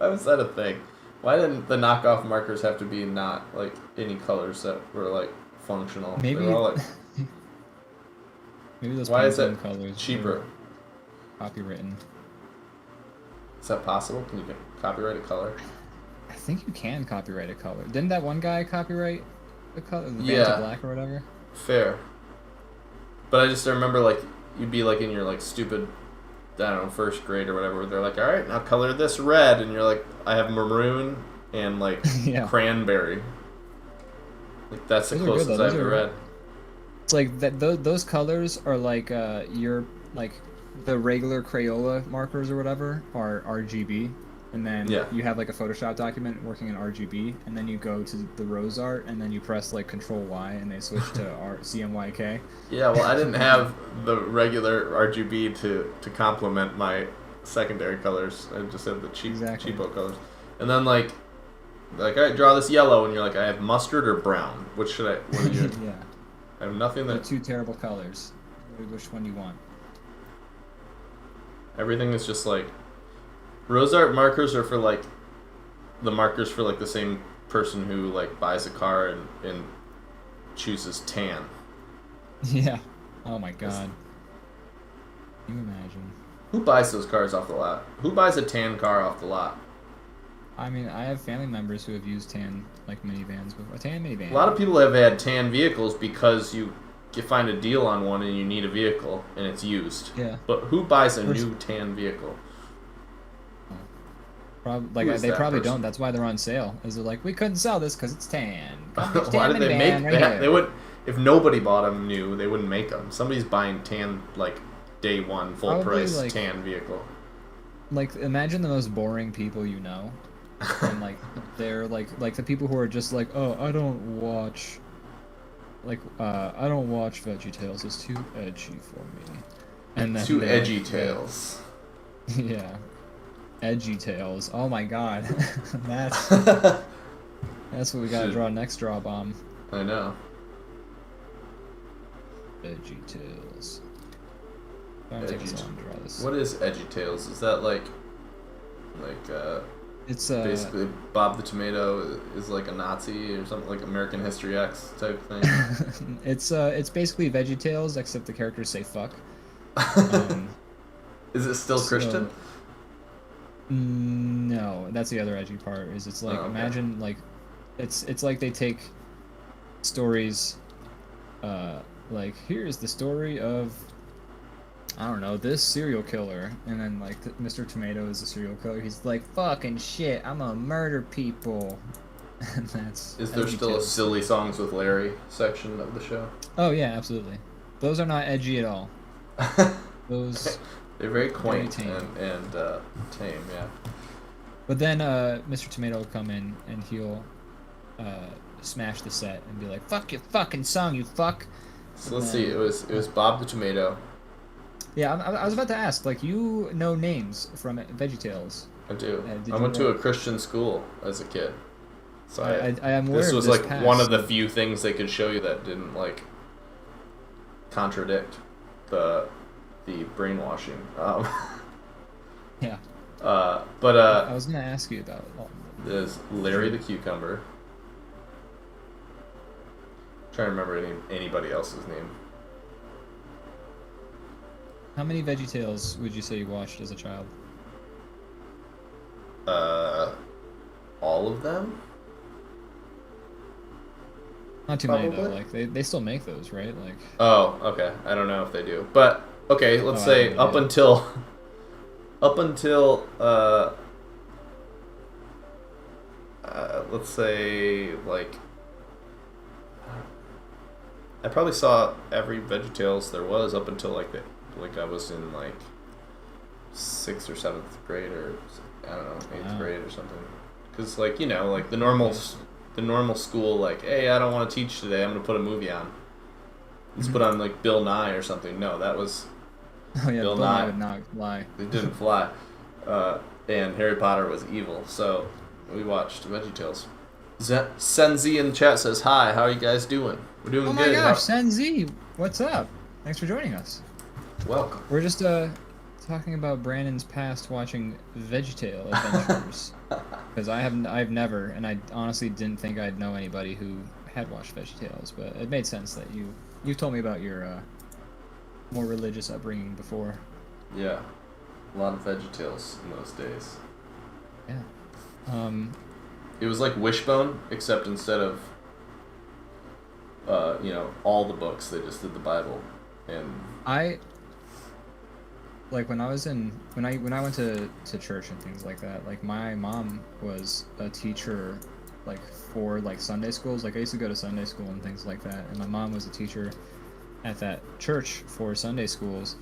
B: was that a thing? Why didn't the knockoff markers have to be not like any colors that were like functional?
A: Maybe.
B: They were all, like,
A: maybe those.
B: Why is it
A: colors
B: cheaper?
A: Copywritten.
B: Is that possible? Can you copyright a color?
A: I think you can copyright a color. Didn't that one guy copyright the color, the
B: yeah,
A: Bands of Black or whatever?
B: Fair. But I just remember like you'd be like in your like stupid, I don't know, first grade or whatever. Where they're like, all right, now color this red, and you're like, I have maroon and like cranberry. Like that's the closest I've ever read.
A: It's like that. Those colors are like your like the regular Crayola markers or whatever are RGB, and then you have like a Photoshop document working in RGB, and then you go to the rose art, and then you press like Control Y, and they switch to CMYK.
B: Yeah, well, I didn't have the regular RGB to complement my secondary colors. I just had the cheapo colors, and then like all right, draw this yellow, and you're like, I have mustard or brown. What should I? What do you?
A: Yeah.
B: I have nothing that.
A: They're two terrible colors. Which one do you want?
B: Everything is just like rose art markers are for like the markers for like the same person who like buys a car and chooses tan.
A: Yeah. Oh my god. Can you imagine?
B: Who buys those cars off the lot? Who buys a tan car off the lot?
A: I mean, I have family members who have used tan like minivans before. A tan minivan.
B: A lot of people have had tan vehicles because you find a deal on one and you need a vehicle and it's used.
A: Yeah.
B: But who buys a new tan vehicle?
A: Like
B: Who is
A: they
B: that
A: probably
B: person?
A: don't. That's why they're on sale. Is they're like, we couldn't sell this because it's tan.
B: Why did they make that? They would, if nobody bought them new, they wouldn't make them. Somebody's buying tan like day one full
A: Probably,
B: price
A: like-
B: tan vehicle.
A: Like, imagine the most boring people you know, and like they're like the people who are just like, oh, I don't watch VeggieTales. It's too edgy for me. And then
B: Two
A: they're
B: edgy
A: like,
B: tales.
A: Yeah. Edgy Tales. Oh my god. That's what we gotta
B: Should-
A: draw next DrawBomb.
B: I know.
A: Edgy Tales. Don't take us
B: Edgy-
A: long to draw this.
B: What is edgy tales? Is that like
A: It's
B: basically Bob the Tomato is like a Nazi or something, like American History X type thing?
A: it's basically VeggieTales except the characters say fuck. Um,
B: Is it still Christian?
A: No, that's the other edgy part. Is it's like
B: Oh, okay.
A: imagine like it's like they take stories, like here's the story of I don't know this serial killer, and then like Mr. Tomato is a serial killer. He's like fucking shit. I'm gonna murder people, and that's.
B: Is there
A: edgy
B: still a
A: tales.
B: silly songs with Larry section of the show?
A: Oh yeah, absolutely. Those are not edgy at all. Those.
B: They're very quaint
A: tame.
B: and tame, yeah.
A: But then Mr. Tomato will come in and he'll smash the set and be like, "Fuck your fucking song, you fuck."
B: So let's see. It was Bob the Tomato.
A: Yeah, I was about to ask. Like, you know names from VeggieTales.
B: I do.
A: did
B: I
A: you
B: went to
A: know-
B: a Christian school as a kid. So
A: I am aware
B: this
A: of
B: was
A: this
B: like
A: past.
B: one of the few things they could show you that didn't like contradict the brainwashing.
A: Yeah.
B: But
A: I was gonna ask you about.
B: there's Larry the Cucumber. Trying to remember anybody else's name.
A: How many VeggieTales would you say you watched as a child?
B: All of them.
A: Not too many though.
B: Probably.
A: Like they still make those, right? Like.
B: Oh, okay. I don't know if they do, but okay. Let's
A: Oh, I
B: say
A: don't
B: up
A: know.
B: until let's say like I probably saw every VeggieTales there was up until like I was in like 6th or 7th grade or I don't know 8th
A: Wow.
B: grade or something. Because like like the normal school like, hey, I don't want to teach today. I'm gonna put a movie on. Let's put on like Bill Nye or something. No, that was
A: Oh yeah,
B: Bill
A: Bill Nye
B: Nye.
A: would not lie.
B: it didn't fly. And Harry Potter was evil, so we watched VeggieTales. Senzi in the chat says, hi, how are you guys doing? We're doing
A: Oh my
B: good.
A: gosh, Senzi, what's up? Thanks for joining us.
B: Welcome.
A: We're just talking about Brandon's past watching VeggieTale adventures because I've never, and I honestly didn't think I'd know anybody who had watched VeggieTales, but it made sense that you've told me about your more religious upbringing before.
B: Yeah. A lot of VeggieTales in those days.
A: Yeah.
B: It was like Wishbone, except instead of all the books, they just did the Bible. And
A: I like when I went to church and things like that. Like my mom was a teacher, like for like Sunday schools. Like I used to go to Sunday school and things like that. And my mom was a teacher at that church for Sunday schools.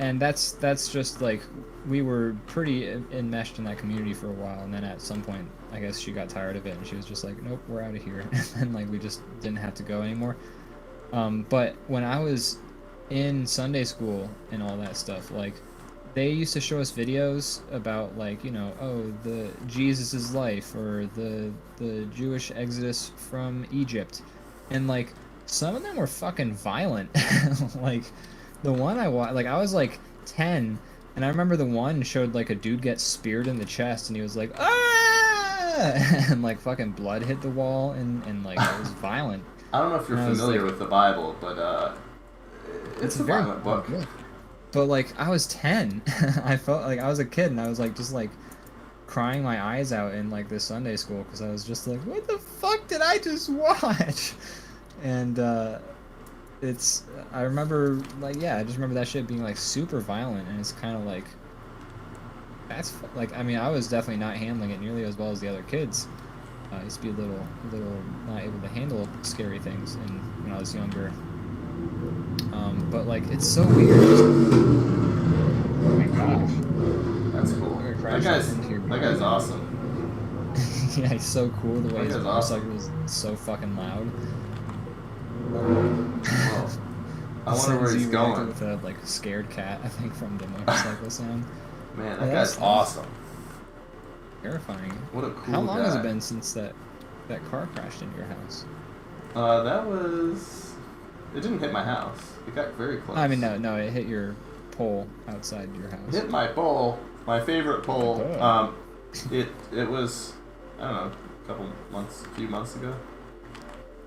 A: And that's just like we were pretty enmeshed in that community for a while, and then at some point I guess she got tired of it and she was just like, nope, we're out of here. And like we just didn't have to go anymore. But when I was in Sunday school and all that stuff, like they used to show us videos about like the Jesus's life or the Jewish exodus from Egypt, and like some of them were fucking violent. Like the one I watched, like I was like 10, and I remember the one showed like a dude get speared in the chest, and he was like, ah, and like fucking blood hit the wall, and like it was violent.
B: I don't know if you're
A: And I was
B: familiar
A: like-
B: with the Bible, but it's a
A: very
B: violent book.
A: good. But like I was 10, I felt like I was a kid, and I was like just like crying my eyes out in like this Sunday school because I was just like, what the fuck did I just watch? And I remember like I just remember that shit being like super violent, and it's kind of like Like, I mean, I was definitely not handling it nearly as well as the other kids. I used to be a little not able to handle scary things when I was younger. But like, it's so weird. Oh my gosh.
B: That's cool.
A: I'm gonna
B: That
A: crash
B: guy's
A: into your
B: that guy's awesome.
A: Yeah, he's so cool. The way
B: That
A: his
B: guy's
A: motorcycle
B: awesome.
A: is so fucking loud.
B: Whoa. I wonder where
A: Sends
B: he's
A: you reacted
B: going.
A: with a like scared cat, I think, from the motorcycle sound.
B: Man,
A: Yeah,
B: that
A: that's
B: guy's awesome.
A: terrifying.
B: What a cool
A: How long
B: guy.
A: has it been since that car crashed into your house?
B: That was. It didn't hit my house. It got very close.
A: I mean, no, it hit your pole outside your house.
B: Hit my pole. My favorite pole.
A: Oh.
B: It was, I don't know, a few months ago.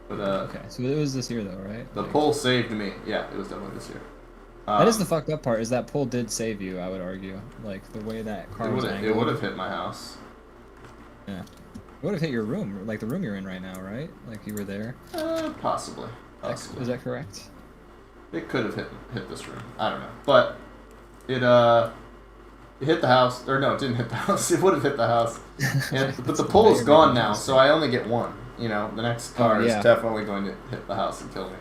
B: But
A: Okay, so it was this year though, right?
B: the
A: Like,
B: pole saved me. Yeah, it was definitely this year.
A: that is the fucked up part. Is that pole did save you? I would argue. Like the way that car was
B: It
A: angled.
B: would have hit my house.
A: Yeah. It would have hit your room, like the room you're in right now, right? Like you were there.
B: Possibly. Possibly.
A: Is that correct?
B: It could have hit this room. I don't know. But it hit the house. Or no, it didn't hit the house. It would have hit the house. But the pole is gone now, so I only get one. You know, the next car is definitely going to hit the house and kill me.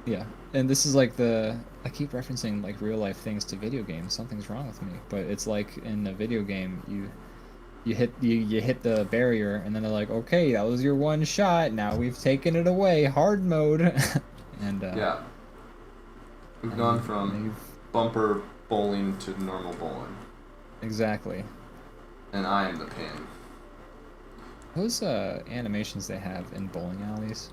A: Yeah. And this is like I keep referencing like real life things to video games. Something's wrong with me. But it's like in a video game, you hit the barrier, and then they're like, okay, that was your one shot. Now we've taken it away, hard mode. And
B: yeah, we've gone from bumper bowling to normal bowling.
A: Exactly.
B: And I am the king.
A: Those animations they have in bowling alleys,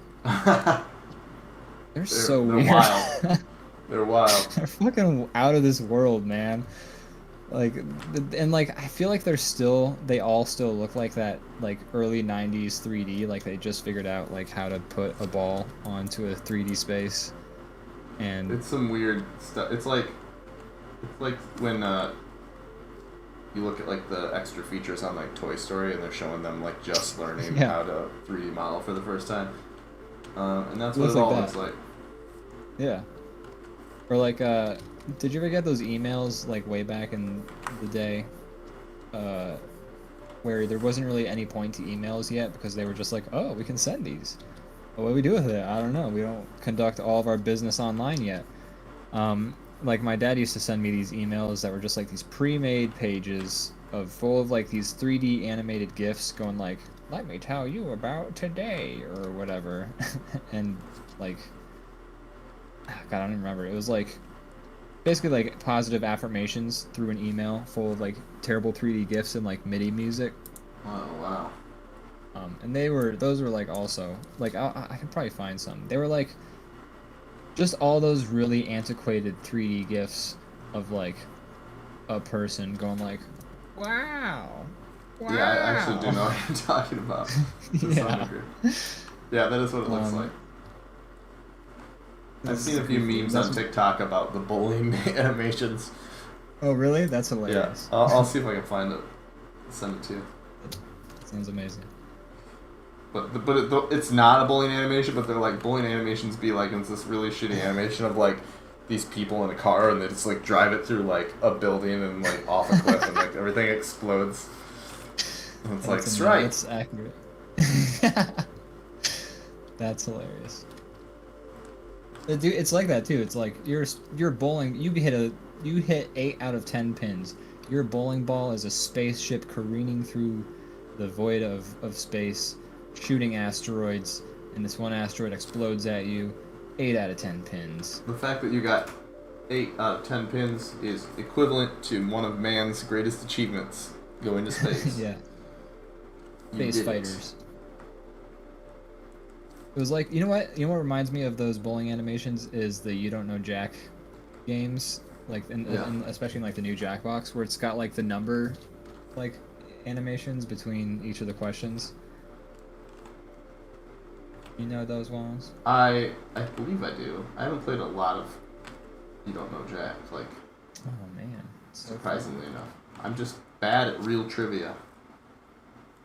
A: they're so
B: they're
A: weird.
B: wild. They're wild.
A: They're fucking out of this world, man. Like, and like I feel like they all still look like that, like early 90s 3D, like they just figured out like how to put a ball onto a 3D space. And
B: it's some weird stuff. It's like when you look at like the extra features on like Toy Story, and they're showing them like just learning how to 3D model for the first time, and that's what it all looks like.
A: Yeah. Or like, did you ever get those emails like way back in the day, where there wasn't really any point to emails yet because they were just like, oh, we can send these. But what do we do with it? I don't know. We don't conduct all of our business online yet. Like my dad used to send me these emails that were just like these pre-made pages full of like these 3D animated GIFs going like, let me tell you about today or whatever. And like, God, I don't even remember. It was like basically like positive affirmations through an email full of like terrible 3D GIFs and like MIDI music.
B: Oh wow.
A: And those were like also like I can probably find some. They were like just all those really antiquated 3D GIFs of like a person going like, wow.
B: Yeah, I actually do know what you're talking about.
A: Yeah.
B: Yeah, that is what it looks like. I've seen a few memes on TikTok about the bowling animations.
A: Oh, really? That's hilarious.
B: Yeah, I'll see if I can find it. Send it to you.
A: Sounds amazing.
B: But it's not a bowling animation, but they're like bowling animations be like it's this really shitty animation of like these people in a car and they just like drive it through like a building and like off a cliff and like everything explodes. And it's like strike.
A: That's accurate. That's hilarious. Dude, it's like that too. It's like you're bowling. You hit 8 out of 10 pins. Your bowling ball is a spaceship careening through the void of space, shooting asteroids, and this one asteroid explodes at you. 8 out of 10 pins.
B: The fact that you got 8 out of 10 pins is equivalent to one of man's greatest achievements: going to space.
A: Yeah. Space fighters. It was like, you know what reminds me of those bowling animations is the You Don't Know Jack games, like especially in like the new Jackbox, where it's got like the number like animations between each of the questions. You know those ones?
B: I believe I do. I haven't played a lot of You Don't Know Jack, like.
A: Oh man.
B: Surprisingly enough, I'm just bad at real trivia.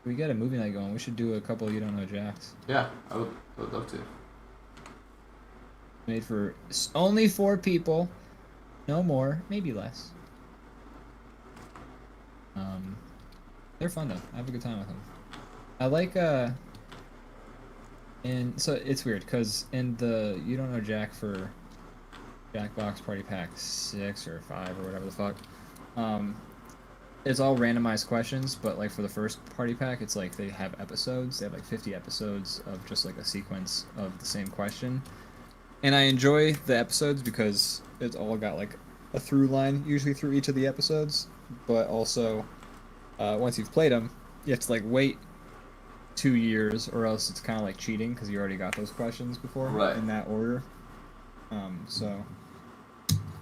A: We got a movie night going. We should do a couple of You Don't Know Jacks.
B: Yeah, I would love to.
A: Made for only 4 people. No more, maybe less. They're fun though. I have a good time with them. I like and so it's weird because in the You Don't Know Jack for Jackbox Party Pack 6 or 5 or whatever the fuck, it's all randomized questions, but like for the first party pack, it's like they have episodes. They have like 50 episodes of just like a sequence of the same question. And I enjoy the episodes because it's all got like a through line usually through each of the episodes, but also once you've played them, you have to like wait 2 years or else it's kind of like cheating because you already got those questions before
B: Right.
A: in that order. So,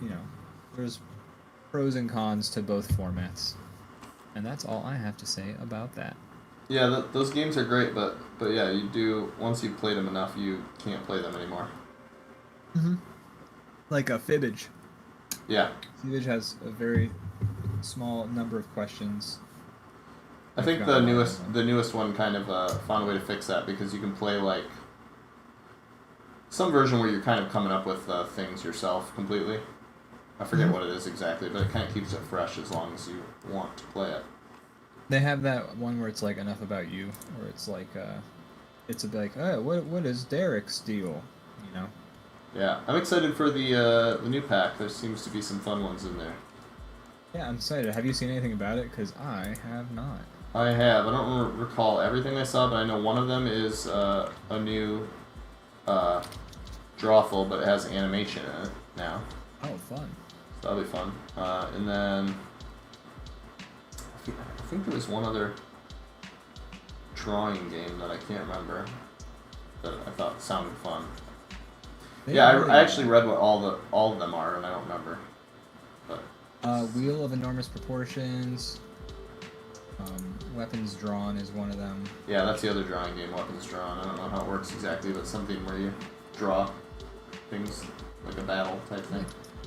A: you know, there's pros and cons to both formats. And that's all I have to say about that.
B: Yeah, those games are great, but yeah, you do once you've played them enough, you can't play them anymore.
A: Like a Fibbage.
B: Yeah,
A: Fibbage has a very small number of questions.
B: I think
A: forgot
B: the newest one kind of found a way to fix that because you can play like some version where you're kind of coming up with things yourself completely. I forget what it is exactly, but it kind of keeps it fresh as long as you want to play it.
A: They have that one where it's like enough about you, where it's like it's a bit like, oh, what is Derek's deal? You know?
B: Yeah, I'm excited for the new pack. There seems to be some fun ones in there.
A: Yeah, I'm excited. Have you seen anything about it? Because I have not.
B: I have. I don't recall everything I saw, but I know one of them is a new drawful, but it has animation in it now.
A: Oh, fun.
B: So that'll be fun. And then I think there was one other drawing game that I can't remember that I thought sounded fun. I actually read what all of them are, and I don't remember. But
A: Wheel of Enormous Proportions. Weapons Drawn is one of them.
B: yeah, that's the other drawing game, Weapons Drawn. I don't know how it works exactly, but something where you draw things like a battle type thing.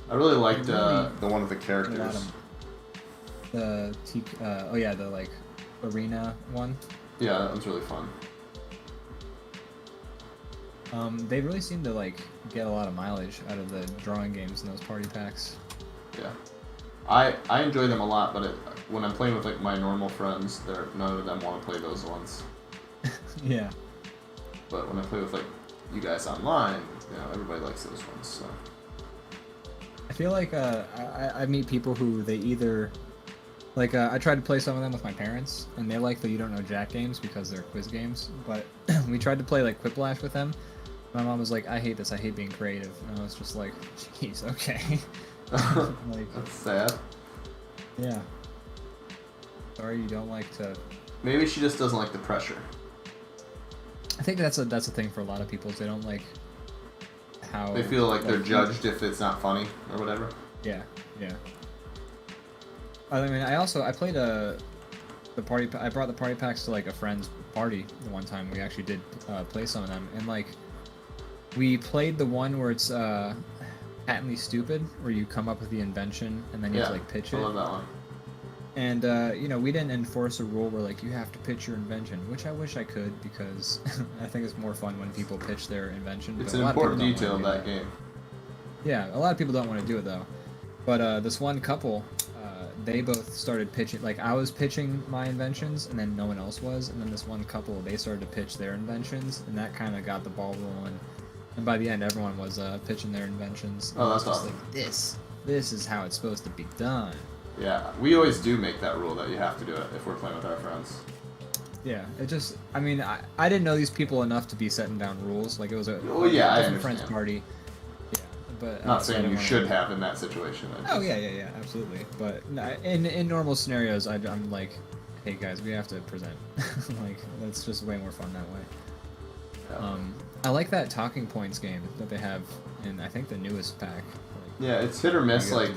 B: I really liked the one with the characters.
A: The the like arena one.
B: Yeah, that one's really fun.
A: They really seem to like get a lot of mileage out of the drawing games in those party packs.
B: Yeah, I enjoy them a lot, but when I'm playing with like my normal friends, none of them want to play those ones.
A: Yeah.
B: But when I play with like you guys online, everybody likes those ones. So.
A: I feel like I meet people who they either like I tried to play some of them with my parents, and they like the You Don't Know Jack games because they're quiz games. But we tried to play like Quiplash with them. My mom was like, "I hate this. I hate being creative." And I was just like, "Jeez, okay." Like,
B: that's sad.
A: Yeah. Sorry, you don't like to.
B: Maybe she just doesn't like the pressure.
A: I think that's a thing for a lot of people. Is they don't like how
B: they feel like they're judged if it's not funny or whatever.
A: Yeah, yeah. I mean, I played I brought the party packs to like a friend's party the one time. We actually did play some of them, and like we played the one where it's patently stupid, where you come up with the invention and then you have to like pitch it.
B: I love that one.
A: And we didn't enforce a rule where like you have to pitch your invention, which I wish I could because I think it's more fun when people pitch their invention.
B: It's an important detail of that game.
A: Yeah, a lot of people don't want to do it though. But this one couple, they both started pitching. Like I was pitching my inventions, and then no one else was. And then this one couple, they started to pitch their inventions, and that kind of got the ball rolling. And by the end, everyone was pitching their inventions.
B: Oh, that's
A: just
B: awesome.
A: like, this is how it's supposed to be done.
B: Yeah, we always do make that rule that you have to do it if we're playing with our friends.
A: Yeah, it just, I mean, I didn't know these people enough to be setting down rules. Like, it was a
B: different
A: friend's party. Yeah, but...
B: Not saying you should have in that situation.
A: Yeah, absolutely. But in normal scenarios, I'm like, hey guys, we have to present. Like, that's just way more fun that way.
B: Yeah.
A: I like that Talking Points game that they have in, I think, the newest pack. Like,
B: yeah, it's hit or miss, like,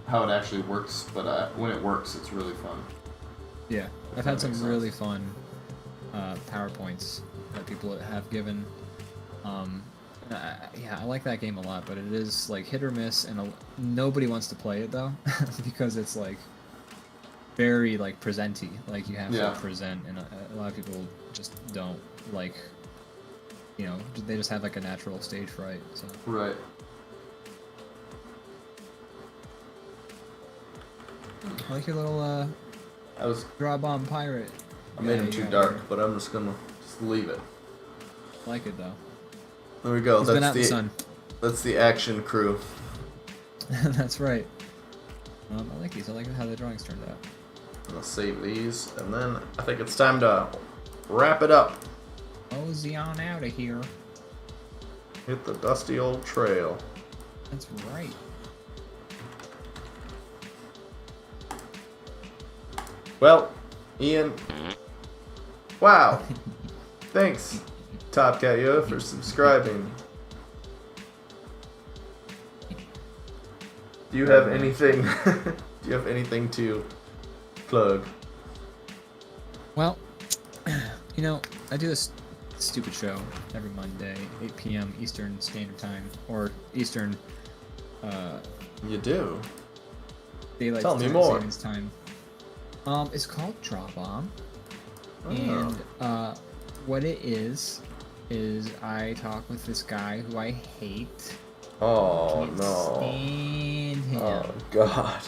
B: how it actually works, but when it works, it's really fun.
A: Yeah, I've had some really fun PowerPoints that people have given. Yeah, I like that game a lot, but it is like hit or miss, and nobody wants to play it though because it's like very like presenty. Like you have to present, and a lot of people just don't like. They just have like a natural stage fright. So.
B: Right.
A: I like your little
B: I was.
A: DrawBomb pirate.
B: I made him
A: you
B: too
A: got
B: dark,
A: it.
B: but I'm just gonna leave it.
A: I like it though.
B: There we go.
A: He's been out in the
B: the
A: sun.
B: that's the action crew.
A: That's right. I like these. I like how the drawings turned out.
B: I'm gonna save these, and then I think it's time to wrap it up.
A: Mosey on out of here.
B: Hit the dusty old trail.
A: That's right.
B: Well, Ian. Wow. Thanks, Top Cat Yoda, for subscribing. Do you have anything? Do you have anything to plug?
A: Well, you know, I do this stupid show every Monday, 8 p.m. Eastern Standard Time, or Eastern
B: You do.
A: Daylight
B: Tell me more.
A: Savings Time. It's called DrawBomb,
B: Oh.
A: and what it is I talk with this guy who I hate.
B: Oh
A: Can't
B: no.
A: stand him.
B: Oh God.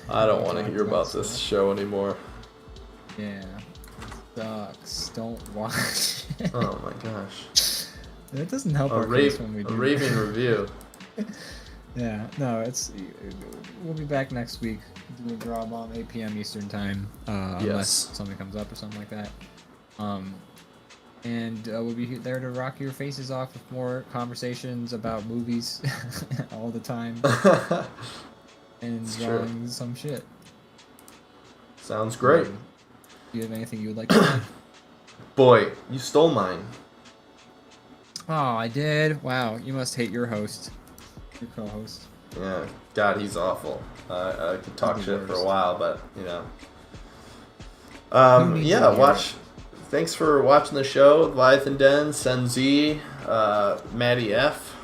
B: I don't want to hear about this show anymore.
A: Yeah. Sucks. Don't watch it.
B: Oh my gosh.
A: It doesn't help
B: A,
A: our case when we do
B: raving review.
A: Yeah, no, we'll be back next week doing DrawBomb 8 p.m. Eastern time, unless something comes up or something like that. And we'll be there to rock your faces off with more conversations about movies all the time and drawing some shit.
B: Sounds great.
A: Do you have anything you would like to say?
B: Boy, you stole mine.
A: Oh, I did? Wow, you must hate your host. Your co-host.
B: Yeah, God, he's awful. I could talk
A: He's the
B: shit for a
A: worst.
B: while, but you know.
A: Who needs
B: Yeah,
A: to hear
B: watch. Thanks for watching the show, Leviathan Den, Senzi, Maddie F.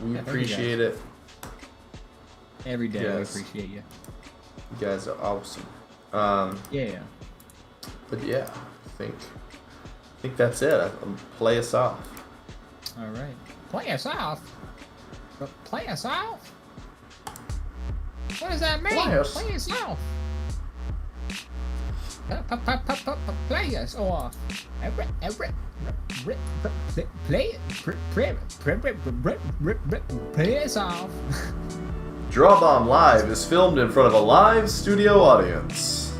B: We
A: Yeah, thank you
B: appreciate it.
A: Every day,
B: Yes.
A: we appreciate you.
B: You guys are awesome.
A: Yeah.
B: But yeah, I think that's it. Play us off.
A: All right. Play us off? But play us off? What does that mean?
B: Play us.
A: Play us off. Play us off. Play us off.
B: DrawBomb Live is filmed in front of a live studio audience.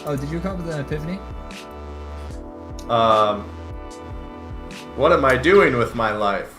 A: Oh, did you come up with an epiphany?
B: What am I doing with my life?